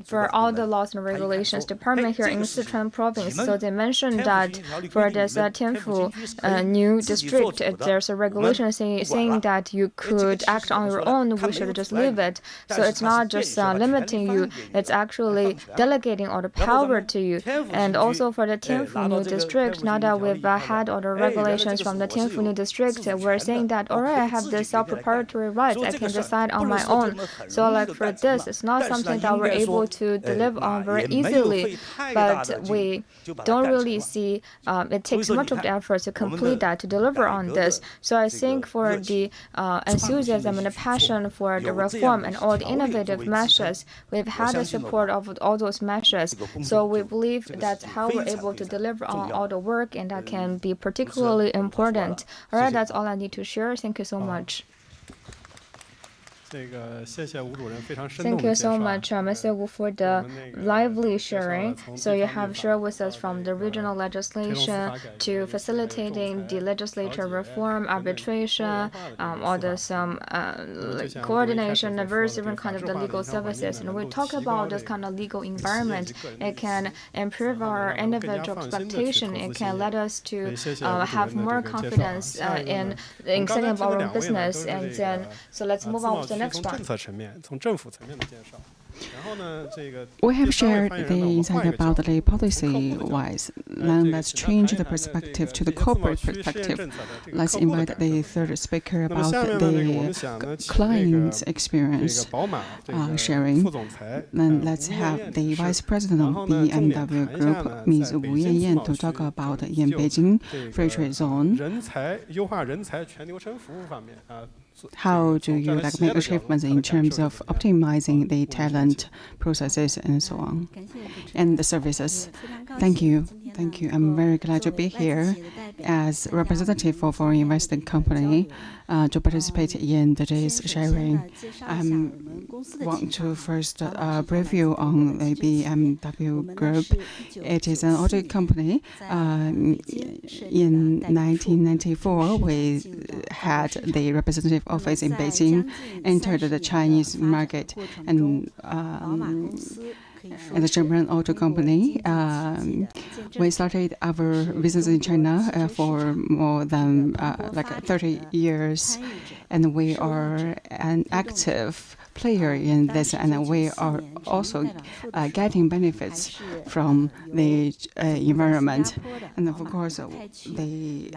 for all the laws and regulations department here in Sichuan province, so they mentioned that for this Tianfu new district, there's a regulation saying that you could act on your own. We should just leave it. So it's not just limiting you, it's actually delegating all the power to you. And also for the Tianfu new district, now that we've had all the regulations from the Tianfu new district, we're saying that, all right, I have this self-preparatory rights, I can decide on my own. So like for this, it's not something that we're able to deliver on very easily, but we don't really see it takes much of the effort to complete that, to deliver on this. So I think for the enthusiasm and the passion for the reform and all the innovative measures, we've had the support of all those measures. So we believe that's how we're able to deliver on all the work, and that can be particularly important. All right, that's all I need to share. Thank you so much. Thank you so much, Mr. Wu, for the lively sharing. So you have shared with us from the regional legislation to facilitating the legislature reform, arbitration, all this coordination, various different kind of the legal services. And we talk about this kind of legal environment. It can improve our individual expectation. It can let us to have more confidence in setting up our own business. And then, so let's move on with the next one. We have shared the insight about the policy-wise. Now let's change the perspective to the corporate perspective. Let's invite the third speaker about the client's experience sharing. Then let's have the Vice President of BMW Group, Ms. Wu Yanyan, to talk about in Beijing Free Trade Zone. How do you make achievements in terms of optimizing the talent processes and so on, and the services? Thank you. Thank you. I'm very glad to be here as representative for foreign investing company to participate in today's sharing. I want to first brief you on the BMW Group. It is an auto company. In 1994, we had the representative office in Beijing, entered the Chinese market, and as a German auto company, we started our business in China for more than like 30 years, and we are an active player in this, and we are also getting benefits from the environment, and of course the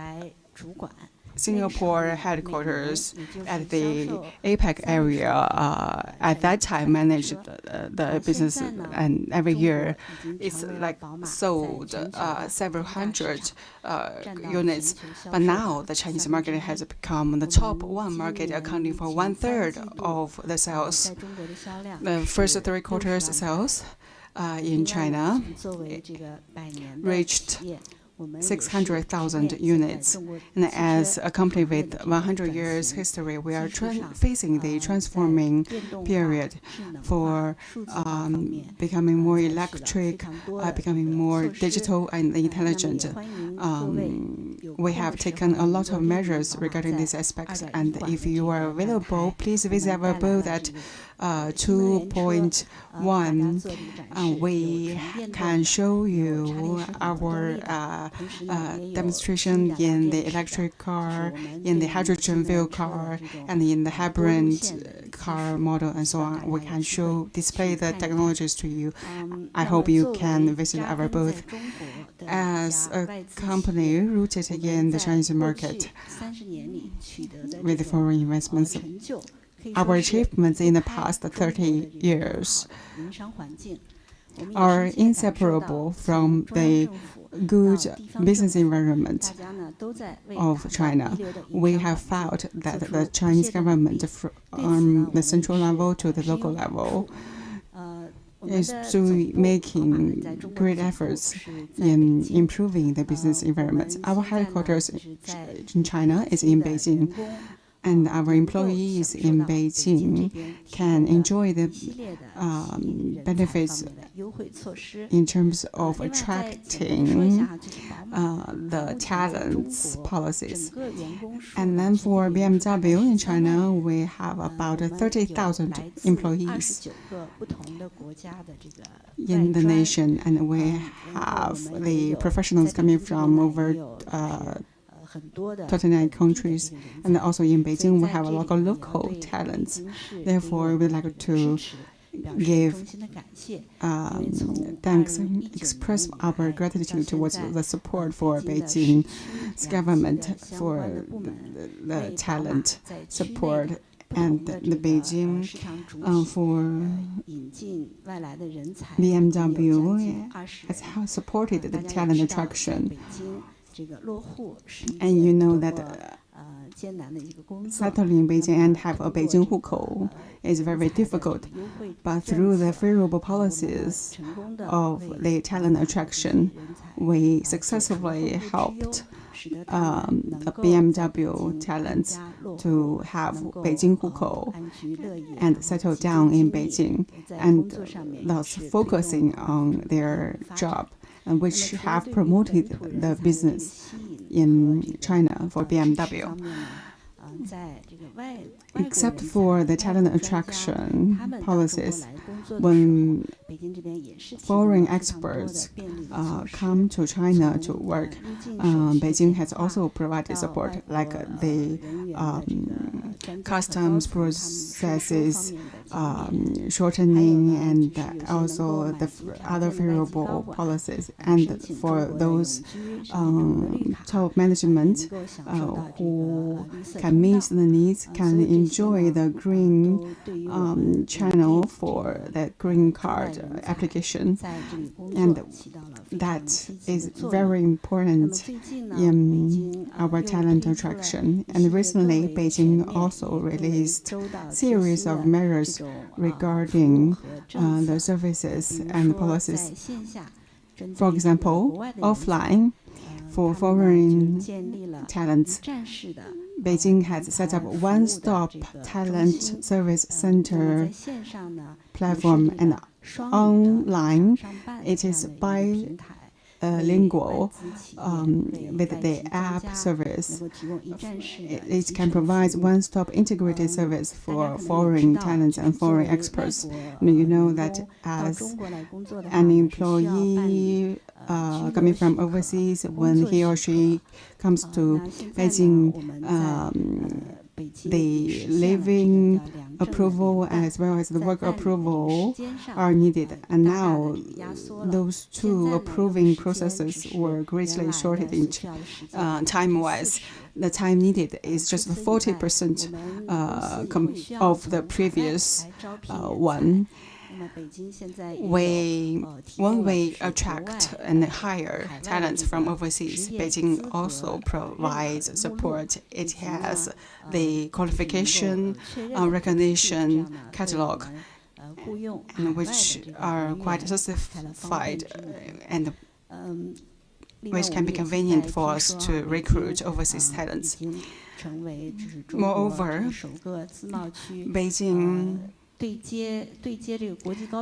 Singapore headquarters at the APEC area at that time managed the business, and every year it's like sold several hundred units. But now the Chinese market has become the top one market, accounting for 1/3 of the sales. The first 3 quarters sales in China reached 600,000 units. And as a company with 100 years history, we are facing the transforming period for becoming more electric, becoming more digital and intelligent. We have taken a lot of measures regarding these aspects, and if you are available, please visit our booth at 2.1. We can show you our demonstration in the electric car, in the hydrogen fuel car, and in the hybrid car model, and so on. We can display the technologies to you. I hope you can visit our booth. As a company rooted in the Chinese market with foreign investments, our achievements in the past 30 years are inseparable from the good business environment of China. We have felt that the Chinese government, from the central level to the local level, is making great efforts in improving the business environment. Our headquarters in China is in Beijing, and our employees in Beijing can enjoy the benefits in terms of attracting the talents policies. And then for BMW in China, we have about 30,000 employees in the nation, and we have the professionals coming from over 39 countries, and also in Beijing we have a lot of local talents. Therefore, we'd like to give thanks and express our gratitude towards the support for Beijing's government for the talent support, and the Beijing for BMW has supported the talent attraction. And you know that settling in Beijing and have a Beijing hukou is very difficult, but through the favorable policies of the talent attraction, we successfully helped the BMW talents to have Beijing hukou and settle down in Beijing, and thus focusing on their job, and which have promoted the business in China for BMW. Except for the talent attraction policies, when foreign experts come to China to work, Beijing has also provided support, like the customs processes shortening, and also the other favorable policies. And for those top management who can meet the needs, can enjoy the green channel for the green card application, and that is very important in our talent attraction. And recently, Beijing also released a series of measures regarding the services and policies. For example, offline, for foreign talents, Beijing has set up one-stop talent service center platform, and online it is bilingual with the app service. It can provide one-stop integrated service for foreign talents and foreign experts. And you know that as an employee coming from overseas, when he or she comes to Beijing, the living approval as well as the work approval are needed. And now those two approving processes were greatly shorted in time-wise. The time needed is just 40% of the previous one. When we attract and hire talents from overseas, Beijing also provides support. It has the qualification recognition catalog, which are quite satisfied and which can be convenient for us to recruit overseas talents. Moreover, Beijing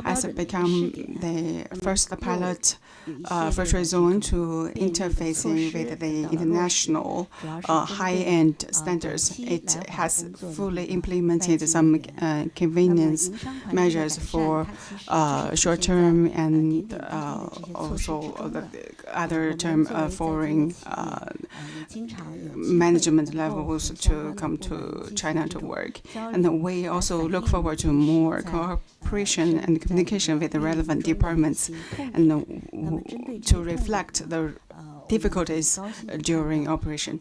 has become the first pilot free trade zone to interfacing with the international high-end standards. It has fully implemented some convenience measures for short-term and also the other term foreign management levels to come to China to work. And we also look forward to more cooperation and communication with the relevant departments, and to reflect the difficulties during operation.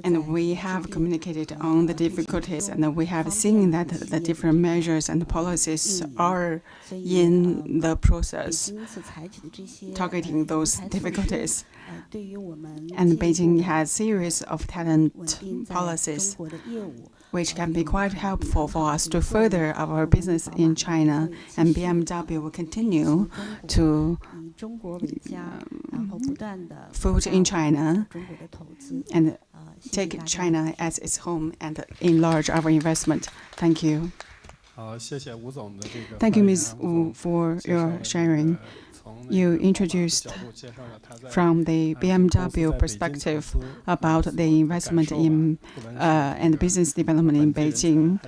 And we have communicated on the difficulties, and we have seen that the different measures and policies are in the process targeting those difficulties. And Beijing has a series of talent policies which can be quite helpful for us to further our business in China. And BMW will continue to foot in China and take China as its home and enlarge our investment. Thank you. Thank you, Ms. Wu, for your sharing. You introduced from the BMW perspective about the investment in and business development in Beijing.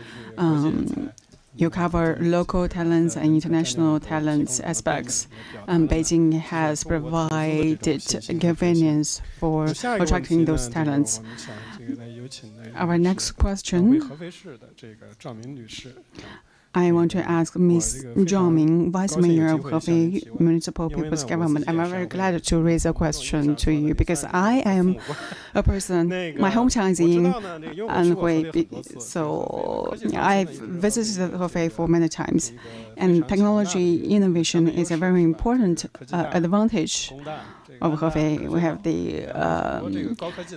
You cover local talents and international talents aspects. Beijing has provided governance for attracting those talents. Our next question, I want to ask Ms. Zhang Ming, Vice Mayor of Hefei Municipal People's Government. I'm very glad to raise a question to you because I am a person, my hometown is in Anhui, so I've visited Hefei for many times. And technology innovation is a very important advantage of Hefei. We have the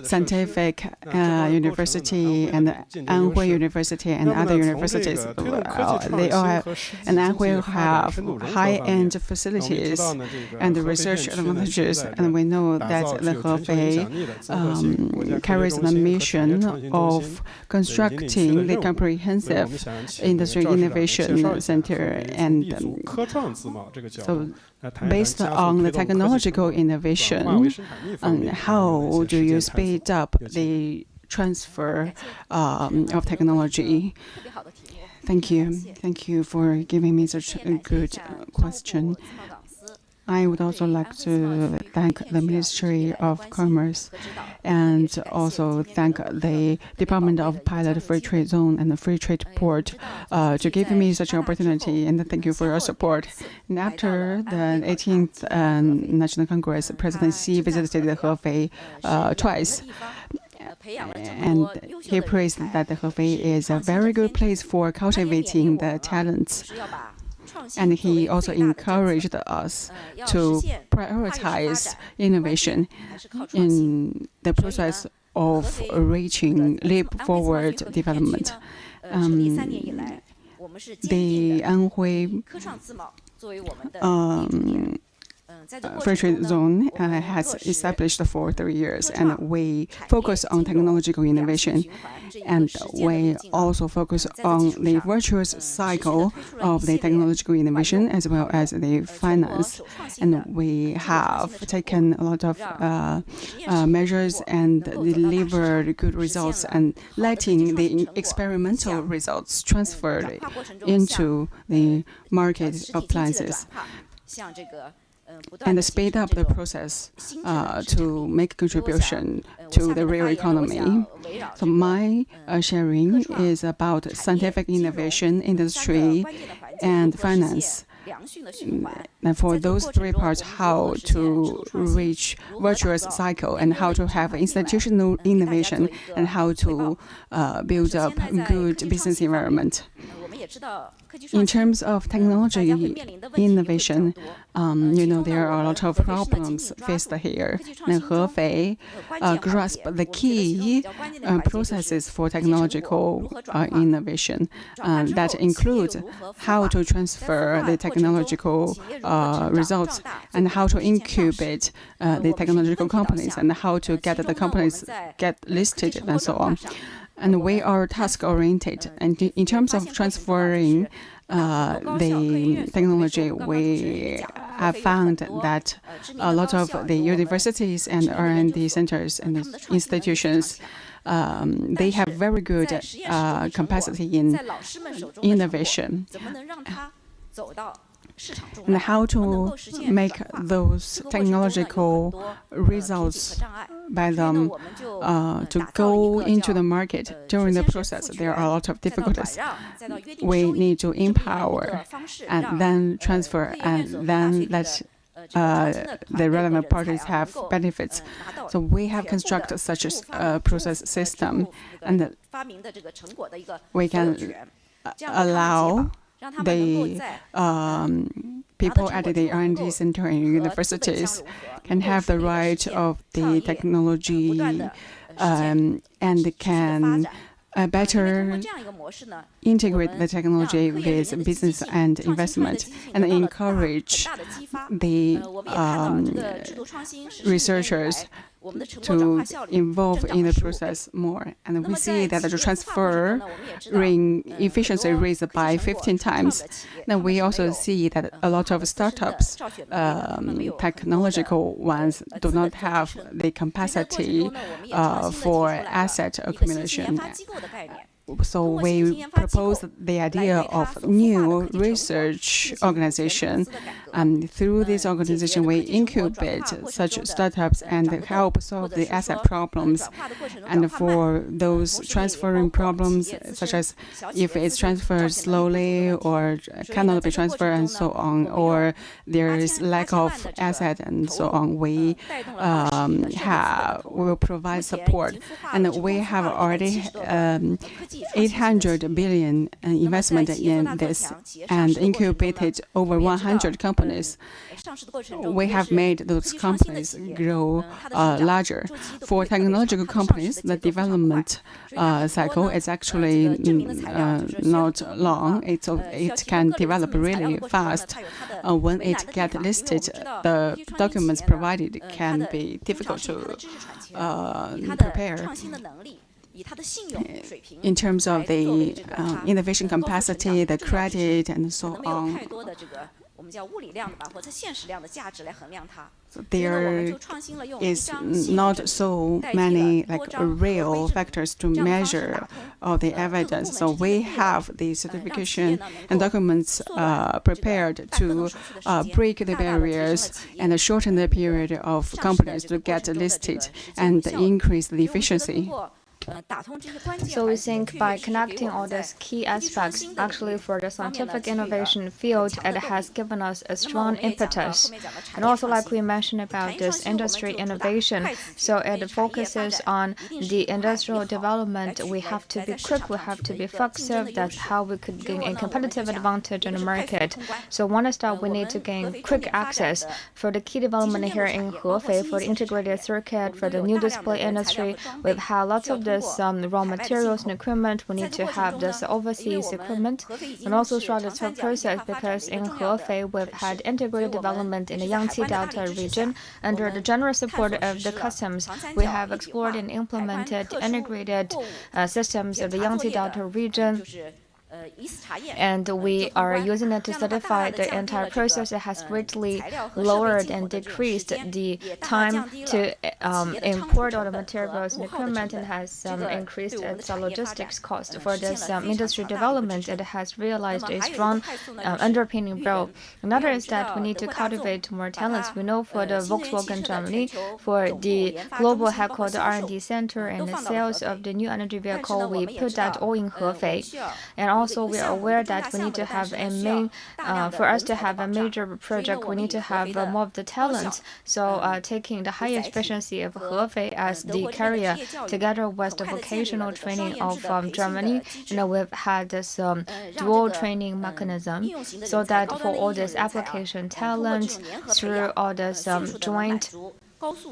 scientific university and Anhui University and other universities. They all have, and Anhui have high-end facilities and research advantages. And we know that the Hefei carries the mission of constructing the comprehensive industry innovation center. And so based on the technological innovation, how do you speed up the transfer of technology? Thank you. Thank you for giving me such a good question. I would also like to thank the Ministry of Commerce and also thank the Department of Pilot Free Trade Zone and the Free Trade Port to give me such an opportunity, and thank you for your support. And after the 18th National Congress, President Xi visited Hefei twice. And he praised that Hefei is a very good place for cultivating the talents. And he also encouraged us to prioritize innovation in the process of reaching leap-forward development. The Anhui Free Trade Zone has established for 3 years, and we focus on technological innovation, and we also focus on the virtuous cycle of the technological innovation as well as the finance. And we have taken a lot of measures and delivered good results, and letting the experimental results transferred into the market of appliances. And speed up the process to make contribution to the real economy. So my sharing is about scientific innovation, industry, and finance. And for those three parts, how to reach virtuous cycle and how to have institutional innovation and how to build up good business environment. In terms of technology innovation, there are a lot of problems faced here. And Hefei grasp the key processes for technological innovation. That includes how to transfer the technological results and how to incubate the technological companies and how to get the companies get listed and so on. And we are task-oriented. And in terms of transferring the technology, we have found that a lot of the universities and R&D centers and institutions, they have very good capacity in innovation. And how to make those technological results by them to go into the market during the process. There are a lot of difficulties. We need to empower and then transfer and then let the relevant parties have benefits. So we have constructed such a process system, and we can allow the people at the R&D center and universities can have the right of the technology and can better integrate the technology with business and investment and encourage the researchers to involve in the process more. And we see that the transferring efficiency raised by 15 times. Then we also see that a lot of startups, technological ones, do not have the capacity for asset accumulation. So we propose the idea of new research organization, and through this organization we incubate such startups and help solve the asset problems. And for those transferring problems, such as if it's transferred slowly or cannot be transferred and so on, or there is lack of asset and so on, we will provide support. And we have already 800 billion investment in this and incubated over 100 companies. We have made those companies grow larger. For technological companies, the development cycle is actually not long. It can develop really fast. When it gets listed, the documents provided can be difficult to prepare. In terms of the innovation capacity, the credit, and so on, there is not so many real factors to measure all the evidence. So we have the certification and documents prepared to break the barriers and shorten the period of companies to get listed and increase the efficiency. So we think by connecting all these key aspects, actually for the scientific innovation field, it has given us a strong impetus. And also, like we mentioned about this industry innovation, so it focuses on the industrial development. We have to be quick, we have to be flexible. That's how we could gain a competitive advantage in the market. So one step, we need to gain quick access for the key development here in Hefei, for the integrated circuit, for the new display industry. We've had lots of this raw materials and equipment. We need to have this overseas equipment, and also throughout the whole process, because in Hefei we've had integrated development in the Yangtze Delta region under the general support of the customs. We have explored and implemented integrated systems of the Yangtze Delta region. And we are using it to certify the entire process. It has greatly lowered and decreased the time to import all the materials and equipment, and has increased its logistics cost. For this industry development, it has realized a strong underpinning role. Another is that we need to cultivate more talents. We know for the Volkswagen Germany, for the global headquarters R&D center and the sales of the new energy vehicle, we put that all in Hefei. And also, we are aware that we need to have for us to have a major project, we need to have more of the talents. So taking the high efficiency of Hefei as the carrier, together with the vocational training of Germany, we've had this dual training mechanism, so that for all this application talent, through all this joint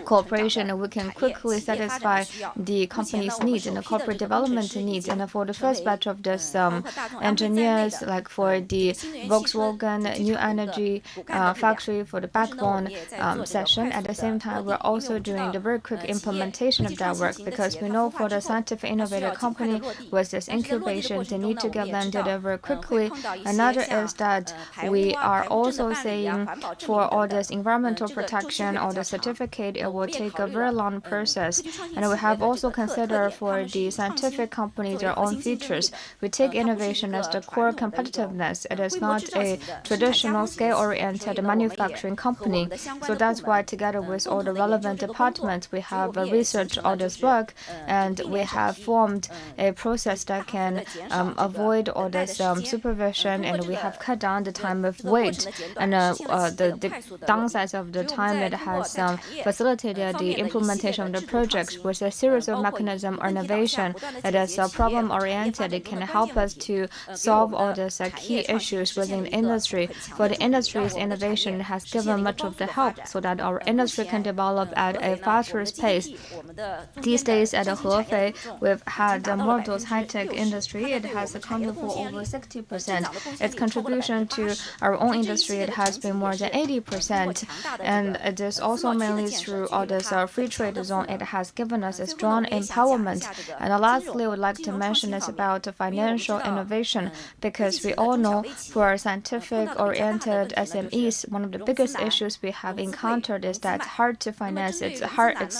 cooperation, we can quickly satisfy the company's needs and the corporate development needs. And for the first batch of this engineers, like for the Volkswagen New Energy factory for the backbone session, at the same time, we're also doing the very quick implementation of that work, because we know for the scientific innovative company with this incubation, they need to get landed very quickly. Another is that we are also saying for all this environmental protection or the certificate, it will take a very long process. And we have also considered for the scientific company their own features. We take innovation as the core competitiveness. It is not a traditional scale-oriented manufacturing company. So that's why, together with all the relevant departments, we have researched all this work, and we have formed a process that can avoid all this supervision, and we have cut down the time of wait. And the downsides of the time, it has facilitated the implementation of the projects with a series of mechanism or innovation that is problem-oriented. It can help us to solve all these key issues within the industry. For the industry's innovation has given much of the help so that our industry can develop at a faster pace. These days at Hefei, we've had more of those high-tech industry. It has accounted for over 60%. Its contribution to our own industry, it has been more than 80%. And it is also mainly through all this free trade zone, it has given us a strong empowerment. And lastly, I would like to mention is about financial innovation, because we all know for scientific-oriented SMEs, one of the biggest issues we have encountered is that it's hard to finance, it's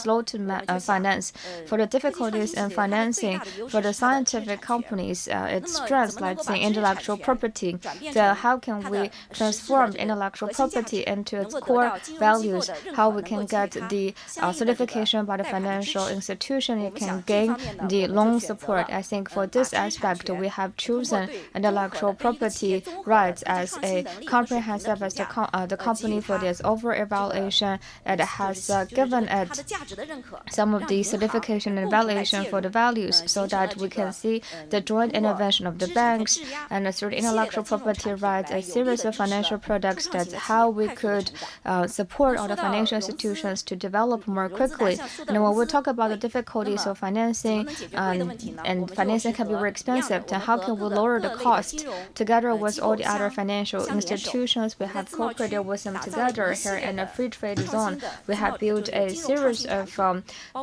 slow to finance. For the difficulties in financing, for the scientific companies, its strengths like the intellectual property. How can we transform intellectual property into its core values? How we can get the certification by the financial institution? It can gain the loan support. I think for this aspect, we have chosen intellectual property rights as a comprehensive as the company for this over-evaluation. It has given it some of the certification and evaluation for the values, so that we can see the joint intervention of the banks and through the intellectual property rights, a series of financial products. That's how we could support all the financial institutions to develop more quickly. And when we talk about the difficulties of financing, and financing can be very expensive, then how can we lower the cost? Together with all the other financial institutions, we have cooperated with them together here in the free trade zone. We have built a series of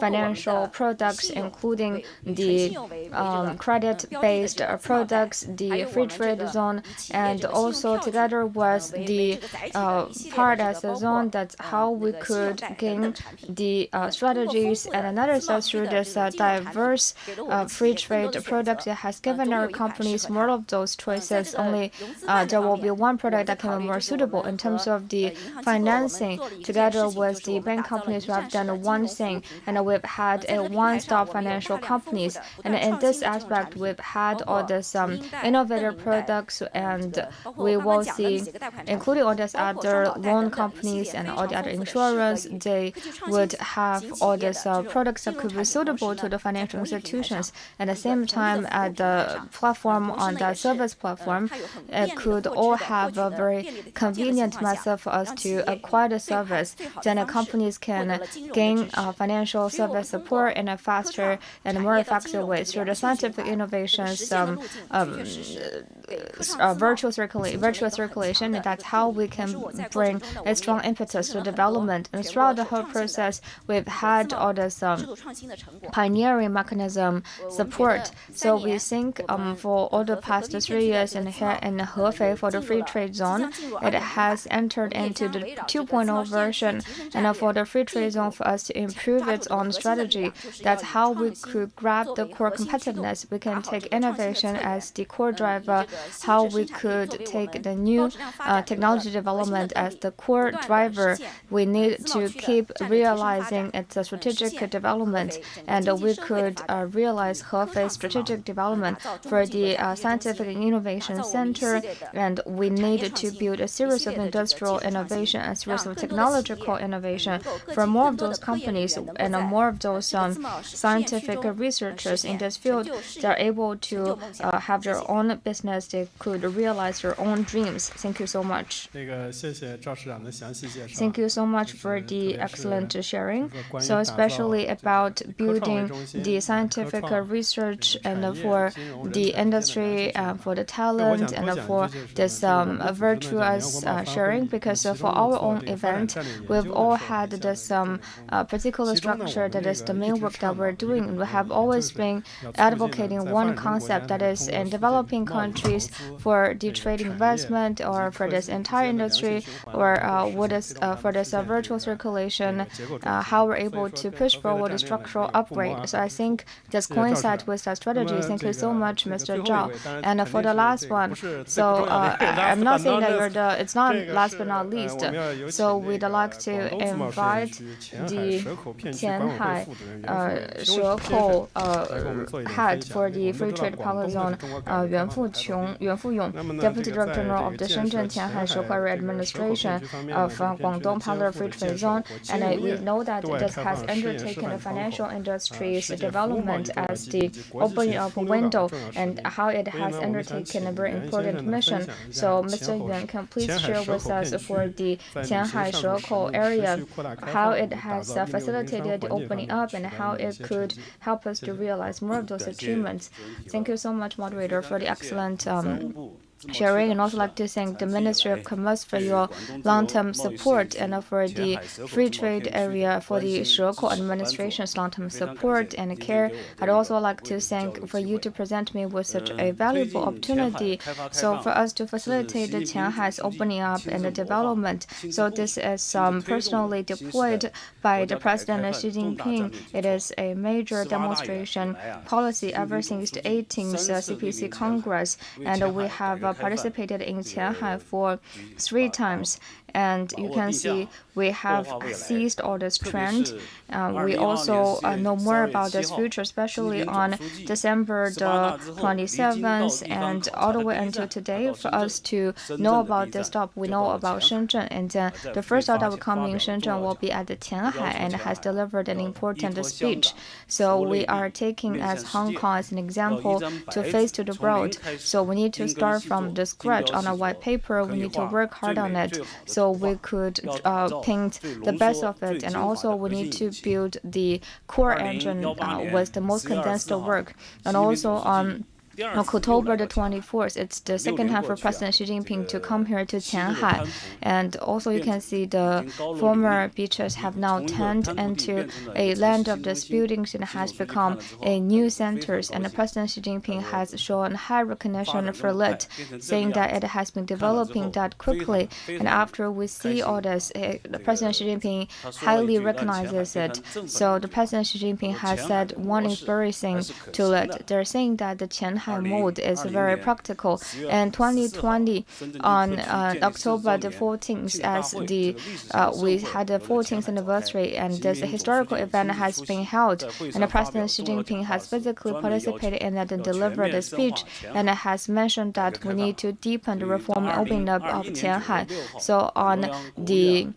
financial products, including the credit-based products, the free trade zone, and also together with the part as a zone. That's how we could gain the strategies. And another side, through this diverse free trade products, it has given our companies more of those choices. Only there will be one product that can be more suitable in terms of the financing. Together with the bank companies, we have done one thing, and we've had a one-stop financial companies. And in this aspect, we've had all this innovative products, and we will see, including all these other loan companies and all the other insurance, they would have all these products that could be suitable to the financial institutions. At the same time, at the platform, on the service platform, it could all have a very convenient method for us to acquire the service. Then the companies can gain financial service support in a faster and more effective way through the scientific innovations, virtual circulation. That's how we can bring a strong impetus to development. And throughout the whole process, we've had all this pioneering mechanism support. So we think for all the past 3 years in here in Hefei for the free trade zone, it has entered into the 2.0 version. And for the free trade zone, for us to improve its own strategy, that's how we could grab the core competitiveness. We can take innovation as the core driver, how we could take the new technology development as the core driver. We need to keep realizing its strategic development, and we could realize Hefei's strategic development for the Scientific and Innovation Center, and we need to build a series of industrial innovation, a series of technological innovation for more of those companies and more of those scientific researchers in this field. They're able to have their own business. They could realize their own dreams. Thank you so much. Thank you so much for the excellent sharing. So especially about building the scientific research and for the industry, for the talent, and for this virtuous sharing, because for our own event, we've all had this particular structure that is the main work that we're doing. We have always been advocating one concept, that is in developing countries for the trade investment, or for this entire industry, or what is for this virtual circulation, how we're able to push forward the structural upgrade. So I think this coincides with that strategy. Thank you so much, Mr. Zhao. And for the last one, so I'm not saying that it's not last but not least. So we'd like to invite the Tianhai Shekou head for the Free Trade Policy Zone, Yuan Fuyong, Deputy Director General of the Shenzhen Tianhai Shekou Area Administration of Guangdong Parallel Free Trade Zone. And we know that this has undertaken the financial industry's development as the opening of a window, and how it has undertaken a very important mission. So Mr. Yuan, can please share with us for the Tianhai Shekou area, how it has facilitated the opening up and how it could help us to realize more of those achievements. Thank you so much, moderator, for the excellent sharing, and also like to thank the Ministry of Commerce for your long-term support and for the free trade area for the Shekou administration's long-term support and care. I'd also like to thank for you to present me with such a valuable opportunity. So for us to facilitate the Shanghai's opening up and the development. So this is personally deployed by the President Xi Jinping. It is a major demonstration policy ever since the 18th CPC Congress, and we have participated in Shanghai for 3 times. And you can see we have seized all this trend. We also know more about this future, especially on December the 27th and all the way until today. For us to know about this stop, we know about Shenzhen, and then the first stop that will come in Shenzhen will be at the Tianhai and has delivered an important speech. So we are taking as Hong Kong as an example to face to the world. So we need to start from the scratch on a white paper. We need to work hard on it. So we could paint the best of it, and also we need to build the core engine with the most condensed work. And also on October the 24th, it's the second time for President Xi Jinping to come here to Shanghai. And also you can see the former beaches have now turned into a land of these buildings and has become a new centers. And President Xi Jinping has shown high recognition for it, saying that it has been developing that quickly. And after we see all this, President Xi Jinping highly recognizes it. So the President Xi Jinping has said one inspiring to it. They're saying that the Shanghai mode is very practical. And 2020 on October the 14th, as the we had the 14th anniversary, and this historical event has been held, and President Xi Jinping has physically participated in it and delivered a speech, and has mentioned that we need to deepen the reform and opening up of Tianhai. So on the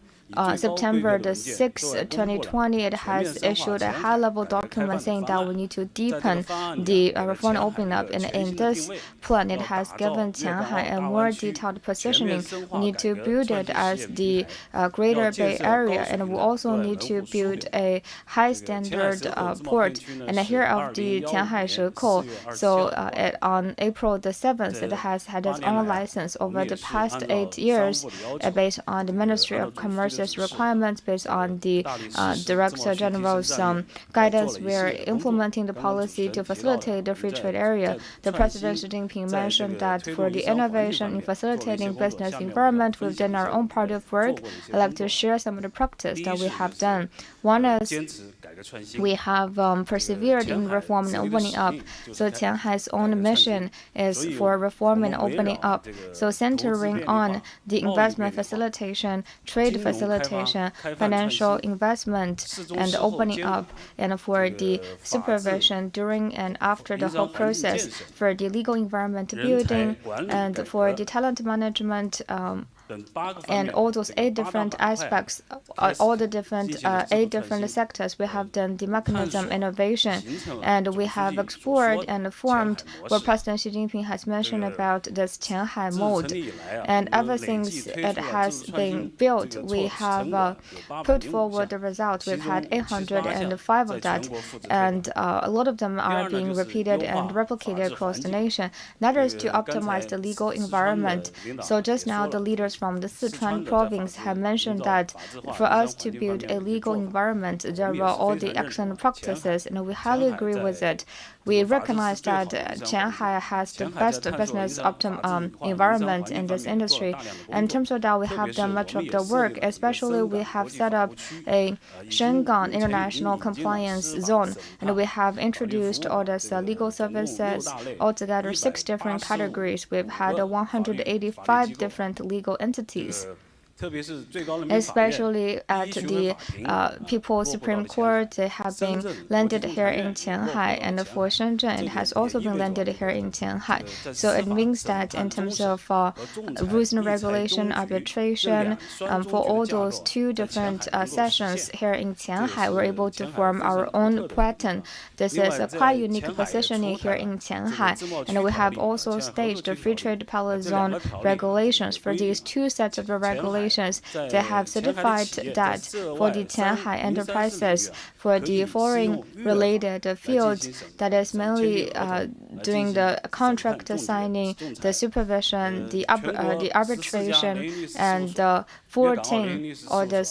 September the 6th, 2020, it has issued a high-level document saying that we need to deepen the reform opening up. And in this plan, it has given Shanghai a more detailed positioning. We need to build it as the Greater Bay Area, and we also need to build a high-standard port. And here of the Tianhai Shekou, so on April the 7th, it has had its own license over the past 8 years, based on the Ministry of Commerce requirements, based on the Director General's guidance. We are implementing the policy to facilitate the free trade area. The President Xi Jinping mentioned that for the innovation in facilitating business environment, we've done our own part of work. I'd like to share some of the practice that we have done. One is we have persevered in reform and opening up. So Shanghai's own mission is for reform and opening up. So centering on the investment facilitation, trade facilitation, financial investment, and opening up, and for the supervision during and after the whole process, for the legal environment building, and for the talent management, and all those 8 different aspects, all the different 8 different sectors, we have done the mechanism innovation, and we have explored and formed what President Xi Jinping has mentioned about this Tianhai mode. And ever since it has been built, we have put forward the results. We've had 805 of that, and a lot of them are being repeated and replicated across the nation. That is to optimize the legal environment. So just now, the leaders from the Sichuan province have mentioned that for us to build a legal environment, there are all the excellent practices, and we highly agree with it. We recognize that Shanghai has the best business environment in this industry. And in terms of that, we have done much of the work, especially we have set up a Shanghai International Compliance Zone, and we have introduced all these legal services, altogether 6 different categories. We've had 185 different legal entities. Especially at the People's Supreme Court, they have been landed here in Shanghai, and for Shenzhen, it has also been landed here in Shanghai. So it means that in terms of rules and regulation, arbitration, for all those 2 different sessions here in Shanghai, we're able to form our own pattern. This is a quite unique positioning here in Shanghai, and we have also staged the free trade pilot zone regulations for these 2 sets of regulations. regulations. They have certified that for the Shanghai enterprises, for the foreign-related fields, that is mainly doing the contract signing, the supervision, the arbitration, and the 14 or the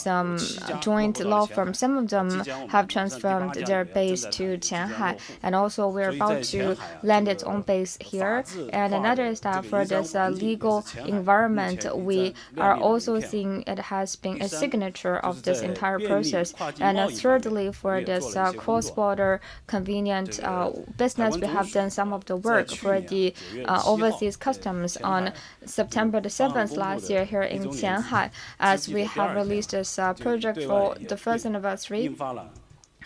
joint law firms. Some of them have transformed their base to Shanghai, and also we're about to land its own base here. And another is that for this legal environment, we are also seeing it has been a signature of this entire process. And thirdly, for this cross-border convenient business, we have done some of the work for the overseas customs on September the 7th last year here in Shanghai, as we have released this project for the first anniversary.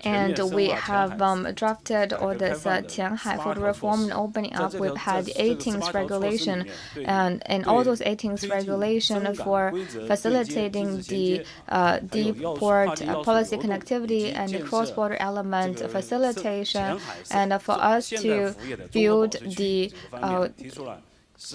And we have drafted all this Shanghai for the reform and opening up. We've had the 18th regulation, and all those 18th regulation for facilitating the deep port policy connectivity and the cross-border element facilitation, and for us to build the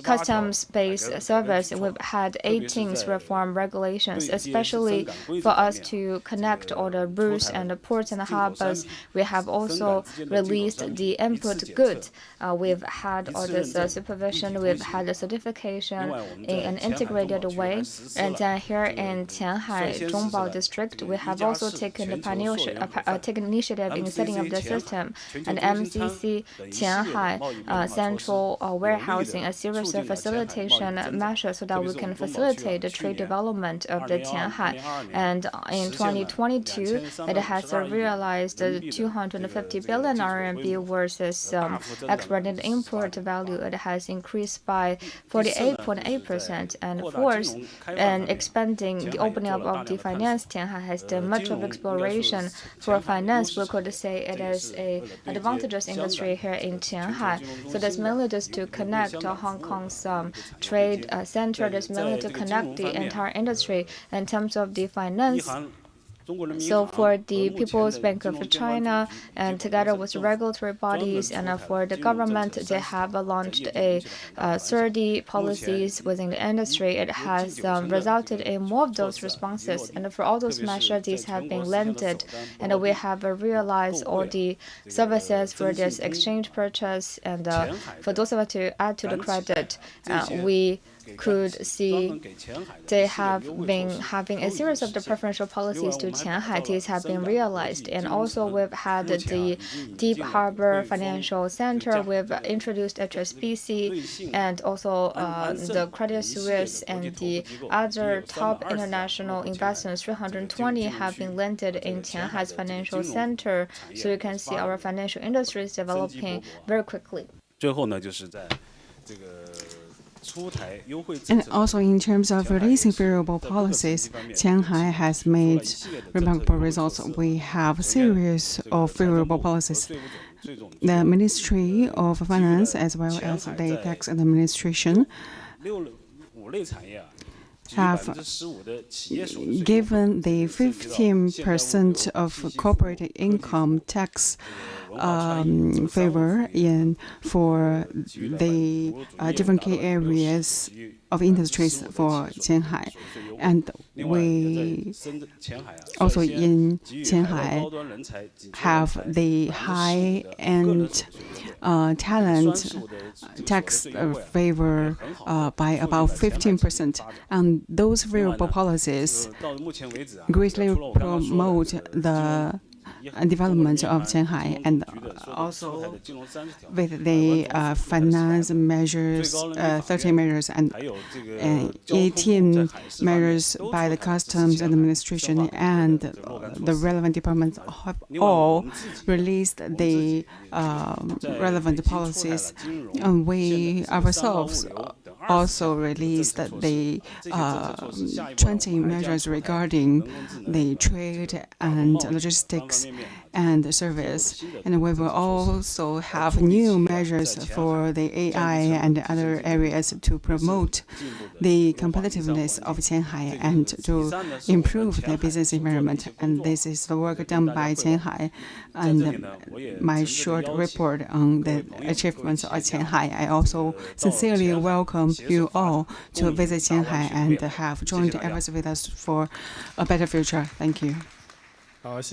customs-based service. We've had 18 reform regulations, especially for us to connect all the routes and the ports and the harbors. We have also released the input goods. We've had all this supervision. We've had the certification in an integrated way. And then here in Shanghai, Zhongbao district, we have also taken the initiative in setting up the system. And MCC Shanghai Central Warehousing, a series of facilitation measures so that we can facilitate the trade development of the Shanghai. And in 2022, it has realized 250 billion RMB versus export and import value. It has increased by 48.8%. And fourth, in expanding the opening up of the finance, Shanghai has done much of exploration for finance. We could say it is an advantageous industry here in Shanghai. So that's mainly just to connect Hong Kong's trade center. That's mainly to connect the entire industry in terms of the finance. So for the People's Bank of China, and together with regulatory bodies and for the government, they have launched a 30 policies within the industry. It has resulted in more of those responses. And for all those measures, these have been landed. And we have realized all the services for this exchange purchase. And for those of us to add to the credit, we could see they have been having a series of the preferential policies to Shanghai. These have been realized. And also we've had the Deep Harbor Financial Center. We've introduced HSBC and also the Credit Suisse and the other top international investments. 320 have been landed in Shanghai's financial center. So you can see our financial industry is developing very quickly. And also in terms of releasing favorable policies, Shanghai has made remarkable results. We have a series of favorable policies. The Ministry of Finance, as well as the Tax Administration, have given the 15% of corporate income tax favor for the different key areas of industries for Shanghai. And we also in Shanghai have the high-end talent tax favor by about 15%. And those favorable policies greatly promote the development of Shanghai, and also with the finance measures, 30 measures and 18 measures by the customs administration and the relevant departments have all released the relevant policies. And we ourselves also released the 20 measures regarding the trade and logistics and service. And we will also have new measures for the AI and other areas to promote the competitiveness of Shanghai and to improve the business environment. And this is the work done by Shanghai and my short report on the achievements of Shanghai. I also sincerely welcome you all to visit Shanghai and have joint efforts with us for a better future. Thank you. Thank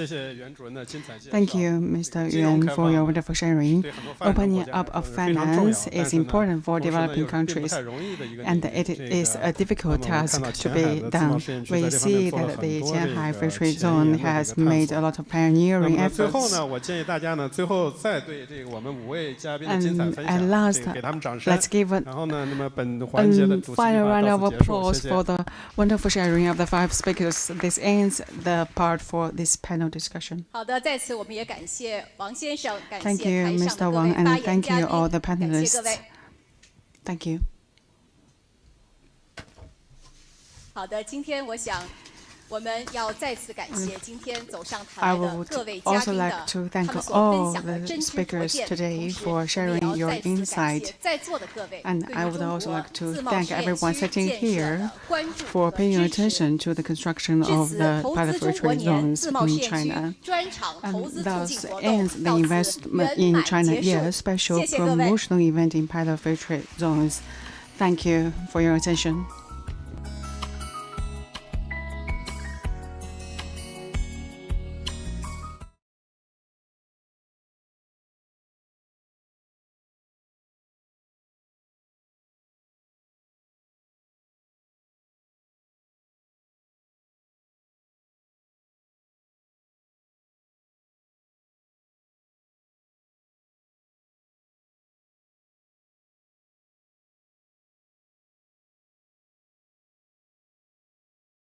you, Mr. Yuan, for your wonderful sharing. Opening up of finance is important for developing countries, and it is a difficult task to be done. We see that the Shanghai Free Trade Zone has made a lot of pioneering efforts. And last, let's give a final round of applause for the wonderful sharing of the 5 speakers. This ends the part for this panel discussion. Thank you, Mr. Wang, and thank you all the panelists. Thank you. I would also like to thank all the speakers today for sharing your insight. And I would also like to thank everyone sitting here for paying attention to the construction of the pilot free trade zones in China. And thus ends the Investment in China Year special promotional event in pilot free trade zones. Thank you for your attention.